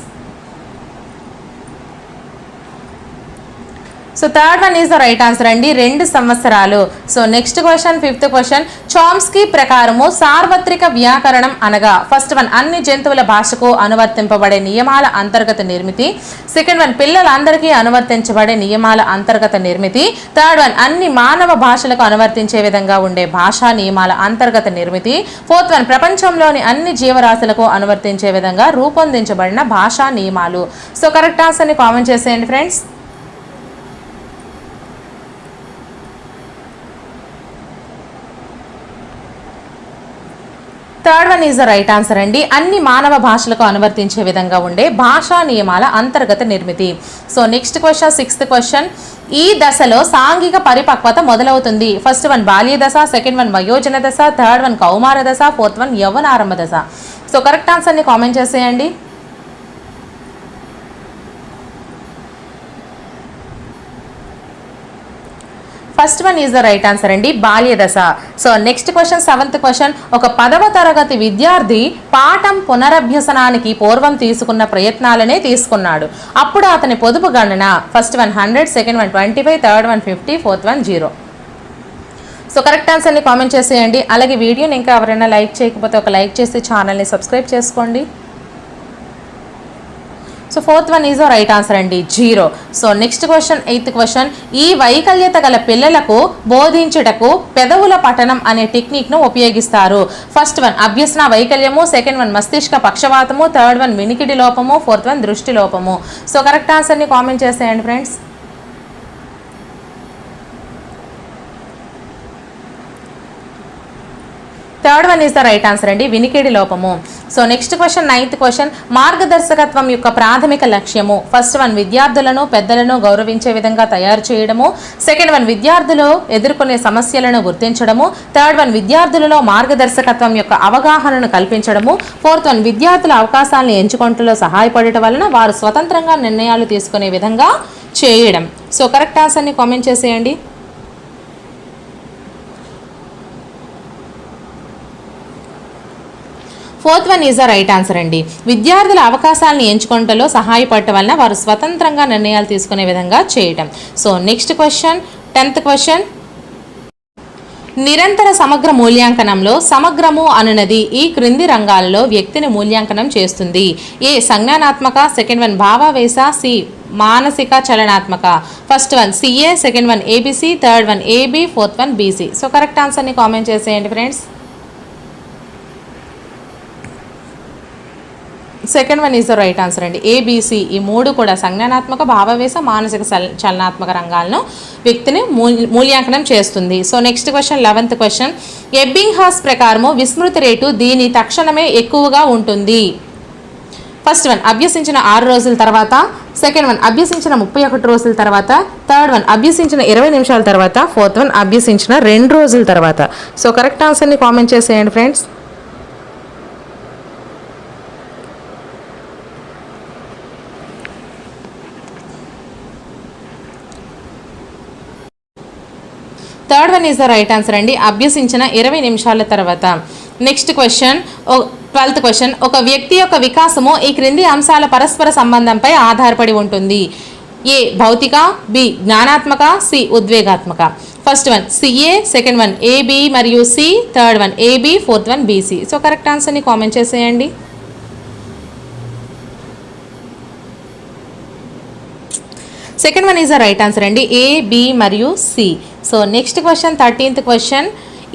A: So third one is the right answer అండి, 2 సంవత్సరాలు. So next question, fifth question, Chomsky ప్రకారము సార్వత్రిక వ్యాకరణం అనగా ఫస్ట్ వన్ అన్ని జంతువుల భాషకు అనువర్తింపబడే నియమాల అంతర్గత నిర్మితి, సెకండ్ వన్ పిల్లలందరికీ అనువర్తించబడే నియమాల అంతర్గత నిర్మితి, థర్డ్ వన్ అన్ని మానవ భాషలకు అనువర్తించే విధంగా ఉండే భాషా నియమాల అంతర్గత నిర్మితి, ఫోర్త్ వన్ ప్రపంచంలోని అన్ని జీవరాశులకు అనువర్తించే విధంగా రూపొందించబడిన భాషా నియమాలు. సో కరెక్ట్ ఆన్సర్ని కామెంట్ చేసేయండి friends. Third one is the right answer అండి, అన్ని మానవ భాషలకు అనువర్తించే విధంగా ఉండే భాషా నియమాల అంతర్గత నిర్మితి. So next question, sixth question, ఈ దశలో సాంఘిక పరిపక్వత మొదలవుతుంది. ఫస్ట్ వన్ బాల్య దశ, సెకండ్ వన్ వయోజన దశ, థర్డ్ వన్ కౌమార దశ, ఫోర్త్ వన్ యవ్వనారంభ దశ. సో కరెక్ట్ ఆన్సర్ని కామెంట్ చేసేయండి. First one is the right answer అండి, బాల్య దశ. So next question, seventh question, ఒక 10వ తరగతి విద్యార్థి పాఠం పునరభ్యసనానికి పూర్వం తీసుకున్న ప్రయత్నాలనే తీసుకున్నాడు. అప్పుడు అతని పొదుపు గణన first one 100, second one 25, third one 50, fourth one 0. So correct ఆన్సర్ని కామెంట్ చేసేయండి. అలాగే వీడియోని ఇంకా ఎవరైనా లైక్ చేయకపోతే ఒక లైక్ చేసి ఛానల్ని సబ్స్క్రైబ్ చేసుకోండి. So fourth one is the right answer అండి, 0. So next question, eighth question, ఈ వైకల్యత గల పిల్లలకు బోధించుటకు పెదవుల పఠనం అనే టెక్నిక్ను ఉపయోగిస్తారు. ఫస్ట్ వన్ అభ్యసన వైకల్యము, సెకండ్ వన్ మస్తిష్క పక్షవాతము, థర్డ్ వన్ వినికిడి లోపము, ఫోర్త్ వన్ దృష్టి లోపము. సో కరెక్ట్ ఆన్సర్ని కామెంట్ చేసేయండి friends. Third one is the right answer అండి, వినికిడి లోపము. So next question, ninth question, మార్గదర్శకత్వం యొక్క ప్రాథమిక లక్ష్యము. ఫస్ట్ వన్ విద్యార్థులను పెద్దలను గౌరవించే విధంగా తయారు చేయడము, సెకండ్ వన్ విద్యార్థులు ఎదుర్కొనే సమస్యలను గుర్తించడము, థర్డ్ వన్ విద్యార్థులలో మార్గదర్శకత్వం యొక్క అవగాహనను కల్పించడము, ఫోర్త్ వన్ విద్యార్థుల అవకాశాలను ఎంచుకోవడంలో సహాయపడటం వలన వారు స్వతంత్రంగా నిర్ణయాలు తీసుకునే విధంగా చేయడం. సో కరెక్ట్ ఆన్సర్ని కామెంట్ చేసేయండి. Fourth one is the right answer అండి, విద్యార్థుల అవకాశాలను ఎంచుకోవడంలో సహాయపడటం వలన వారు స్వతంత్రంగా నిర్ణయాలు తీసుకునే విధంగా చేయటం. So next question, 10th question, నిరంతర సమగ్ర మూల్యాంకనంలో సమగ్రము అనునది ఈ క్రింది రంగాలలో వ్యక్తిని మూల్యాంకనం చేస్తుంది. ఏ సంజ్ఞానాత్మక, సెకండ్ వన్ భావావేశ, సి మానసిక చలనాత్మక. First one C A, second one A B C, third one A B, fourth one B C. So correct ఆన్సర్ని కామెంట్ చేసేయండి friends. Second one is the right answer అండి, ఏబిసి. ఈ 3 కూడా సంజ్ఞానాత్మక, భావావేశ, మానసిక చలనాత్మక రంగాలను వ్యక్తిని మూల్యాంకనం చేస్తుంది. So next question, 11th question, Ebbinghaus ప్రకారము విస్మృతి రేటు దీని తక్షణమే ఎక్కువగా ఉంటుంది. ఫస్ట్ వన్ అభ్యసించిన 6 రోజుల తర్వాత, సెకండ్ వన్ అభ్యసించిన 31 రోజుల తర్వాత, థర్డ్ వన్ అభ్యసించిన 20 నిమిషాల తర్వాత, ఫోర్త్ వన్ అభ్యసించిన 2 రోజుల తర్వాత. సో కరెక్ట్ ఆన్సర్ని కామెంట్ చేసేయండి friends. Third one is the right answer అండి, అభ్యసించిన 20 నిమిషాల తర్వాత. నెక్స్ట్ క్వశ్చన్, 12th క్వశ్చన్, ఒక వ్యక్తి యొక్క వికాసము ఈ క్రింది అంశాల పరస్పర సంబంధంపై ఆధారపడి ఉంటుంది. ఏ భౌతిక, బి జ్ఞానాత్మక, సి ఉద్వేగాత్మక. First one C A, second one A B మరియు C, third one A B, fourth one B C. So correct ఆన్సర్ని కామెంట్ చేసేయండి. Second one is the right answer అండి, ఏ, బి మరియు C. So next question, 13th question,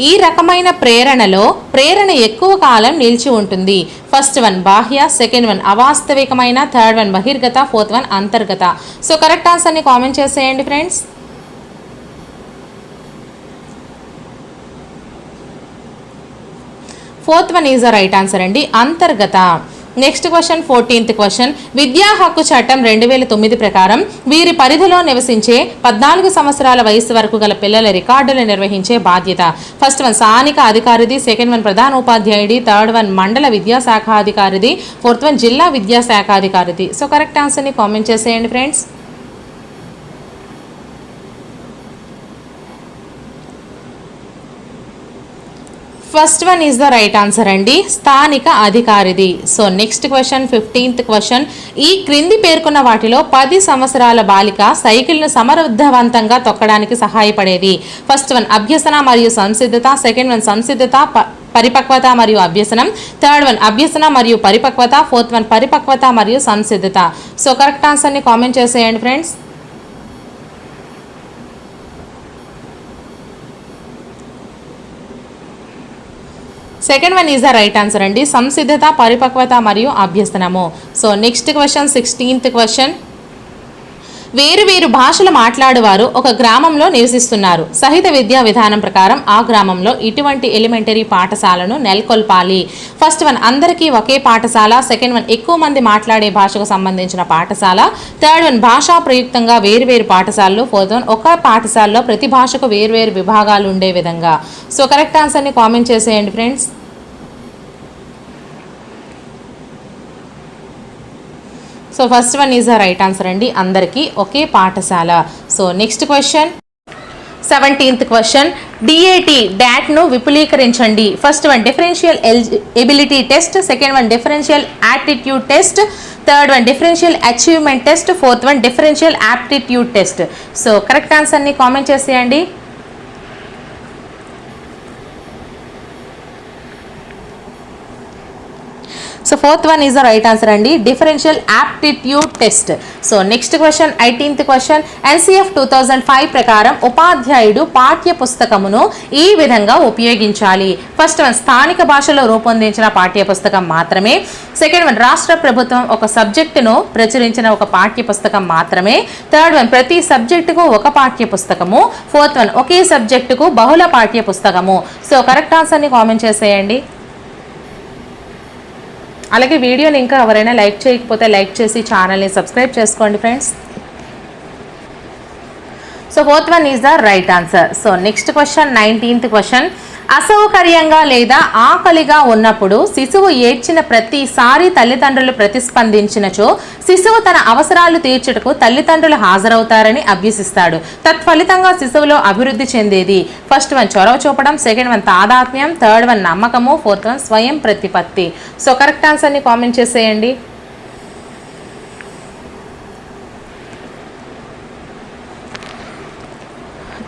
A: ఈ రకమైన ప్రేరణలో ప్రేరణ ఎక్కువ కాలం నిలిచి ఉంటుంది. ఫస్ట్ వన్ బాహ్య, సెకండ్ వన్ అవాస్తవికమైన, థర్డ్ వన్ బహిర్గత, ఫోర్త్ వన్ అంతర్గత. సో కరెక్ట్ ఆన్సర్ని కామెంట్ చేసేయండి friends. Fourth one is the right answer అండి, అంతర్గత. నెక్స్ట్ క్వశ్చన్ 14th క్వశ్చన్, విద్యా హక్కు చట్టం 2009 ప్రకారం వీరి పరిధిలో నివసించే 14 సంవత్సరాల వయసు వరకు గల పిల్లల రికార్డులు నిర్వహించే బాధ్యత. ఫస్ట్ వన్ స్థానిక అధికారిది, సెకండ్ వన్ ప్రధాన ఉపాధ్యాయుడి, థర్డ్ వన్ మండల విద్యాశాఖాధికారిది, ఫోర్త్ వన్ జిల్లా విద్యాశాఖాధికారిది. సో కరెక్ట్ ఆన్సర్ని కామెంట్ చేసేయండి friends. First one is the right answer అండి, స్థానిక అధికారిది. So next question 15th question, ఈ క్రింది పేర్కొన్న వాటిలో 10 సంవత్సరాల బాలిక సైకిల్ను సమర్థవంతంగా తొక్కడానికి సహాయపడేది. ఫస్ట్ వన్ అభ్యసన మరియు సంసిద్ధత, సెకండ్ వన్ సంసిద్ధత పరిపక్వత మరియు అభ్యసనం, థర్డ్ వన్ అభ్యసన మరియు పరిపక్వత, ఫోర్త్ వన్ పరిపక్వత మరియు సంసిద్ధత. సో కరెక్ట్ ఆన్సర్ని కామెంట్ చేసేయండి friends. Second one is the right answer అండి, సంసిద్ధత పరిపక్వత మరియు అభ్యసనము. So next question 16th question, వేరు వేరు భాషలు మాట్లాడేవారు ఒక గ్రామంలో నివసిస్తున్నారు. సహిత విద్యా విధానం ప్రకారం ఆ గ్రామంలో ఇటువంటి ఎలిమెంటరీ పాఠశాలను నెలకొల్పాలి. ఫస్ట్ వన్ అందరికీ ఒకే పాఠశాల, సెకండ్ వన్ ఎక్కువ మంది మాట్లాడే భాషకు సంబంధించిన పాఠశాల, థర్డ్ వన్ భాషా ప్రయుక్తంగా వేరువేరు పాఠశాలలు, ఫోర్త్ వన్ ఒక పాఠశాలలో ప్రతి భాషకు వేరువేరు విభాగాలు ఉండే విధంగా. సో కరెక్ట్ ఆన్సర్ని కామెంట్ చేసేయండి friends. So first one is the right answer అండి, అందరికీ ఒకే పాఠశాల. So next question 17th question, D A T డాట్ను విపులీకరించండి. First one differential ability test, second one differential aptitude test, third one differential achievement test, fourth one differential aptitude test. So correct ఆన్సర్ని comment చేసేయండి. So fourth one is the right answer అండి, differential aptitude test. So next question 18th question, NCF 2005 ప్రకారం ఉపాధ్యాయుడు పాఠ్య పుస్తకమును ఈ విధంగా ఉపయోగించాలి. First one స్థానిక భాషలో రూపొందించిన పాఠ్య పుస్తకం మాత్రమే, సెకండ్ వన్ రాష్ట్ర ప్రభుత్వం ఒక సబ్జెక్టును ప్రచురించిన ఒక పాఠ్య పుస్తకం మాత్రమే, థర్డ్ వన్ ప్రతి సబ్జెక్టుకు ఒక పాఠ్య పుస్తకము, ఫోర్త్ వన్ ఒకే సబ్జెక్టుకు బహుళ పాఠ్య పుస్తకము. సో కరెక్ట్ ఆన్సర్ని కామెంట్ చేసేయండి. అలాగే వీడియోని ఇంకా ఎవరైనా లైక్ చేయకపోతే లైక్ చేసి ఛానల్ని సబ్స్క్రైబ్ చేసుకోండి friends. So fourth one is the right answer. So next question 19th question, అసౌకర్యంగా లేదా ఆకలిగా ఉన్నప్పుడు శిశువు ఏడ్చిన ప్రతిసారి తల్లిదండ్రులు ప్రతిస్పందించినచో శిశువు తన అవసరాలు తీర్చుటకు తల్లిదండ్రులు హాజరవుతారని అభ్యసిస్తాడు. తత్ఫలితంగా శిశువులో అభివృద్ధి చెందేది. ఫస్ట్ వన్ చొరవ చూపడం, సెకండ్ వన్ తాదాత్మ్యం, థర్డ్ వన్ నమ్మకము, ఫోర్త్ వన్ స్వయం ప్రతిపత్తి. సో కరెక్ట్ ఆన్సర్ని కామెంట్ చేసేయండి.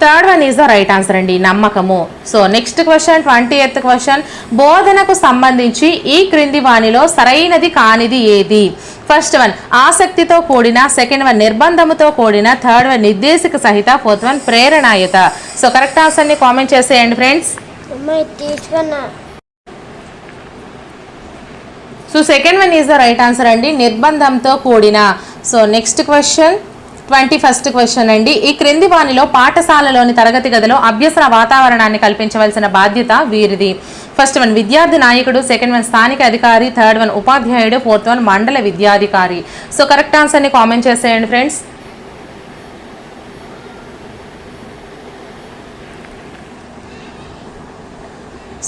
A: Third one is the right answer అండి, నమ్మకము. So next question 20th question, బోధనకు సంబంధించి ఈ క్రింది వానిలో సరైనది కానిది ఏది. ఫస్ట్ వన్ ఆసక్తితో కూడిన, సెకండ్ వన్ నిర్బంధముతో కూడిన, థర్డ్ వన్ నిర్దేశక సహిత, ఫోర్త్ వన్ ప్రేరణాయుత. సో కరెక్ట్ ఆన్సర్ని కామెంట్ చేసేయండి friends. So second one is the right answer అండి, నిర్బంధంతో కూడిన. So next question 21st question అండి, ఈ క్రింది వానిలో పాఠశాలలోని తరగతి గదిలో అభ్యసన వాతావరణాన్ని కల్పించవలసిన బాధ్యత వీరిది. ఫస్ట్ వన్ విద్యార్థి నాయకుడు, సెకండ్ వన్ స్థానిక అధికారి, థర్డ్ వన్ ఉపాధ్యాయుడు, ఫోర్త్ వన్ మండల విద్యాధికారి. సో కరెక్ట్ ఆన్సర్ని కామెంట్ చేసేయండి friends.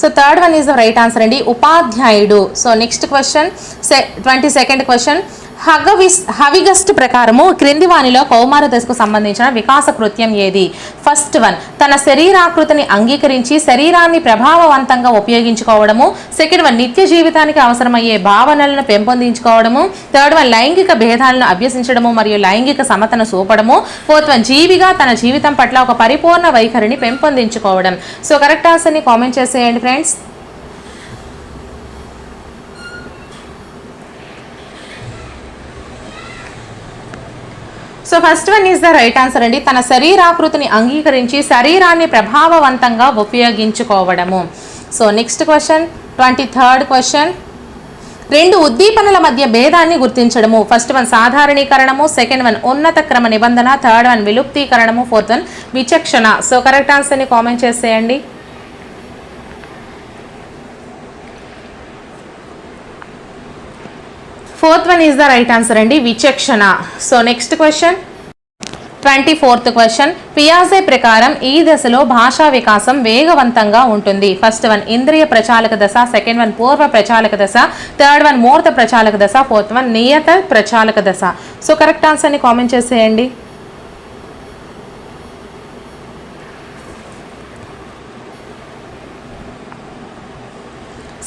A: So third one is the right answer అండి, ఉపాధ్యాయుడు. So next question 22nd question, Havighurst ప్రకారము క్రింది వానిలో కౌమార దశకు సంబంధించిన వికాస కృత్యం ఏది. ఫస్ట్ వన్ తన శరీరాకృతిని అంగీకరించి శరీరాన్ని ప్రభావవంతంగా ఉపయోగించుకోవడము, సెకండ్ వన్ నిత్య జీవితానికి అవసరమయ్యే భావనలను పెంపొందించుకోవడము, థర్డ్ వన్ లైంగిక భేదాలను అభ్యసించడము మరియు లైంగిక సమతను చూపడము, ఫోర్త్ వన్ జీవిగా తన జీవితం పట్ల ఒక పరిపూర్ణ వైఖరిని పెంపొందించుకోవడం. సో కరెక్ట్ ఆన్సర్ని కామెంట్ చేసేయండి friends. So first one is the right answer అండి, తన శరీరాకృతిని అంగీకరించి శరీరాన్ని ప్రభావవంతంగా ఉపయోగించుకోవడము. So next question 23rd question, రెండు ఉద్దీపనల మధ్య భేదాన్ని గుర్తించడము. ఫస్ట్ వన్ సాధారణీకరణము, సెకండ్ వన్ ఉన్నత క్రమ నిబంధన, థర్డ్ వన్ విలుప్తీకరణము, ఫోర్త్ వన్ విచక్షణ. సో కరెక్ట్ ఆన్సర్ని కామెంట్ చేసేయండి. Fourth one is the right answer అండి, విచక్షణ. So next question 24th question. పియాజే ప్రకారం ఈ దశలో భాషా వికాసం వేగవంతంగా ఉంటుంది. ఫస్ట్ వన్ ఇంద్రియ ప్రచాలక దశ, సెకండ్ వన్ పూర్వ ప్రచాలక దశ, థర్డ్ వన్ మూర్త ప్రచాలక దశ, ఫోర్త్ వన్ నియత ప్రచాలక దశ. సో కరెక్ట్ ఆన్సర్ని కామెంట్ చేసేయండి.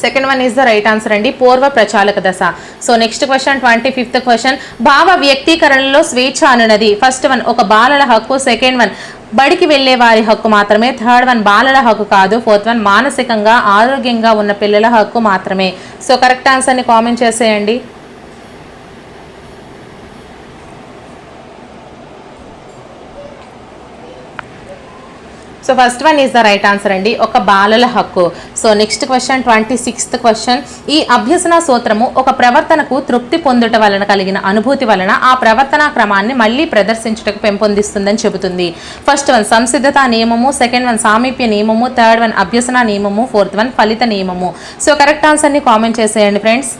A: Second one is the right answer అండి, పూర్వ ప్రచాలక దశ. So next question 25th question. భావ వ్యక్తీకరణలో స్వేచ్ఛ అనున్నది. ఫస్ట్ వన్ ఒక బాలల హక్కు, సెకండ్ వన్ బడికి వెళ్లే వారి హక్కు మాత్రమే, థర్డ్ వన్ బాలల హక్కు కాదు, ఫోర్త్ వన్ మానసికంగా ఆరోగ్యంగా ఉన్న పిల్లల హక్కు మాత్రమే. సో కరెక్ట్ ఆన్సర్ని కామెంట్ చేసేయండి. So first one is the right answer అండి, ఒక బాలల హక్కు. So next question 26th question. ఈ అభ్యసన సూత్రము ఒక ప్రవర్తనకు తృప్తి పొందుట వలన కలిగిన అనుభూతి వలన ఆ ప్రవర్తనా క్రమాన్ని మళ్ళీ ప్రదర్శించుటకు పెంపొందిస్తుందని చెబుతుంది. ఫస్ట్ వన్ సంసిద్ధత నియమము, సెకండ్ వన్ సామీప్య నియమము, థర్డ్ వన్ అభ్యసన నియమము, ఫోర్త్ వన్ ఫలిత నియమము. సో కరెక్ట్ ఆన్సర్ని కామెంట్ చేసేయండి friends.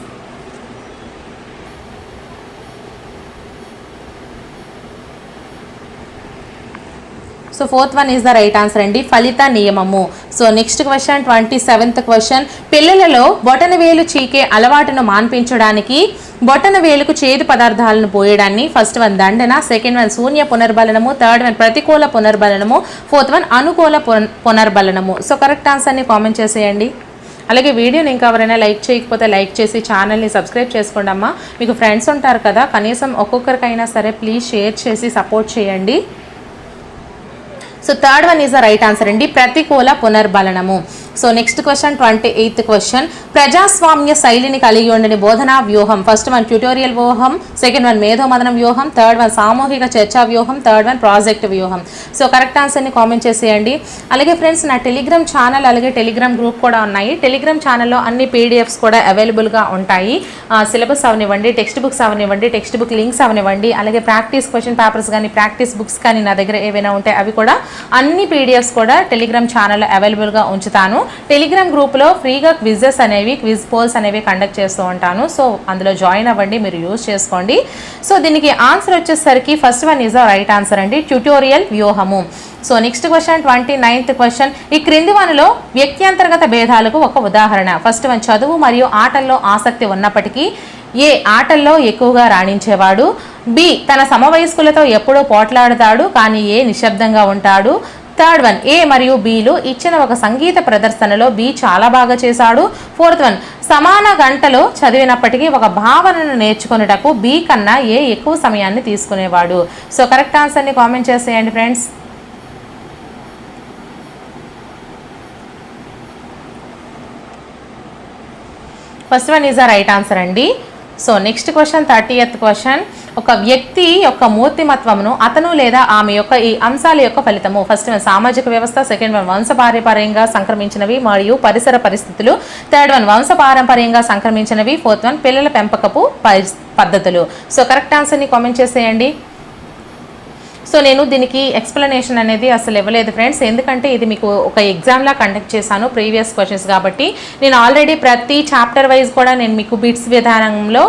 A: So fourth one is the right answer అండి, ఫలిత నియమము. So next question 27th question. పిల్లలలో బొటనవేలు చీకే అలవాటును మాన్పించడానికి బొటనవేలుకు చేదు పదార్థాలను పోయడాన్ని ఫస్ట్ వన్ దండన, సెకండ్ వన్ శూన్య పునర్బలనము, థర్డ్ వన్ ప్రతికూల పునర్బలనము, ఫోర్త్ వన్ అనుకూల పునర్బలనము. సో కరెక్ట్ ఆన్సర్ని కామెంట్ చేసేయండి. అలాగే వీడియోని ఇంకా ఎవరైనా లైక్ చేయకపోతే లైక్ చేసి ఛానల్ని సబ్స్క్రైబ్ చేసుకోండి అమ్మా. మీకు ఫ్రెండ్స్ ఉంటారు కదా, కనీసం ఒక్కొక్కరికైనా సరే ప్లీజ్ షేర్ చేసి సపోర్ట్ చేయండి. So third one is the right answer అండి, ప్రతికూల పునర్బలనము. So next question 28th question. ప్రజాస్వామ్య శైలిని కలిగి ఉండని బోధనా వ్యూహం. ఫస్ట్ వన్ ట్యూటోరియల్ వ్యూహం, సెకండ్ వన్ మేధోమదన వ్యూహం, థర్డ్ వన్ సామూహిక చర్చా వ్యూహం, థర్డ్ వన్ ప్రాజెక్ట్ వ్యూహం. సో కరెక్ట్ ఆన్సర్ని కామెంట్ చేసేయండి. అలాగే ఫ్రెండ్స్ నా టెలిగ్రామ్ ఛానల్ అలాగే టెలిగ్రామ్ గ్రూప్ కూడా ఉన్నాయి. టెలిగ్రామ్ ఛానల్లో అన్ని పీడిఎఫ్స్ కూడా అవైలబుల్గా ఉంటాయి. సిలబస్ అవనివ్వండి, టెక్స్ట్ బుక్స్ అవనివ్వండి, టెక్స్ట్ బుక్ లింక్స్ అవనివ్వండి, అలాగే ప్రాక్టీస్ క్వశ్చన్ పేపర్స్ కానీ ప్రాక్టీస్ బుక్స్ కానీ నా దగ్గర ఏవైనా ఉంటే అవి కూడా అన్ని పీడిఎఫ్స్ కూడా టెలిగ్రామ్ ఛానల్లో అవైలబుల్గా ఉంచుతాను. టెలిగ్రామ్ గ్రూప్లో ఫ్రీగా క్విజెస్ అనేవి, క్విజ్ పోల్స్ అనేవి కండక్ట్ చేస్తూ ఉంటాను. సో అందులో జాయిన్ అవ్వండి, మీరు యూజ్ చేసుకోండి. సో దీనికి ఆన్సర్ వచ్చేసరికి first one is the right answer అండి, ట్యూటోరియల్ వ్యూహము. So next question 29th question. ఈ క్రింది వనలో వ్యక్త్యంతర్గత భేదాలకు ఒక ఉదాహరణ. ఫస్ట్ వన్ చదువు మరియు ఆటల్లో ఆసక్తి ఉన్నప్పటికీ ఏ ఆటల్లో ఎక్కువగా రాణించేవాడు, బి తన సమవయస్కులతో ఎప్పుడూ పోట్లాడుతాడు కానీ ఏ నిశ్శబ్దంగా ఉంటాడు, థర్డ్ వన్ ఏ మరియు బిలు ఇచ్చిన ఒక సంగీత ప్రదర్శనలో బి చాలా బాగా చేశాడు, ఫోర్త్ వన్ సమాన గంటలో చదివినప్పటికీ ఒక భావనను నేర్చుకునేటకు బి కన్నా ఏ ఎక్కువ సమయాన్ని తీసుకునేవాడు. సో కరెక్ట్ ఆన్సర్ని కామెంట్ చేసేయండి friends. First one is the right answer అండి. So next question 30th question. ఒక వ్యక్తి యొక్క మూర్తిమత్వమును అతను లేదా ఆమె యొక్క ఈ అంశాల యొక్క ఫలితము. ఫస్ట్ వన్ సామాజిక వ్యవస్థ, సెకండ్ వన్ వంశపారంపర్యంగా సంక్రమించినవి మరియు పరిసర పరిస్థితులు, థర్డ్ వన్ వంశపారంపర్యంగా సంక్రమించినవి, ఫోర్త్ వన్ పిల్లల పెంపకపు పద్ధతులు. సో కరెక్ట్ ఆన్సర్ని కామెంట్ చేసేయండి. సో నేను దీనికి ఎక్స్ప్లెనేషన్ అనేది అసలు ఇవ్వలేదు ఫ్రెండ్స్, ఎందుకంటే ఇది మీకు ఒక ఎగ్జామ్లా కండక్ట్ చేశాను ప్రీవియస్ క్వశ్చన్స్ కాబట్టి. నేను ఆల్రెడీ ప్రతి చాప్టర్ వైజ్ కూడా నేను మీకు బిట్స్ విధానంలో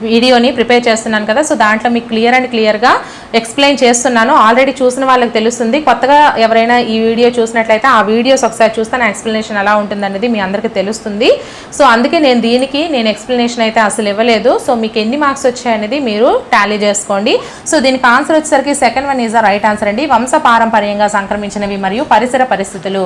A: వీడియోని ప్రిపేర్ చేస్తున్నాను కదా. సో దాంట్లో మీకు క్లియర్గా ఎక్స్ప్లెయిన్ చేస్తున్నాను. ఆల్రెడీ చూసిన వాళ్ళకి తెలుస్తుంది. కొత్తగా ఎవరైనా ఈ వీడియో చూసినట్లయితే ఆ వీడియోస్ ఒకసారి చూస్తే నా ఎక్స్ప్లెనేషన్ ఎలా ఉంటుందనేది మీ అందరికీ తెలుస్తుంది. సో అందుకే నేను ఎక్స్ప్లెనేషన్ అయితే అసలు ఇవ్వలేదు. సో మీకు ఎన్ని మార్క్స్ వచ్చాయనేది మీరు టాలీ చేసుకోండి. సో దీనికి ఆన్సర్ వచ్చేసరికి second one is the right answer అండి, వంశ పారంపర్యంగా సంక్రమించినవి మరియు పరిసర పరిస్థితులు.